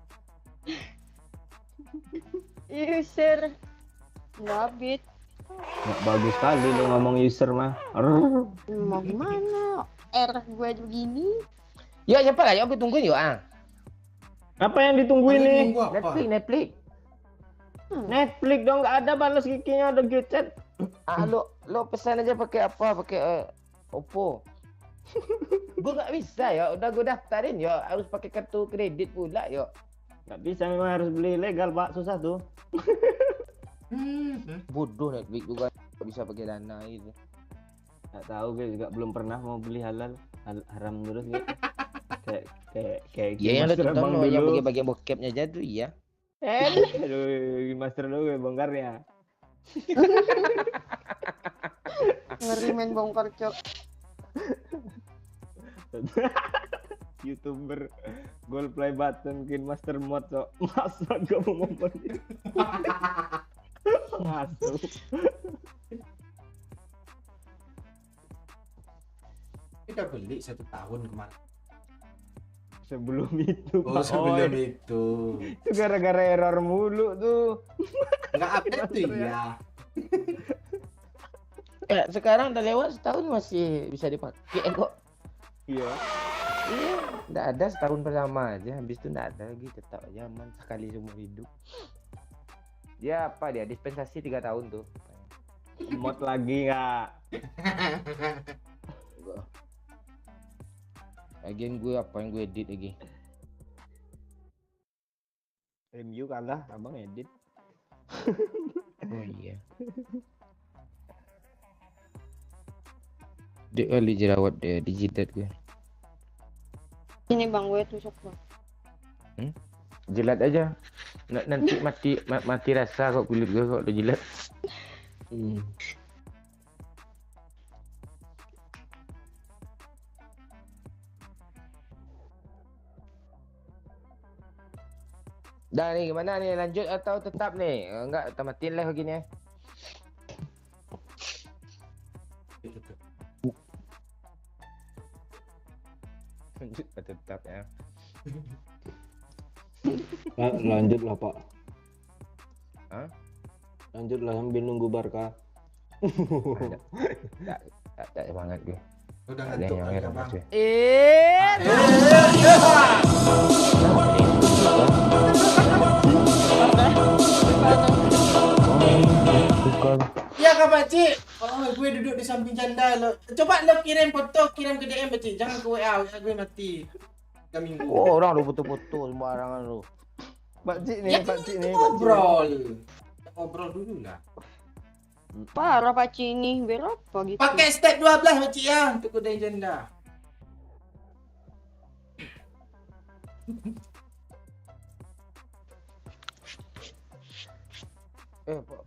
D: User. David.
B: Nggak bagus sekali lu ngomong user mah.
D: Mau gimana? Gue aja begini.
G: Yuk siapa lah, yuk aku tungguin yuk ah.
B: Apa yang ditungguin nih?
A: Nunggu apa?
B: Netflix dong, nggak ada balas giginya, udah gecet.
G: Ah lo pesan aja pakai apa? Pakai Oppo. Gue nggak bisa ya, udah gue daftarin ya, harus pakai kartu kredit pula yuk.
B: Nggak bisa, memang harus beli legal pak, susah tuh.
G: Bodoh Netflix juga nggak bisa pakai dana gitu.
B: Nggak tahu gue juga belum pernah mau beli halal, haram terus gitu. kayak
G: Ya yang lo
B: Master
G: tonton
B: Abang
G: lo yang
B: dulu.
G: bagian bokepnya aja tuh iya.
B: Aduh, Master dulu gue bongkar ya.
D: Ngeri main bongkar cok.
B: YouTuber gold play button kin master mod so masa gak mau ngomong gitu. Masuk
A: Kita beli 1 tahun kemarin.
B: sebelum itu
A: Oh,
B: Pak
A: sebelum
B: Oi.
A: itu.
B: Itu gara-gara error mulu tuh.
A: Nggak update tuh ya.
G: Sekarang udah lewat setahun masih bisa dipakai kok.
B: Iya.
G: Iya, nggak ada setahun pertama aja, habis itu nggak ada lagi, tetap aja aman sekali seumur hidup. Dia apa dia dispensasi 3 tahun tuh.
B: Mod lagi nggak?
G: Lagian gue apa yang gue edit lagi?
B: MU kalah, abang edit.
G: Oh iya. Dia kali jerawat dia dijidat gue.
D: Ini bang gue tusuk bang.
G: Jilat aja. Nanti mati rasa kok kulit gue kok lo jilat. Dah nih gimana nih, lanjut atau tetap nih? Enggak, tamatin lah begini ya. Lanjut atau tetap ya.
B: Lanjut lah pak.
G: Hah?
B: Lanjut lah sambil nunggu Barca.
G: Tak semangat gue.
A: Udah
G: Ada
A: ngantuk
G: yang
A: kali
G: merah
A: abang.
G: masih.
A: Ya Kak Pakcik. Oh, gue duduk di samping janda lo. Coba lo kirim foto, kirim ke DM Pakcik. Jangan ke WA, gue mati. 3 minggu.
G: Oh, orang lu foto-foto sembarangan lu.
B: Pak Cik nih,
A: Ya
B: Pak
A: kan
B: Cik
A: kita
B: nih.
A: ngobrol. Ngobrol dulu lah.
D: Parah Pak ini berapa gitu?
A: Pakai step 12 Pakcik ya untuk kudain janda.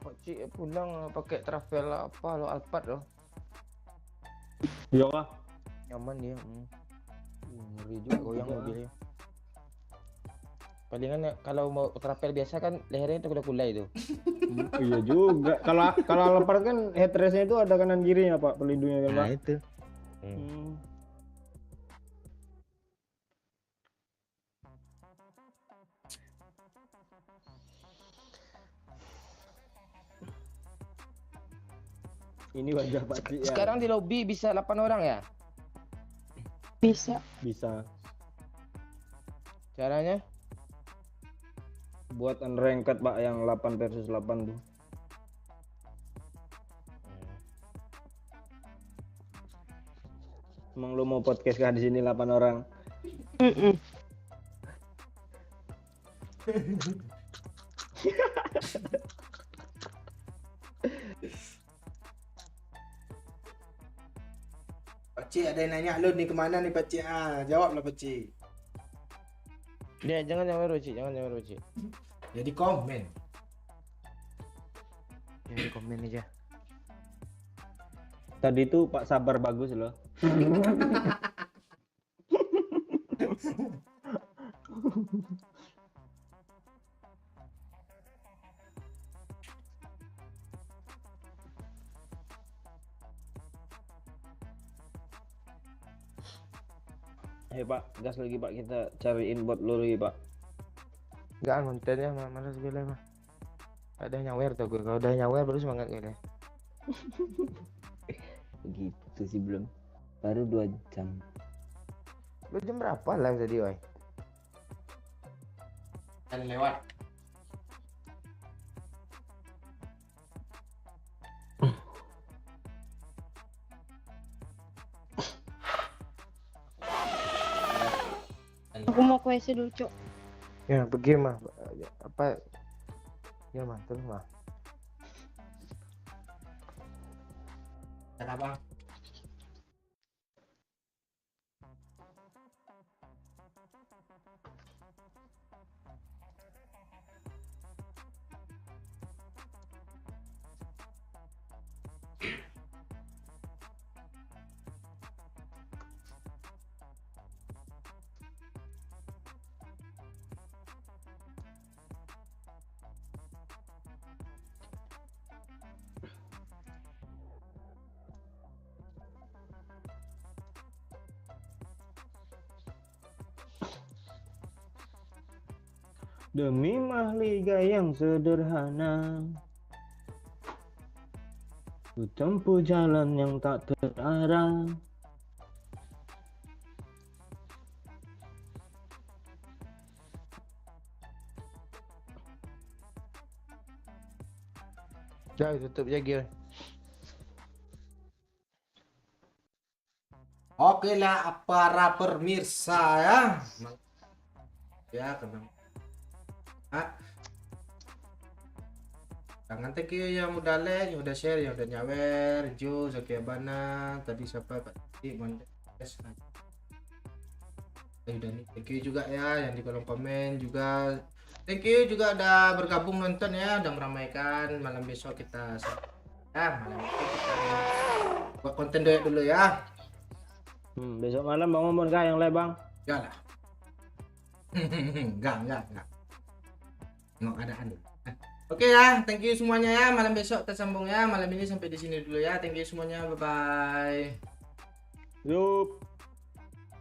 G: Pak Cik pulang pakai travel apa lo Alphard lo.
B: Iya kah?
G: Nyaman dia. Ngeri juga goyang mobilnya. Palingan ya, kalau mau travel biasa kan lehernya itu kulai itu.
B: Iya juga. Kalau Alphard kan headrestnya itu ada kanan kirinya pak, pelindungnya kan pak.
G: Itu.
B: Ini wajah Pak Cik ya.
G: Sekarang di lobby bisa 8 orang ya?
D: Bisa.
B: Bisa.
G: Caranya?
B: Buat unranked pak yang 8 versus 8 tuh. Emang lu mau podcast kah di sini 8 orang?
A: Pakcik ada yang nanya lo nih kemana nih Pakcik? Jawablah Pakcik.
G: Dia jangan nyawer Cik, jangan nyawer Cik.
A: Jadi komen.
G: Ya di komen aja.
B: Tadi tuh Pak Sabar bagus loh. Ayo Pak, gas lagi Pak, kita cariin bot dulu lagi Pak.
G: Enggak kontennya malas gue lah mah. Ada nyawer tuh gue, kalau udah nyawer baru semangat gue.
B: Begitu sih belum. Baru 2 jam.
G: Lu jam berapa live tadi, oi?
A: Dan lewat.
D: Aku mau ke WC dulu, Cok.
G: Ya, pergi mah. Apa? Ya mah, terus mah.
A: Kenapa?
B: Demi mahliga yang sederhana, ku tempuh jalan yang tak terarah.
G: Ya, tutup ya, Gil.
A: Oke lah para pemirsa ya. Ya, kenapa? Jangan thank you yang udah like, yang udah share, yang udah nyawer, Jo, Zaki Abana, tadi siapa Pak Cik, Mondes. Udah nih, thank you juga ya yang di kolom komen juga. Thank you juga udah bergabung nonton ya, udah meramaikan. Malam besok kita malam besok kita buat konten duet dulu ya.
B: Besok malam Bang Momon kah yang live Bang?
A: Enggak lah. Enggak. Nggak ada anu. Oke ya, thank you semuanya ya. Malam besok kita sambung ya. Malam ini sampai di sini dulu ya. Thank you semuanya. Bye bye.
B: Yup.